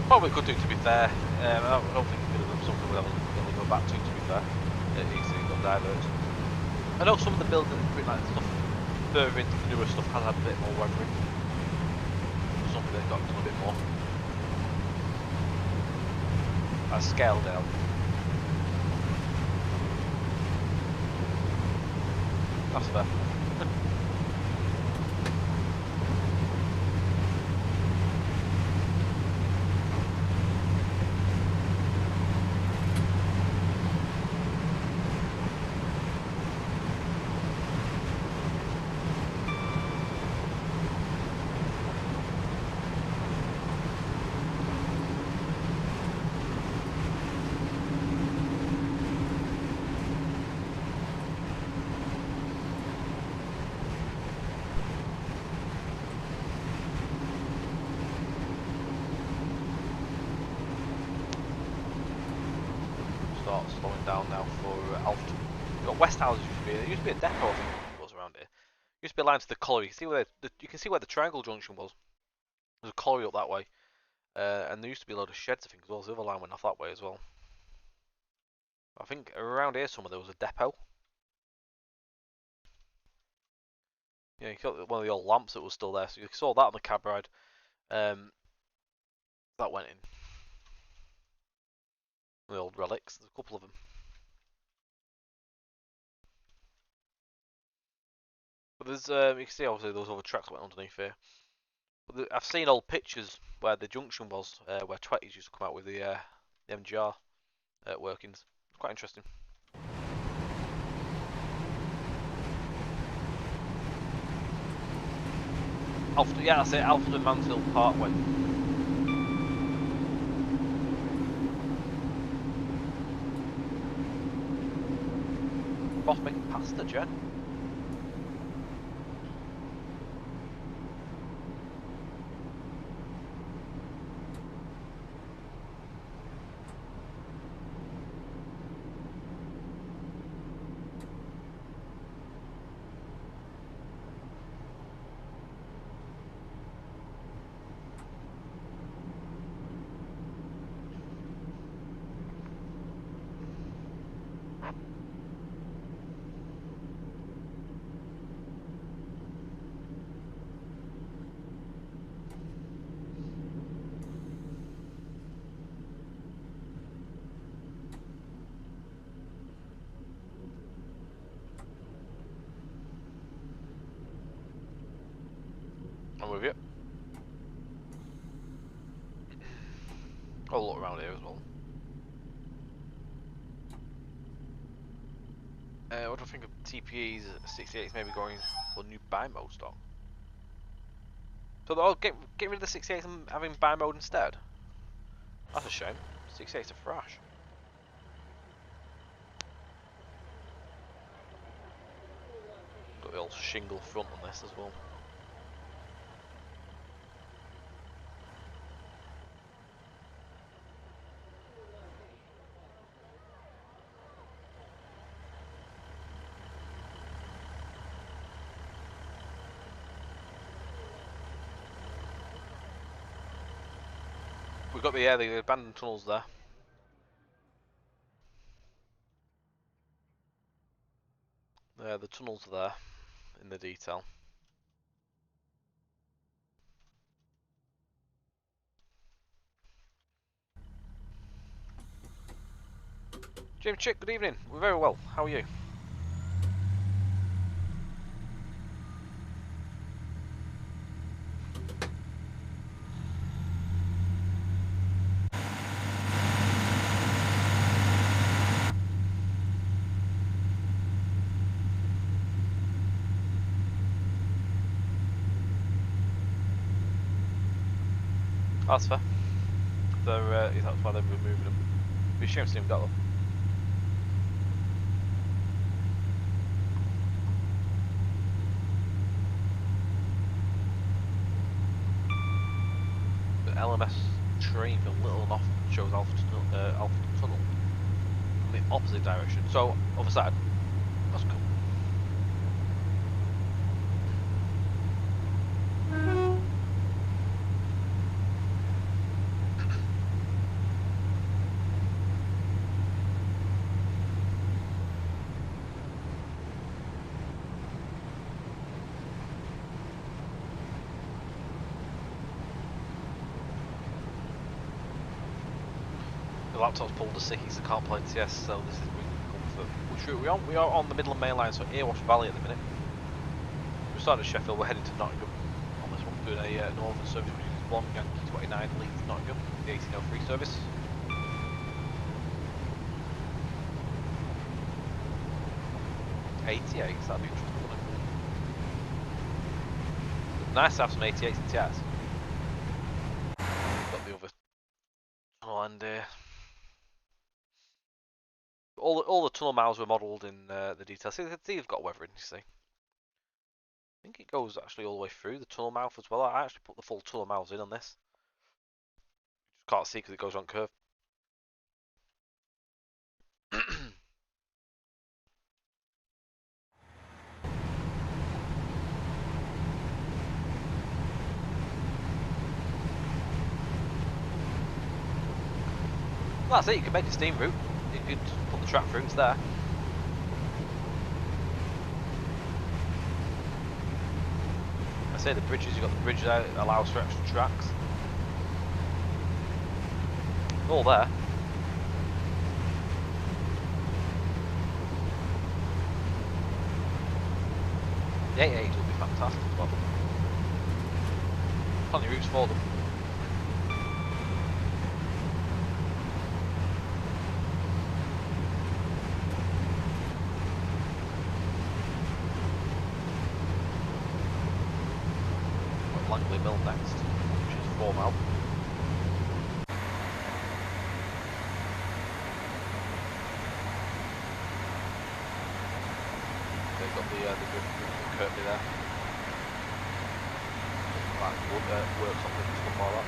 Speaker 2: Probably could do, to be fair. I don't think it could have done something we'll really go back to be fair. Easily got diverted. I know some of the buildings, like stuff further into the newer stuff, has had a bit more weathering. Something they've got done a bit more. That's scaled down. That's fair. start slowing down now for Alfton. You've got West Houses used to be. There used to be a depot, I think it was around here. Used to be a line to the colliery. You can see where the Triangle Junction was. There's a colliery up that way, and there used to be a load of sheds, I think, as well. So the other line went off that way as well. I think around here somewhere there was a depot. Yeah, you got one of the old lamps that was still there, so you saw that on the cab ride. That went in. The old relics, there's a couple of them. But there's, you can see obviously those other tracks went underneath here. But I've seen old pictures where the junction was, where 20s used to come out with the MGR workings. It's quite interesting. Alfton, yeah, that's it, Alfton and Mansfield Parkway. Boss making pasta, Jen. I'm with you. I'll look around here as well. What do I think of TPE's 68s maybe going for new buy mode stock? So they'll get rid of the 68s and having buy mode instead? That's a shame. 68s are fresh. Got the old shingle front on this as well. We've got the abandoned tunnels there. The tunnels are there in the detail. Jim Chick, good evening. We're very well. How are you? That's fair. That's why they're removing them. It'd be a shame to see them go though. The LMS train from Little off shows Alpha Tunnel from the opposite direction. So, other side. That's cool. The laptop's pulled the sickies, I can't play TS, so this is really comfort. Which route are we on? We are on the Midland Main Line, so Earwash Valley at the minute. We started at Sheffield, we're heading to Nottingham on this one, doing a northern service which is 1 Yankee 29 Leeds Nottingham, the 1803 service. '88s, that'd be interesting, wouldn't it? Nice to have some 88s and TS. Got the other tunnel and all the tunnel miles were modelled in the details. See, they've got weathering, you see. I think it goes actually all the way through the tunnel mouth as well. I actually put the full tunnel miles in on this. Just can't see because it goes on curve.
Speaker 1: Well, that's it. You can make a steam route. You could put the track through. It's there. I say the bridges. You've got the bridge there. It allows for extra tracks. All there. The 880 will be fantastic as well. Plenty of routes for them. Langley Mill next, which is 4 mile. They've got the Kirkby there. Like works on things, stuff like that.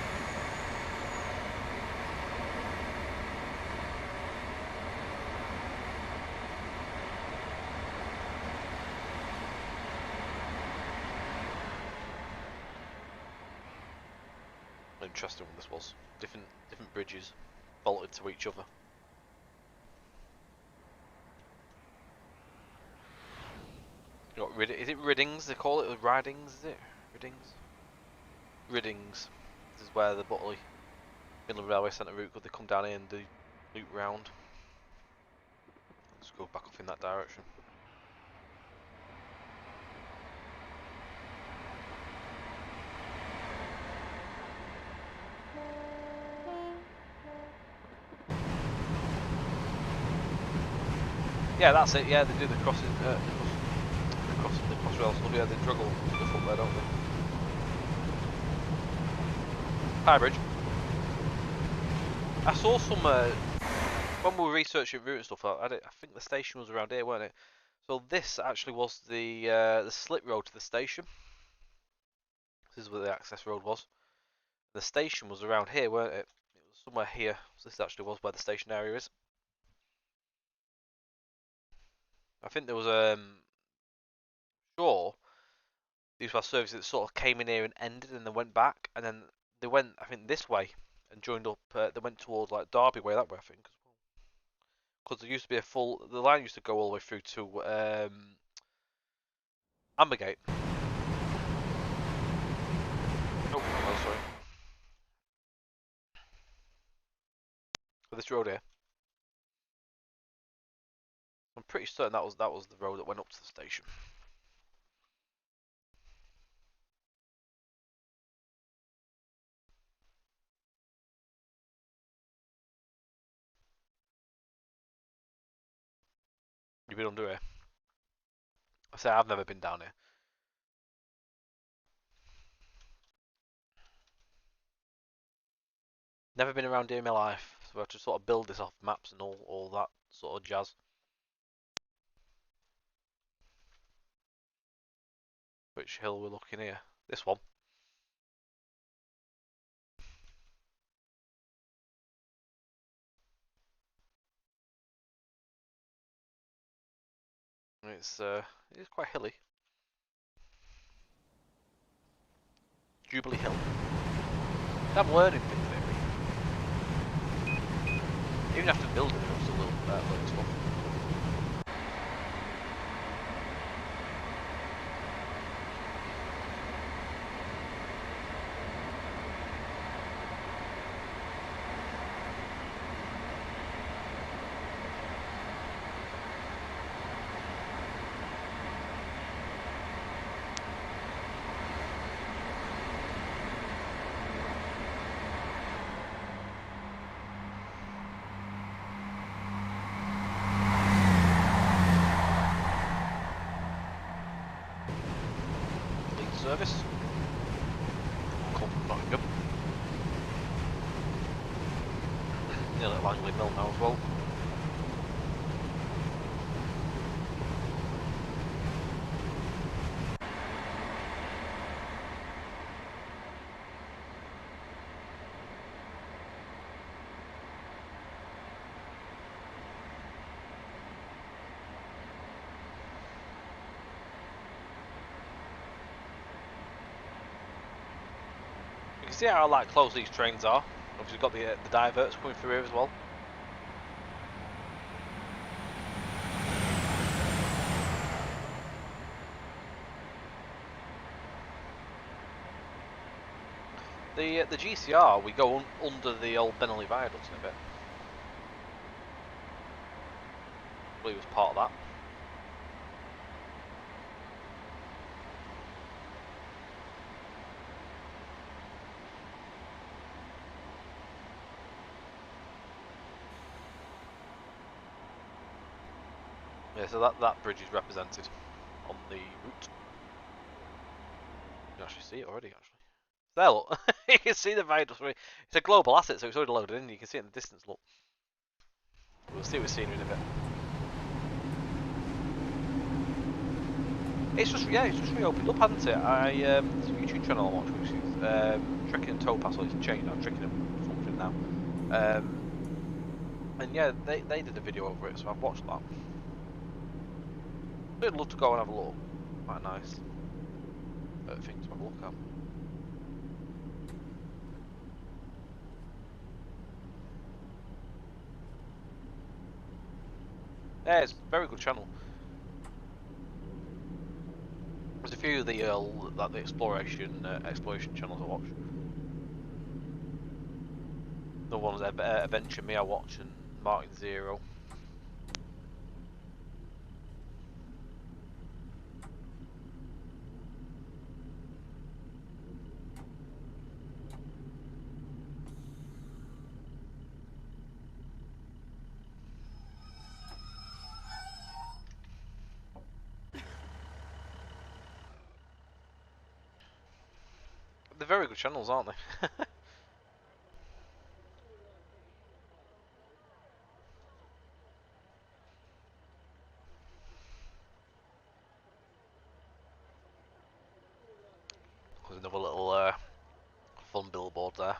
Speaker 1: Interesting one this was. Different bridges bolted to each other. You got is it Riddings they call it, or Ridings, is it? Riddings? Riddings. This is where the Butterley Midland Railway Centre route, could they come down here and do loop round. Let's go back off in that direction. Yeah, that's it. Yeah, they do the crossing, the crossrail stuff. Yeah, they juggle stuff up there, don't they? High Bridge. I saw some when we were researching route and stuff. I think the station was around here, weren't it? So this actually was the slip road to the station. This is where the access road was. The station was around here, weren't it? It was somewhere here. So this actually was where the station area is. I think there was sure these were services that sort of came in here and ended, and then went back, and then they went, I think, this way and joined up. They went towards like Derby way that way, I think, because there used to be the line used to go all the way through to Ambergate. Oh, sorry. For this road here, I'm pretty certain that was the road that went up to the station. You've been under here. I say I've never been down here. Never been around here in my life, so I had to sort of build this off maps and all that sort of jazz. Which hill we're looking here? This one. It's quite hilly. Jubilee Hill. I'm learning things here. Even after building it, it's a little stuff. Service. Come from Nottingham. Nearly at Langley Mill now as well. You can see how like close these trains are. Obviously, you've got the diverts coming through here as well.
Speaker 2: the GCR, we go under the old Benelli Viaduct in a bit. I believe it was part of that. Yeah, so that bridge is represented on the route. You can actually see it already, actually. There, look. You can see the viaduct. It's a global asset, so it's already loaded in. You can see it in the distance, look. We'll see what scenery in a bit. It's just reopened up, hasn't it? It's a YouTube channel I watch, which is Trekking and Towpath, so it's changed now, Trekking and something now. And yeah, they did a video over it, so I've watched that. I'd love to go and have a look. Quite a nice thing to have a look at. Yeah, it's a very good channel. There's a few of the like the exploration channels I watch. The ones Adventure Me I watch and Martin Zero. They're very good channels, aren't they? There's another little fun billboard there.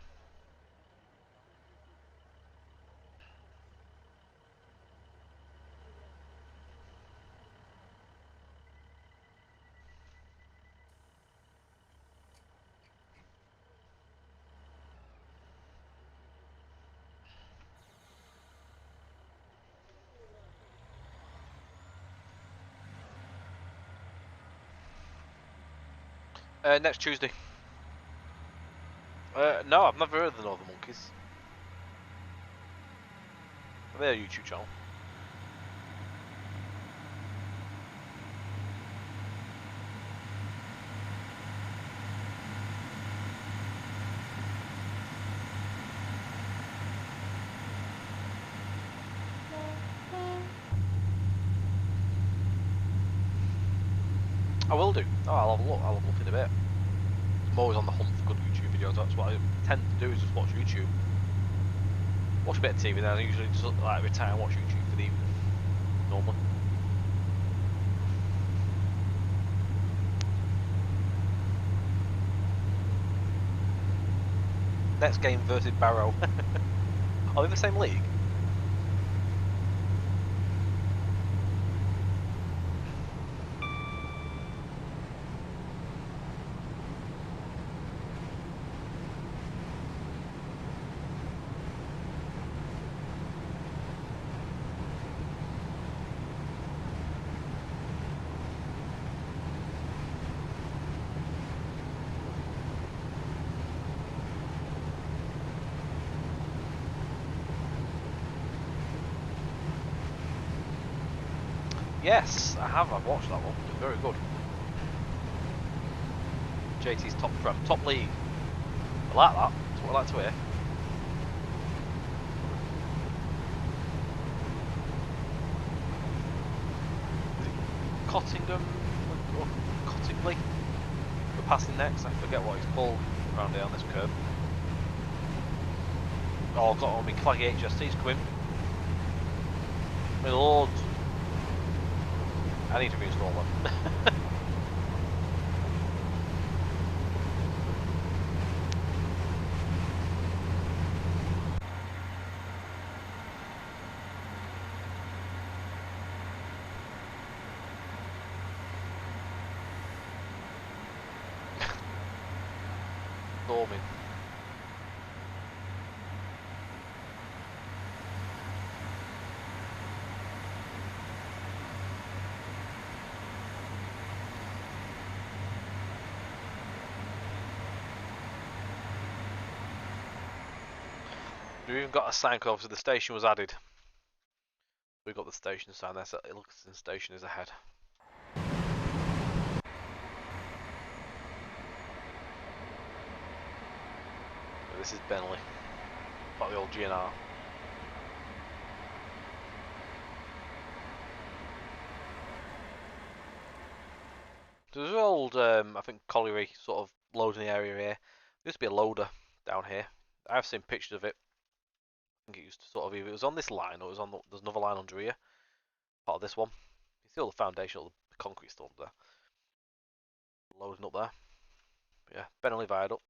Speaker 2: Next Tuesday. No, I've never heard of the Northern Monkeys. They're a YouTube channel. I will do. Oh, I'll have a look. I'll have a look in a bit. I'm always on the hunt for good YouTube videos. That's what I tend to do, is just watch YouTube. Watch a bit of TV, then I usually just like retire and watch YouTube for the evening. Normally. Next game versus Barrow. Are they in the same league? Yes, I have. I've watched that one. It's very good. JT's top league. I like that. That's what I like to hear. Cottingham or Cottingley. We're passing next. I forget what it's called around here on this curve. Oh, I've got all my claggy HSTs coming. My lord. I need to reinstall them. Storming. We've even got a sign because obviously the station was added. We've got the station sign there, so Ilkeston station is ahead. This is Bentley, part of the old GNR. So there's an old, I think, colliery sort of loading area here. There used to be a loader down here. I've seen pictures of it. I think it used to sort of either it was on this line or it was on there's another line under here, part of this one. You see all the foundation, all the concrete still there, loading up there. But yeah, Bentley Viaduct.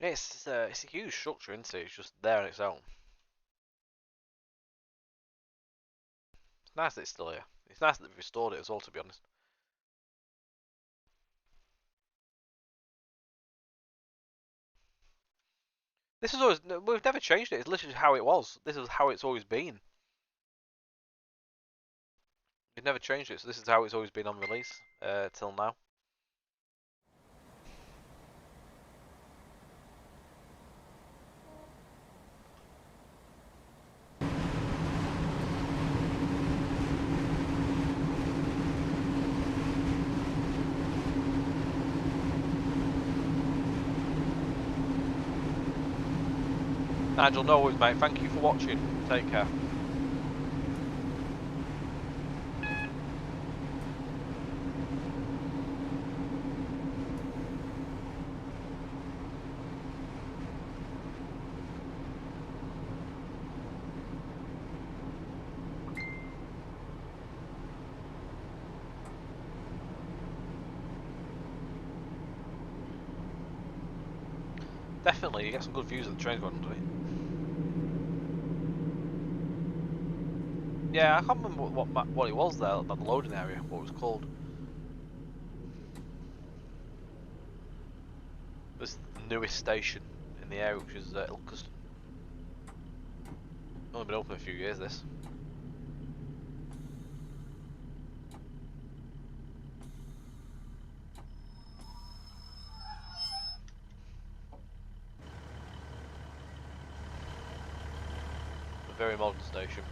Speaker 2: Yeah, it's a huge structure, isn't it? It's just there on its own. It's nice that it's still here. It's nice that they've restored it as well, to be honest. This is always we've never changed it. It's literally how it was. This is how it's always been. We've never changed it, so this is how it's always been on release till now. Nigel, no worries, mate. Thank you for watching. Take care. Definitely, you get some good views of the train going under it. Yeah, I can't remember what it was there, about the loading area, what it was called. It was the newest station in the area, which is Ilkeston. Only been open a few years, this. A very modern station.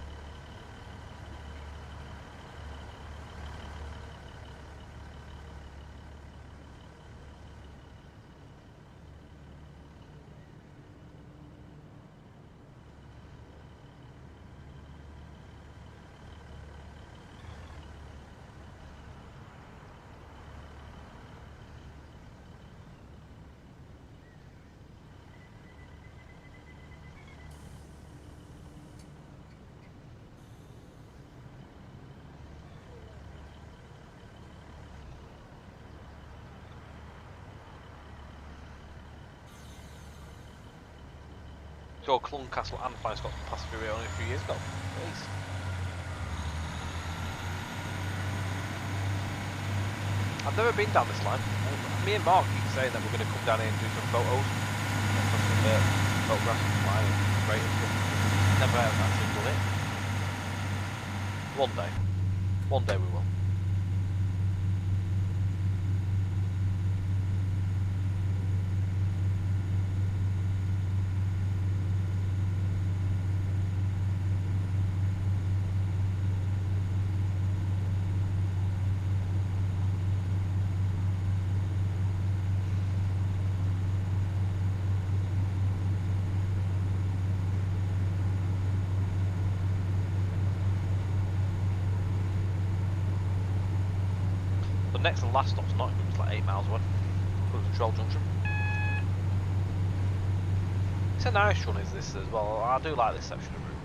Speaker 2: Your Clun Castle and Flying Scott passed through it only a few years ago. Jeez. I've never been down this line. Me and Mark keep saying that we're going to come down here and do some photos. Some photographs of the line and great and stuff. Never actually done it. One day. One day we will. The next and last stop's Nottingham, it's like 8 miles away. From the Control Junction. It's a nice run, is this as well. I do like this section of route.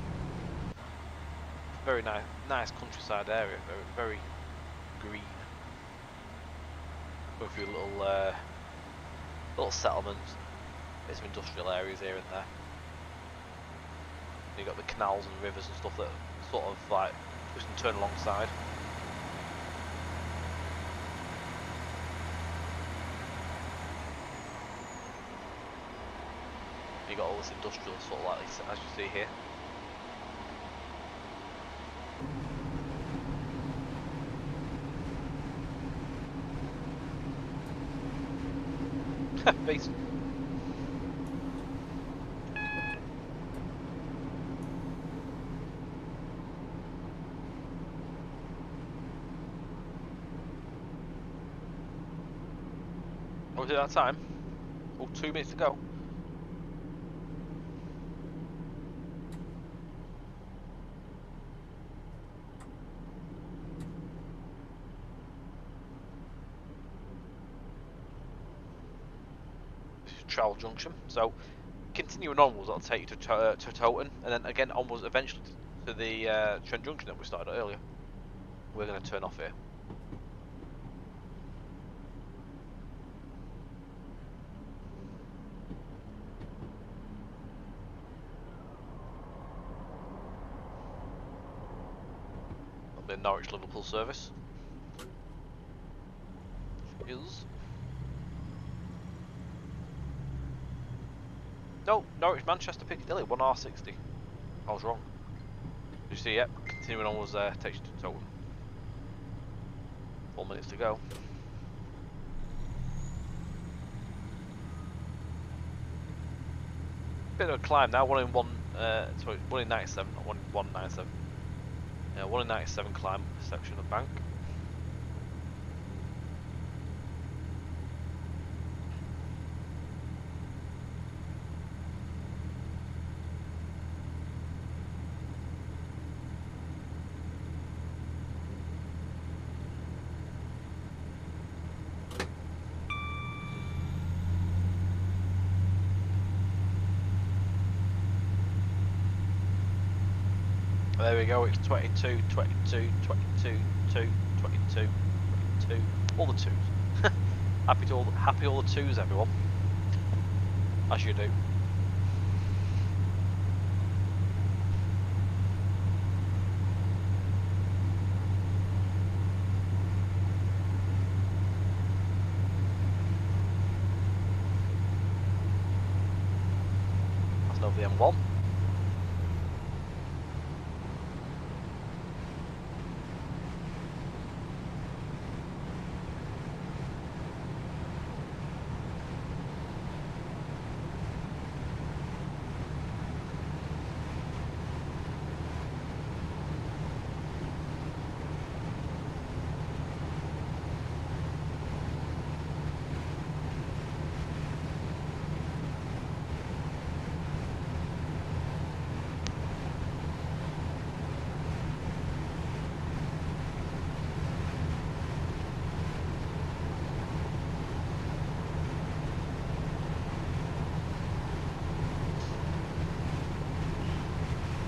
Speaker 2: Very nice countryside area. Very green. Go through little settlements. There's some industrial areas here and there. You got the canals and rivers and stuff that sort of like just can turn alongside. You got all this industrial sort of like this, as you see here. Beast. Was it that time? Oh, 2 minutes to go. This is Trowell Junction. So, continuing onwards, that'll take you to Towton, and then again onwards eventually to the Trent Junction that we started at earlier. We're going to turn off here. The Norwich Liverpool service is no Norwich Manchester Piccadilly 1R60. I was wrong. You see, yep. Continuing onwards there takes you to Towton. 4 minutes to go. Bit of a climb now. One in 97, not 197. Yeah, 1 in 97 climb section of bank. There we go, it's 22, 22, 22, 2, 22, 22, all the twos. happy all the twos, everyone. As you do. That's over the M1.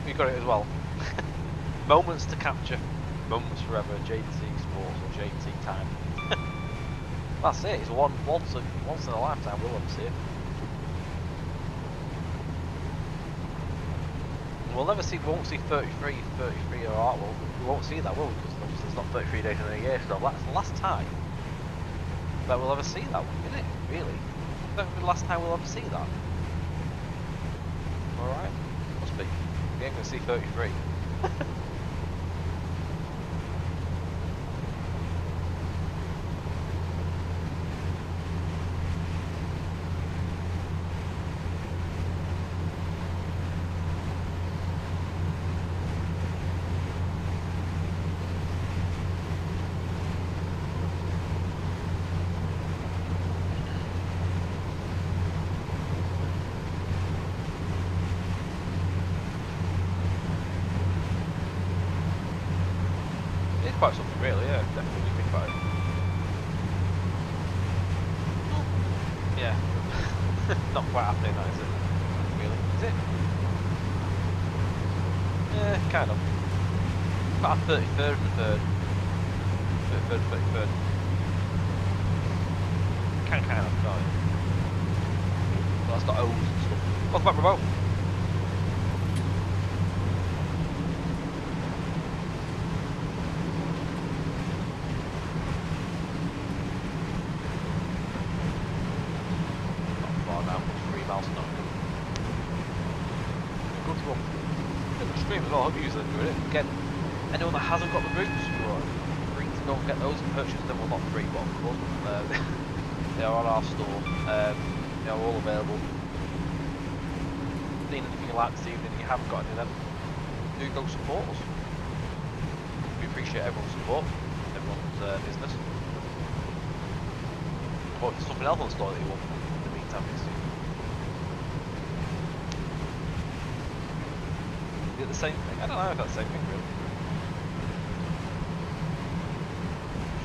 Speaker 2: You got it as well. Moments to capture, moments forever. JT Sports or JT Time. That's it. It's once in a lifetime. We'll ever see it. We'll never see. We won't see 33 or art. Well, we won't see that, will we? Because obviously it's not 33 days in a year. So that's the last time that we'll ever see that, isn't it? Really? That'll be the last time we'll ever see that. All right. Must be. We ain't gonna see 33. Quite something, really, yeah, definitely think about it. Yeah, not quite happening, that is it? Really, is it? Yeah, kind of. About a 33rd and a 3rd. 33rd, 33rd. Kind of, can't it? Well, that's got O's and stuff. Welcome back, remote. I hope you use it. Again, anyone that hasn't got the boots, you're free to go and get those and purchase them. Well, not free, but of course. They are on our store. They are all available. If anything you like this evening and you haven't got any of them, do go support us. We appreciate everyone's support, everyone's business. Or if there's something else on the store that you want in the meantime, is it the same thing? I don't know if that's the same thing really.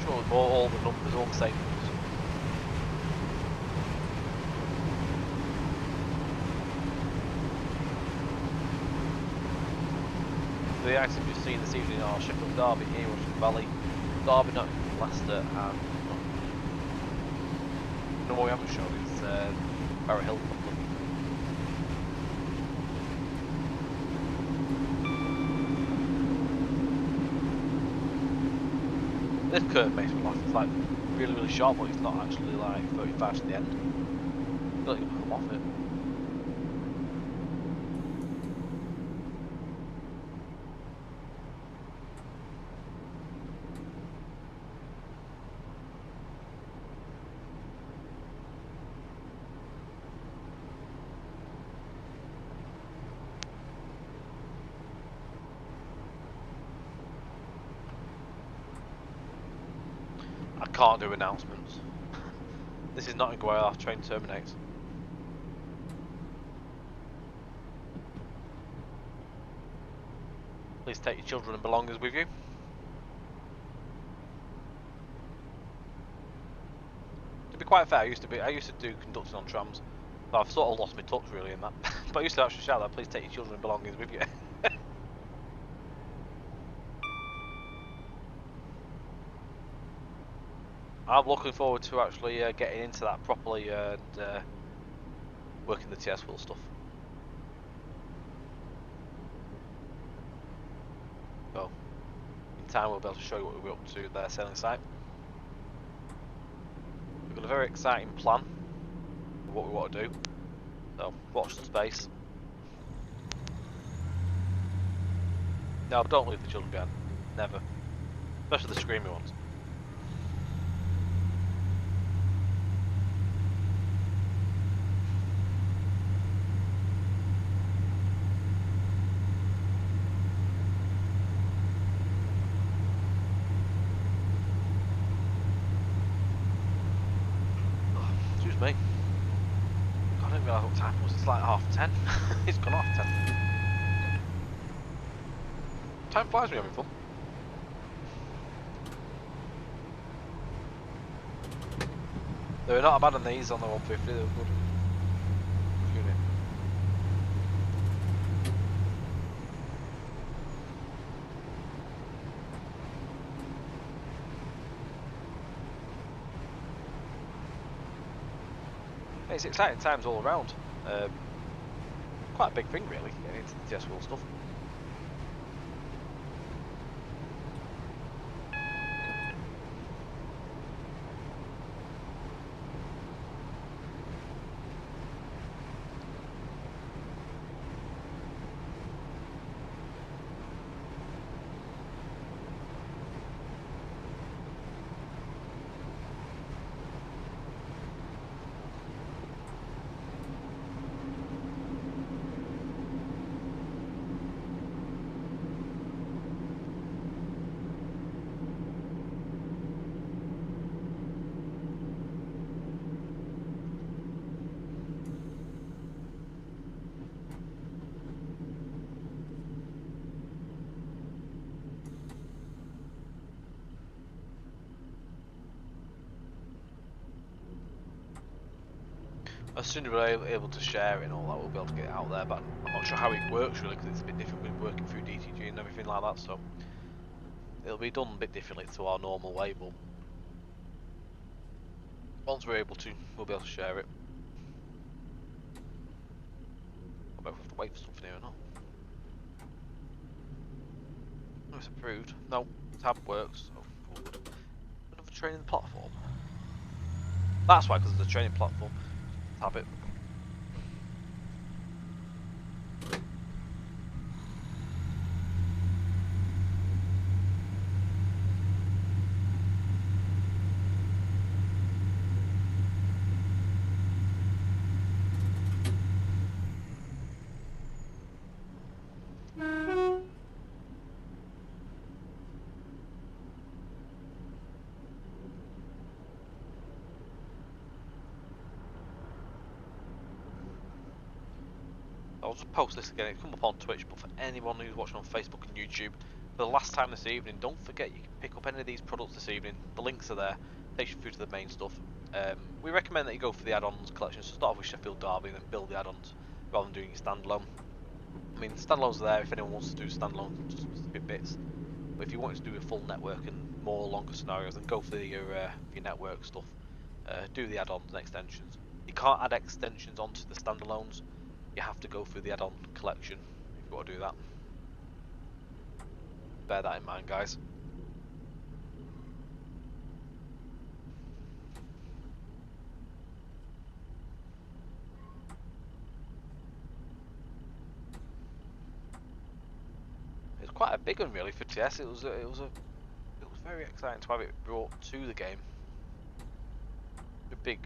Speaker 2: Sure, all the numbers, all the same numbers. The items we've seen this evening are Sheffield Derby, here, Russian Valley, Derby, Nottingham, Leicester, and no, what we haven't shown is Barrow Hill. This curve makes me laugh. It's like really, really sharp, but it's not actually like 35 to the end. You don't even come off it. I can't do announcements. This is Nottingham where our train terminates. Please take your children and belongings with you. To be quite fair, I used to do conducting on trams. But I've sort of lost my touch really in that. But I used to actually shout that, please take your children and belongings with you. I'm looking forward to actually getting into that properly and working the TS wheel stuff. So, in time we'll be able to show you what we're up to their sailing site. We've got a very exciting plan of what we want to do. So, watch the space. No, don't leave the children behind. Never. Especially the screaming ones. Excuse me. I didn't realise what time it was. It's like 10:30. It's gone off 10. Time flies when you're having fun. They were not bad on these on the 150, they were good. Unit. It's exciting times all around. Quite a big thing really, getting into the TS wheel stuff. As soon as we're able to share it and all that, we'll be able to get it out there, but I'm not sure how it works really, because it's a bit different with working through DTG and everything like that, so it'll be done a bit differently to our normal way, but once we're able to, we'll be able to share it. I don't know if we have to wait for something here or not. No, it's approved. No, tab works. Oh, good. Another training platform. That's why, because there's a training platform. Tab it. I'll just post this again. It's come up on Twitch, but for anyone who's watching on Facebook and YouTube, for the last time this evening, don't forget you can pick up any of these products this evening. The links are there. Takes you through to the main stuff. We recommend that you go for the add-ons collection. So start off with Sheffield Derby and then build the add-ons rather than doing your standalone. I mean, standalones are there if anyone wants to do standalone, just specific bits. But if you want to do a full network and more longer scenarios, then go for your network stuff. Do the add-ons and extensions. You can't add extensions onto the standalones. You have to go through the add-on collection if you want to do that. Bear that in mind, guys. It's quite a big one really for TS. It was very exciting to have it brought to the game. A big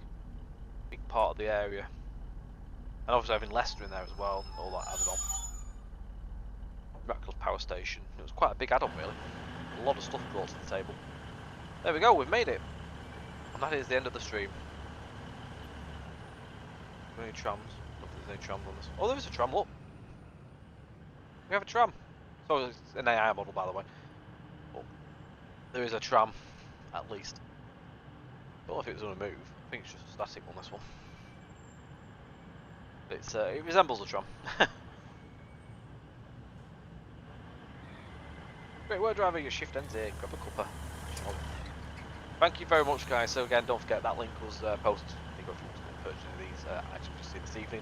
Speaker 2: part of the area, and obviously having Leicester in there as well, and all that added on. Radcliffe Power Station. It was quite a big add-on really. A lot of stuff brought to the table. There we go. We've made it, and that is the end of the stream. Any trams? Look, there's any trams on this. Oh, there is a tram. Look, we have a tram. So it's an AI model, by the way. But there is a tram, at least. I don't know if it was going to move. I think it's just a static on this one. It's it resembles a tram. Great work, driver. Your shift ends here. Grab a cuppa. Thank you very much, guys. So again, don't forget that link was posted. If you want to purchase any of these items you see this evening,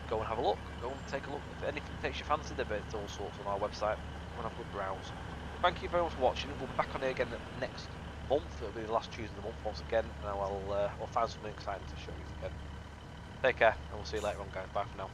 Speaker 2: go and have a look. Go and take a look. If anything takes your fancy, there's all sorts on our website. Go and have a good browse. Thank you very much for watching. We'll be back on here again next month. It'll be the last Tuesday of the month once again, and I'll find something exciting to show you again. Take care, and we'll see you later on, guys. Bye for now.